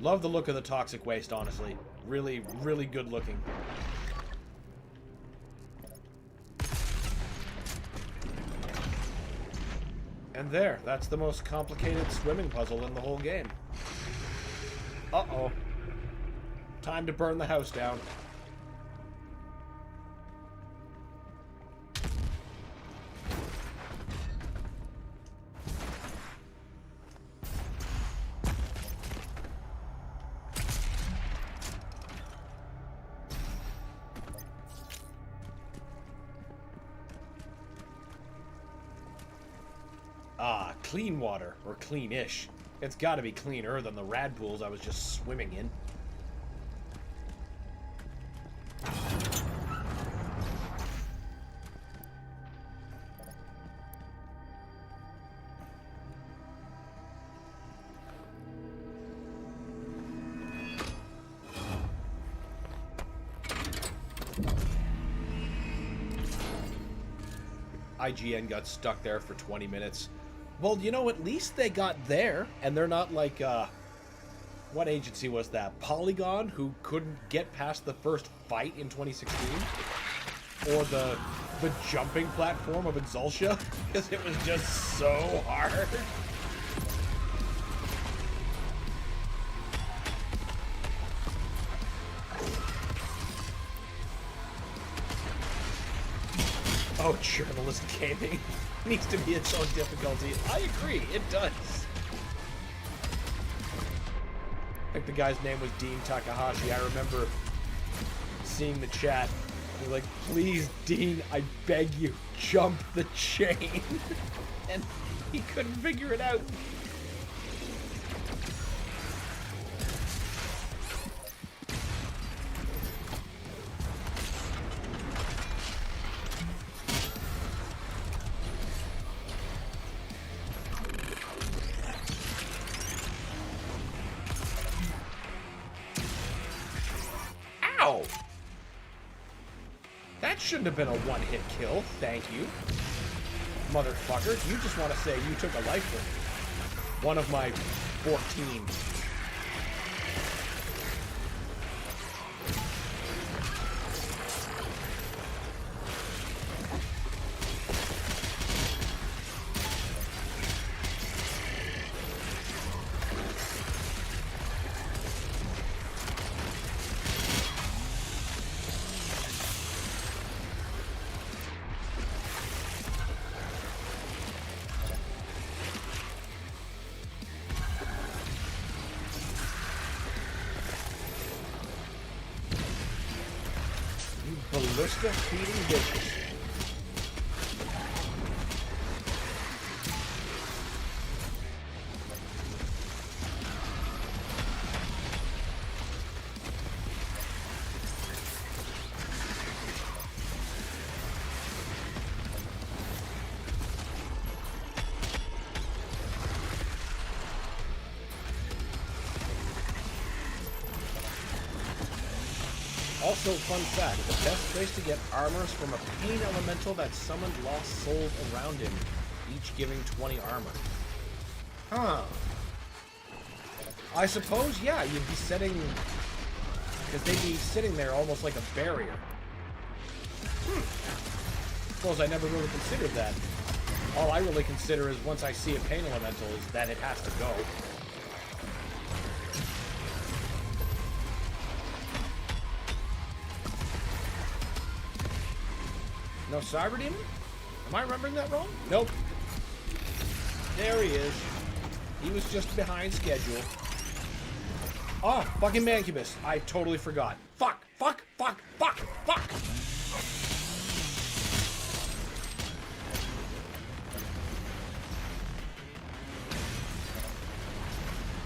Love the look of the toxic waste, honestly. Really, really good looking. And there, that's the most complicated swimming puzzle in the whole game. Uh-oh. Time to burn the house down. Ah, clean water, or clean-ish. It's gotta be cleaner than the rad pools I was just swimming in. IGN got stuck there for 20 minutes. Well, you know, at least they got there, and they're not like, what agency was that? Polygon, who couldn't get past the first fight in 2016? Or the jumping platform of Exultia? Because it was just so hard. Oh, journalist gaming needs to be its own difficulty. I agree, it does. I think the guy's name was Dean Takahashi. I remember seeing the chat. He's like, please, Dean, I beg you, jump the chain. And he couldn't figure it out. That shouldn't have been a one-hit kill, thank you. Motherfucker, you just want to say you took a life from me. One of my 14. Ballista feeding bitches. Also, fun fact, the best place to get armor is from a pain elemental that summoned lost souls around him, each giving 20 armor. Huh. I suppose, yeah, you'd be setting... because they'd be sitting there almost like a barrier. Suppose I never really considered that. All I really consider is once I see a pain elemental is that it has to go. No Cyber Demon? Am I remembering that wrong? Nope. There he is. He was just behind schedule. Oh, fucking Mancubus. I totally forgot. Fuck, fuck, fuck, fuck, fuck!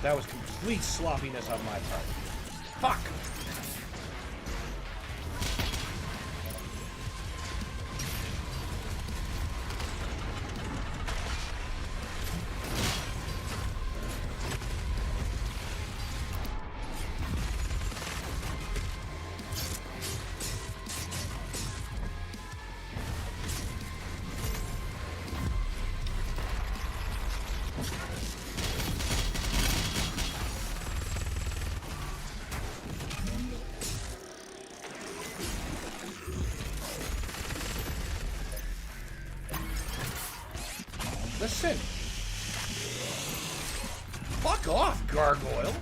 That was complete sloppiness on my part. Fuck! Listen. Fuck off, gargoyle.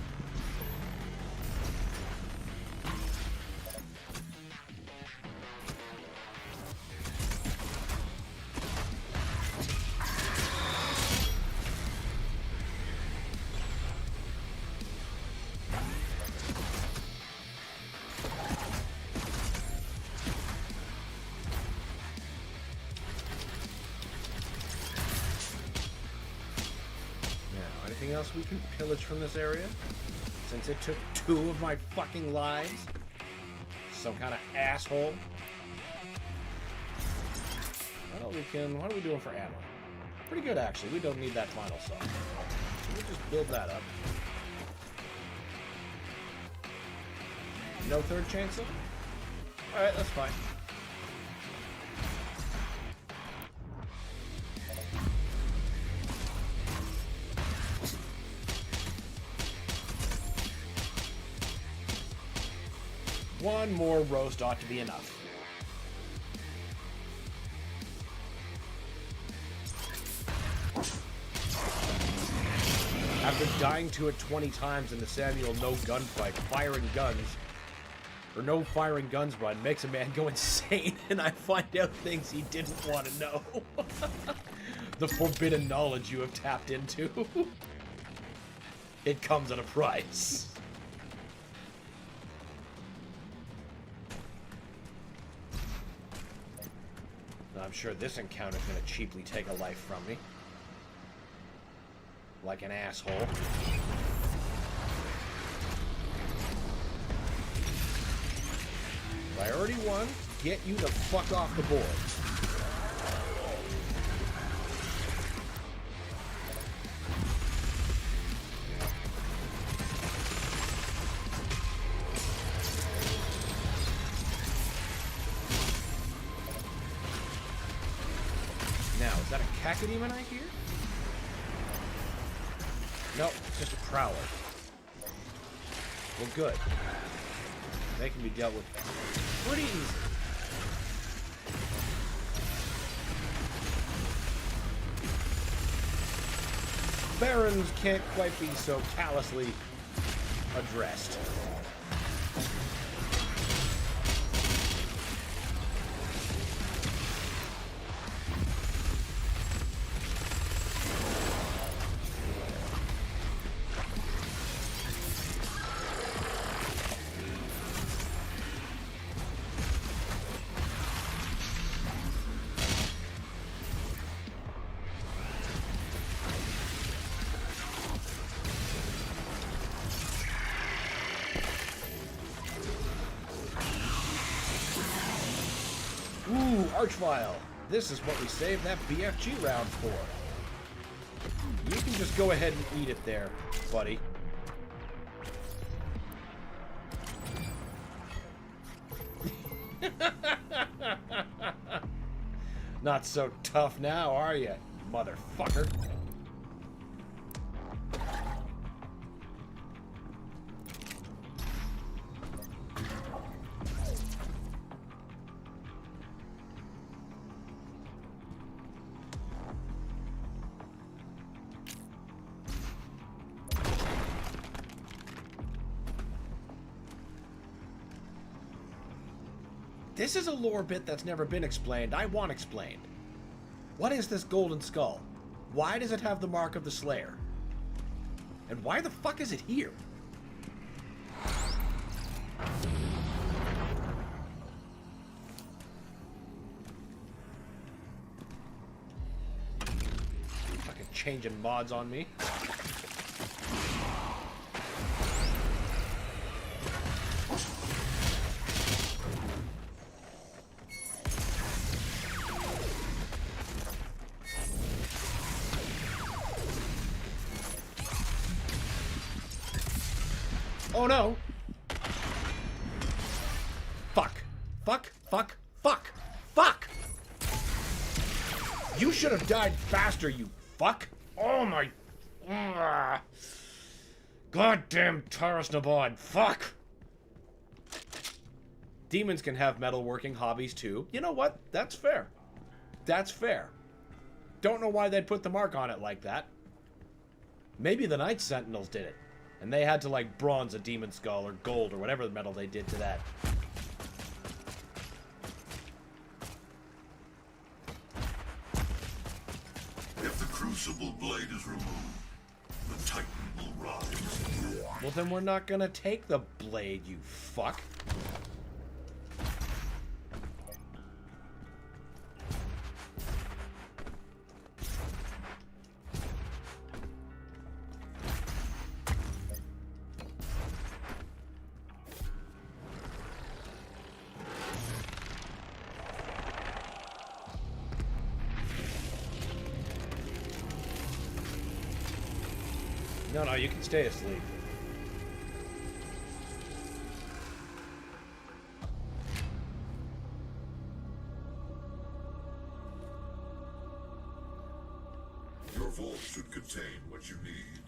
Anything else we can pillage from this area? Since it took 2 of my fucking lives? Some kind of asshole? Well, what are we doing for ammo? Pretty good, actually. We don't need that final saw. So we'll just build that up. No third chainsaw? Alright, that's fine. One more roast ought to be enough. After dying to it 20 times in the Samuel no gunfight, firing guns, or no firing guns run, makes a man go insane, and I find out things he didn't want to know. The forbidden knowledge you have tapped into. It comes at a price. I'm sure this encounter's gonna cheaply take a life from me. Like an asshole. Priority 1, get you the fuck off the board. Now, is that a cacodemon I hear? Nope, it's just a prowler. Well, good. They can be dealt with pretty easy. Barons can't quite be so callously addressed. Ooh, Archvile. This is what we saved that BFG round for. You can just go ahead and eat it there, buddy. Not so tough now, are you, motherfucker? This is a lore bit that's never been explained. I want explained. What is this golden skull? Why does it have the mark of the Slayer? And why the fuck is it here? Fucking changing mods on me. Oh no! Fuck. Fuck. Fuck. Fuck. Fuck! You should have died faster, you fuck! Oh my... Goddamn Taurus Nabod. Fuck! Demons can have metalworking hobbies too. You know what? That's fair. That's fair. don't know why they'd put the mark on it like that. Maybe the Knight Sentinels did it. And they had to, like, bronze a demon skull or gold or whatever metal they did to that. If the Crucible blade is removed, the Titan will rise. Well, then we're not gonna take the blade, you fuck. No, you can stay asleep. Your vault should contain what you need.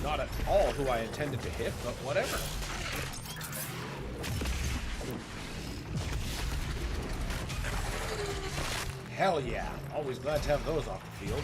Not at all who I intended to hit, but whatever. Hell yeah. Always glad to have those off the field.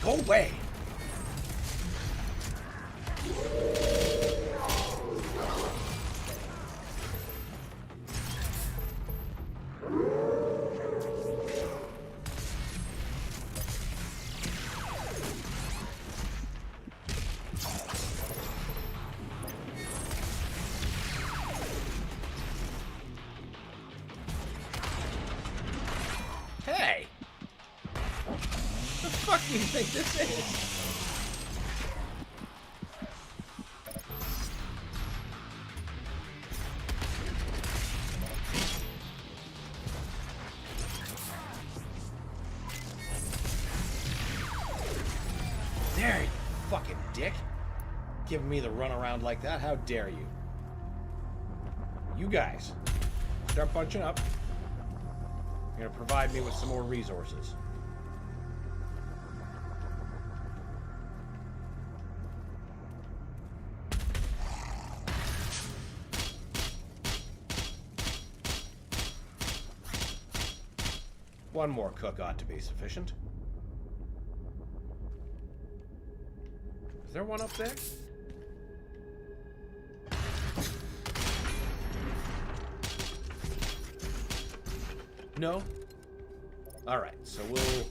Go away! Hey! What the fuck do you think this is? There, you fucking dick. Giving me the runaround like that, how dare you? You guys, start bunching up. You're gonna provide me with some more resources. One more cook ought to be sufficient. Is there one up there? No? Alright, so we'll...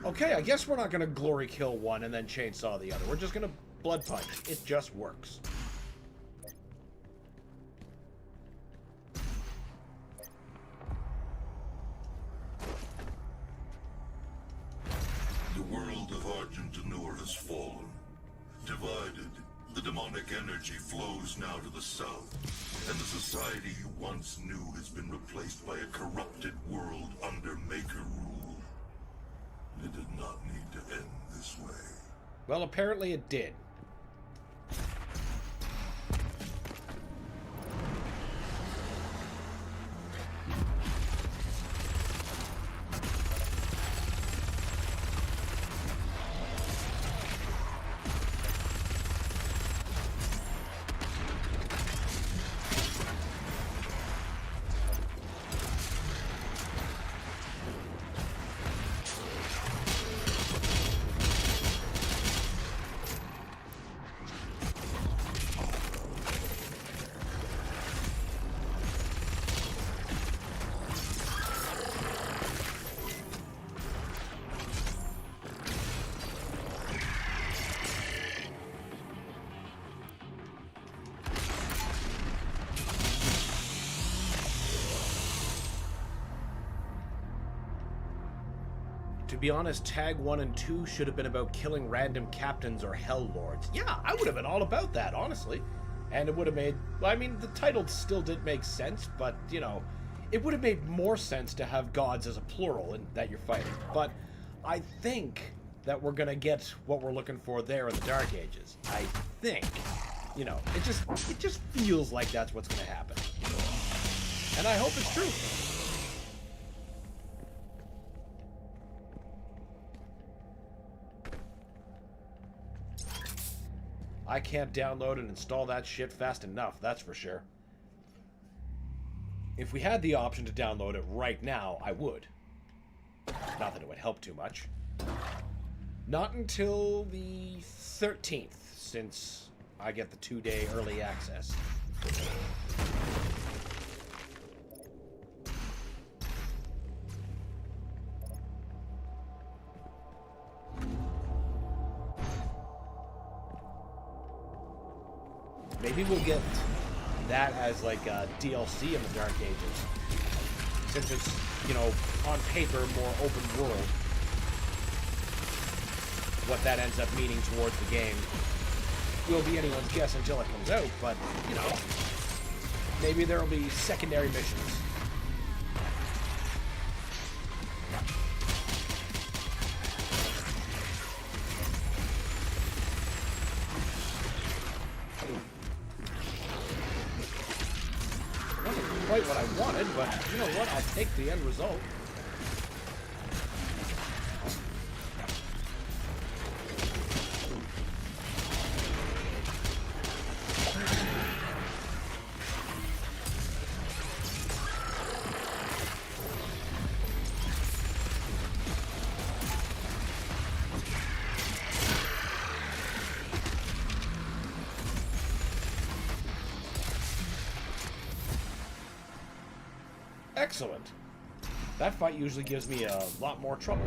Okay, I guess we're not gonna glory kill one and then chainsaw the other. We're just gonna blood punch. It just works. The world of Argentanur has fallen. Divided, the demonic energy flows now to the south, and the society you once knew has been replaced by a corrupted world under Maker rule. It did not need to end this way. Well, apparently it did. To be honest, Tag 1 and 2 should have been about killing random captains or hell lords. Yeah, I would have been all about that, honestly. And it would have made... Well, I mean, the title still did make sense, but, you know, it would have made more sense to have gods as a plural and that you're fighting. But I think that we're going to get what we're looking for there in the Dark Ages. I think. You know, it just feels like that's what's going to happen. And I hope it's true. I can't download and install that shit fast enough, that's for sure. If we had the option to download it right now, I would. Not that it would help too much. Not until the 13th, since I get the 2-day early access. Maybe we'll get that as like a DLC in the Dark Ages. Since it's, you know, on paper, more open world. What that ends up meaning towards the game will be anyone's guess until it comes out, but, you know, maybe there will be secondary missions. Quite what I wanted, but you know what? I'll take the end result. Excellent. That fight usually gives me a lot more trouble.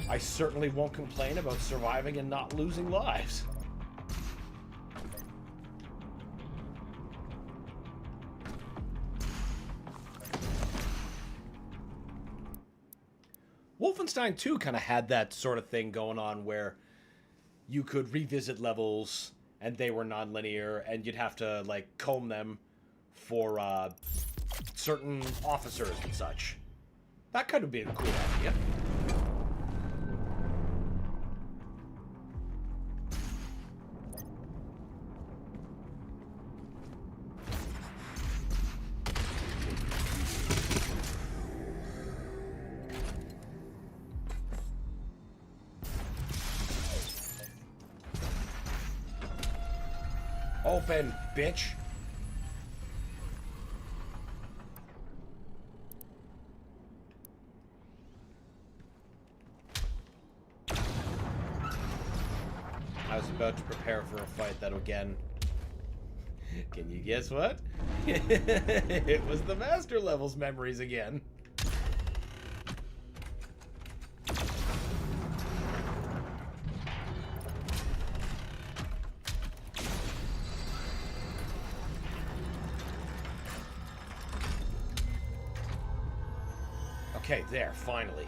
I certainly won't complain about surviving and not losing lives. Wolfenstein 2 kind of had that sort of thing going on where you could revisit levels and they were non-linear and you'd have to like comb them for certain officers and such. That could have been a cool idea. Open, bitch. I was about to prepare for a fight that again... Can you guess what? It was the Master Levels memories again. Okay, there, finally.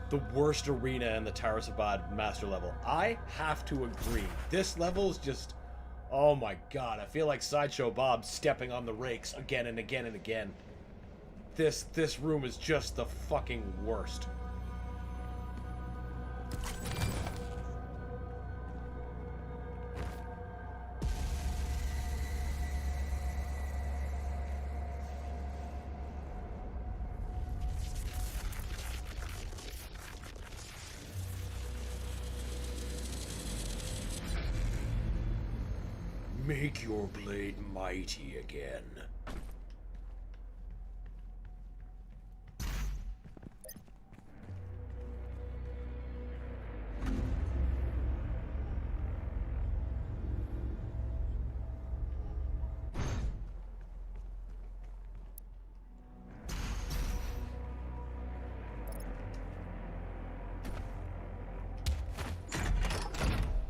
The worst arena in the Tarasabad Master level. I have to agree. This level is just... Oh my god, I feel like Sideshow Bob stepping on the rakes again and again and again. This room is just the fucking worst. Make your blade mighty again.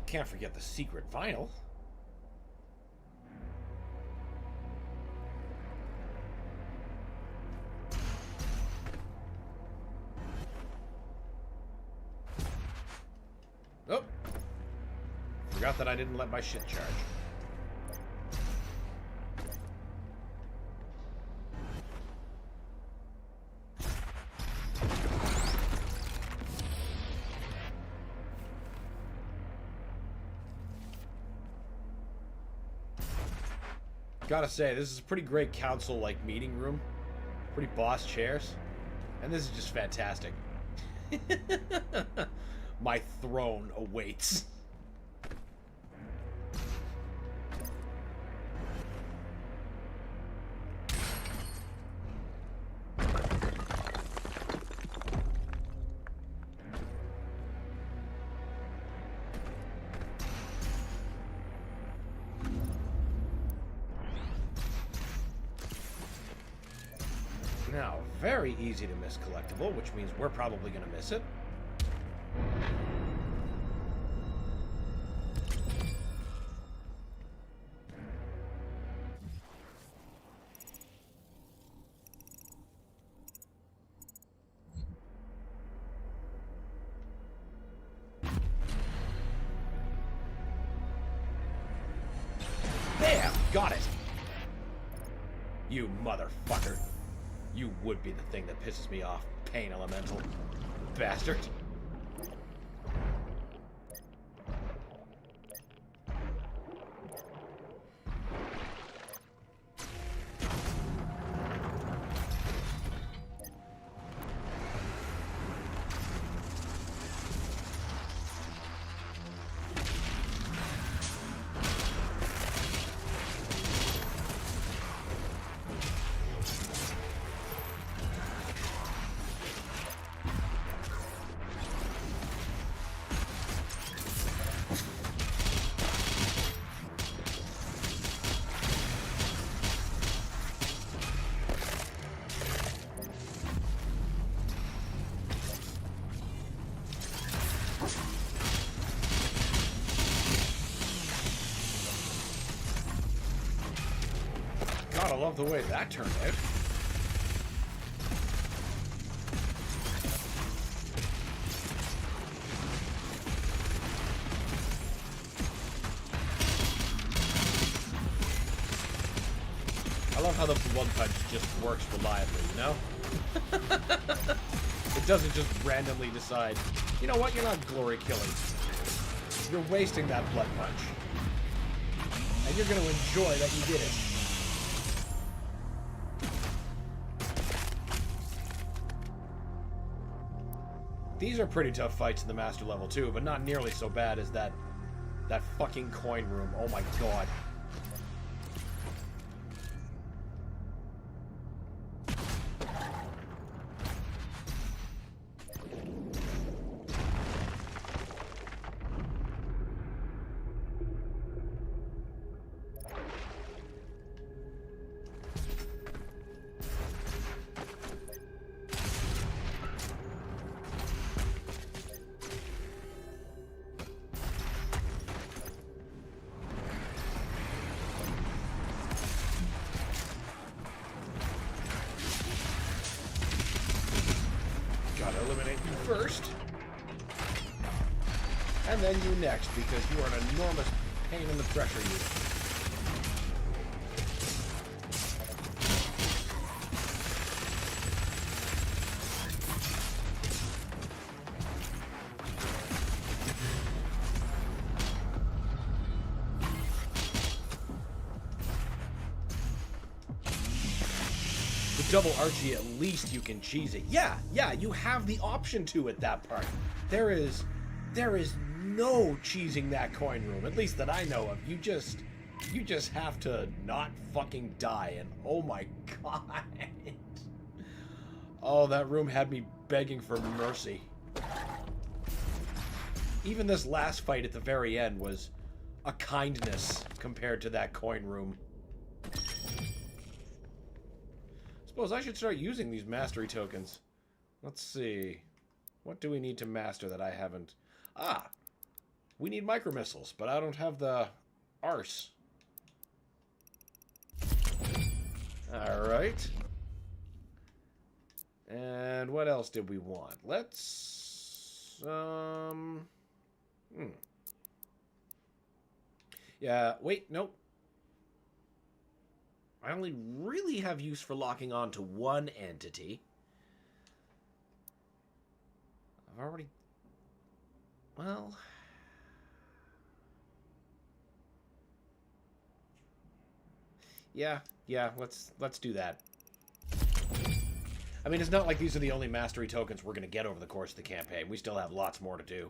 Can't forget the secret vinyl. forgot that I didn't let my shit charge. Gotta say, this is a pretty great council-like meeting room. Pretty boss chairs. And this is just fantastic. My throne awaits. Now, very easy to miss collectible, which means we're probably going to miss it. There! Got it! You motherfucker. You would be the thing that pisses me off, pain elemental. Bastard. God, I love the way that turned out. I love how the one punch just works reliably, you know? It doesn't just randomly decide, you know what, you're not glory killing. You're wasting that blood punch. And you're going to enjoy that you did it. These are pretty tough fights in the master level too, but not nearly so bad as that fucking coin room. Oh my god. Gotta eliminate you first. And then you next, because you are an enormous pain in the pressure unit. Double Archie, at least you can cheese it. Yeah, you have the option to at that part. There is no cheesing that coin room, at least that I know of. You just have to not fucking die, and oh my god. Oh, that room had me begging for mercy. Even this last fight at the very end was a kindness compared to that coin room. Suppose I should start using these mastery tokens. Let's see. What do we need to master that I haven't? Ah! We need micro missiles, but I don't have the arse. Alright. And what else did we want? Let's... Yeah, wait, nope. I only really have use for locking on to one entity. I've already... Well... Yeah, let's do that. I mean, it's not like these are the only mastery tokens we're going to get over the course of the campaign. We still have lots more to do.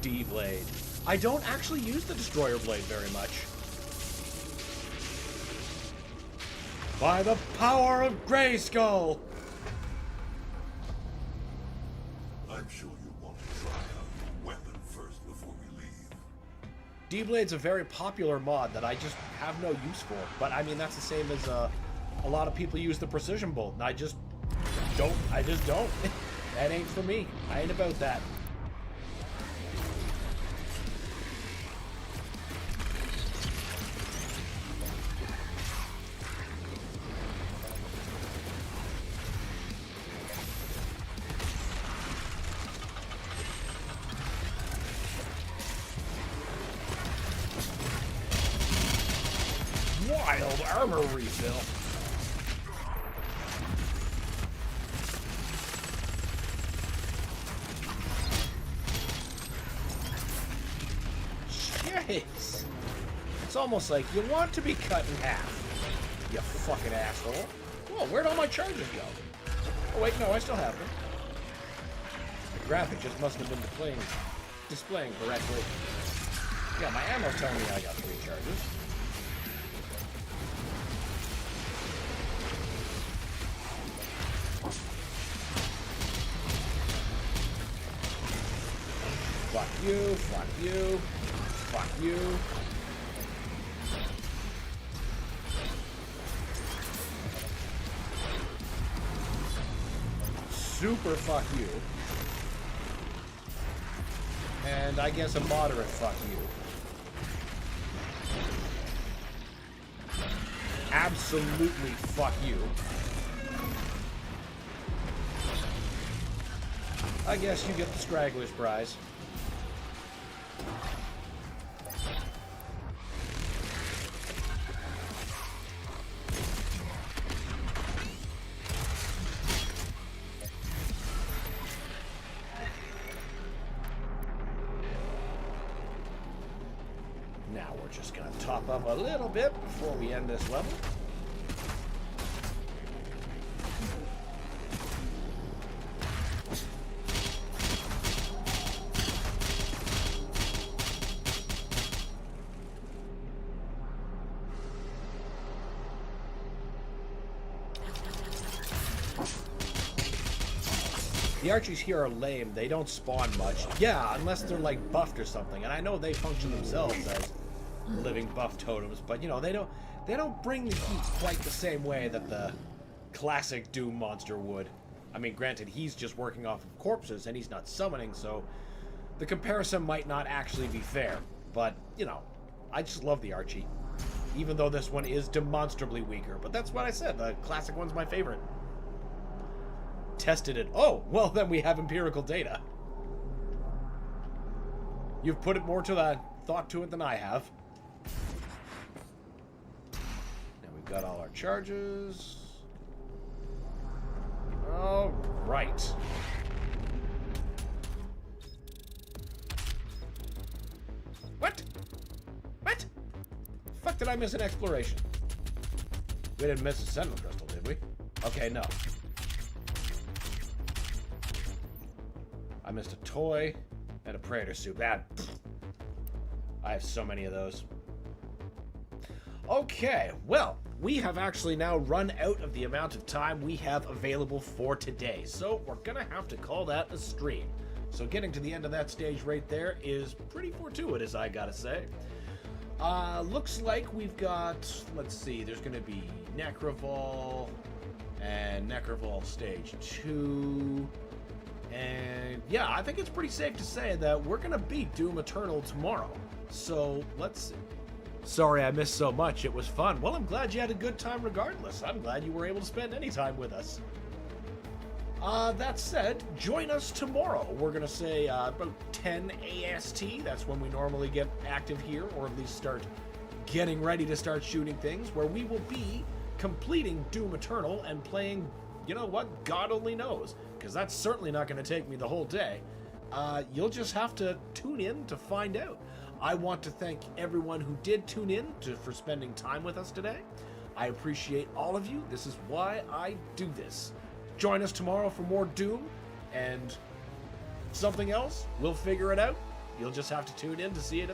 D-Blade. I don't actually use the Destroyer Blade very much. By the power of Grayskull! I'm sure you'll want to try out your weapon first before we leave. D-Blade's a very popular mod that I just have no use for. But, I mean, that's the same as a lot of people use the Precision Bolt, and I just don't. That ain't for me. I ain't about that. Wild armor refill. Jeez. It's almost like you want to be cut in half. You fucking asshole. Whoa, where'd all my charges go? Oh wait, no, I still have them. The graphic just must have been displaying correctly. Yeah, my ammo's telling me I got 3 charges. Fuck you, fuck you, fuck you. Super fuck you. And I guess a moderate fuck you. Absolutely fuck you. I guess you get the Straggler's prize. Now we're just going to top up a little bit before we end this level. The archers here are lame. They don't spawn much. Yeah, unless they're like buffed or something. And I know they function themselves as living buff totems, but you know, they don't bring the heat quite the same way that the classic Doom monster would. I mean, granted, he's just working off of corpses and he's not summoning, so the comparison might not actually be fair. But, you know, I just love the Archie. Even though this one is demonstrably weaker. But that's what I said. The classic one's my favorite. Tested it. Oh, well, then we have empirical data. You've put it more to the thought to it than I have. Now we've got all our charges. All right. What? What? The fuck did I miss an exploration? We didn't miss a Sentinel Crystal, did we? Okay, no. I missed a toy and a Praetor suit. That. I have so many of those. Okay, well, we have actually now run out of the amount of time we have available for today, so we're gonna have to call that a stream. So getting to the end of that stage right there is pretty fortuitous, I gotta say. Looks like we've got, let's see, there's gonna be Necrovol and Necrovol stage 2. And yeah, I think it's pretty safe to say that we're gonna beat Doom Eternal tomorrow. So let's see. Sorry I missed so much. It was fun. Well, I'm glad you had a good time regardless. I'm glad you were able to spend any time with us. That said, join us tomorrow. We're gonna say about 10 AST. That's when we normally get active here, or at least start getting ready to start shooting things, where we will be completing Doom Eternal and playing, you know what, God only knows, because that's certainly not going to take me the whole day. You'll just have to tune in to find out. I want to thank everyone who did tune in for spending time with us today. I appreciate all of you. This is why I do this. Join us tomorrow for more Doom and something else. We'll figure it out. You'll just have to tune in to see it at the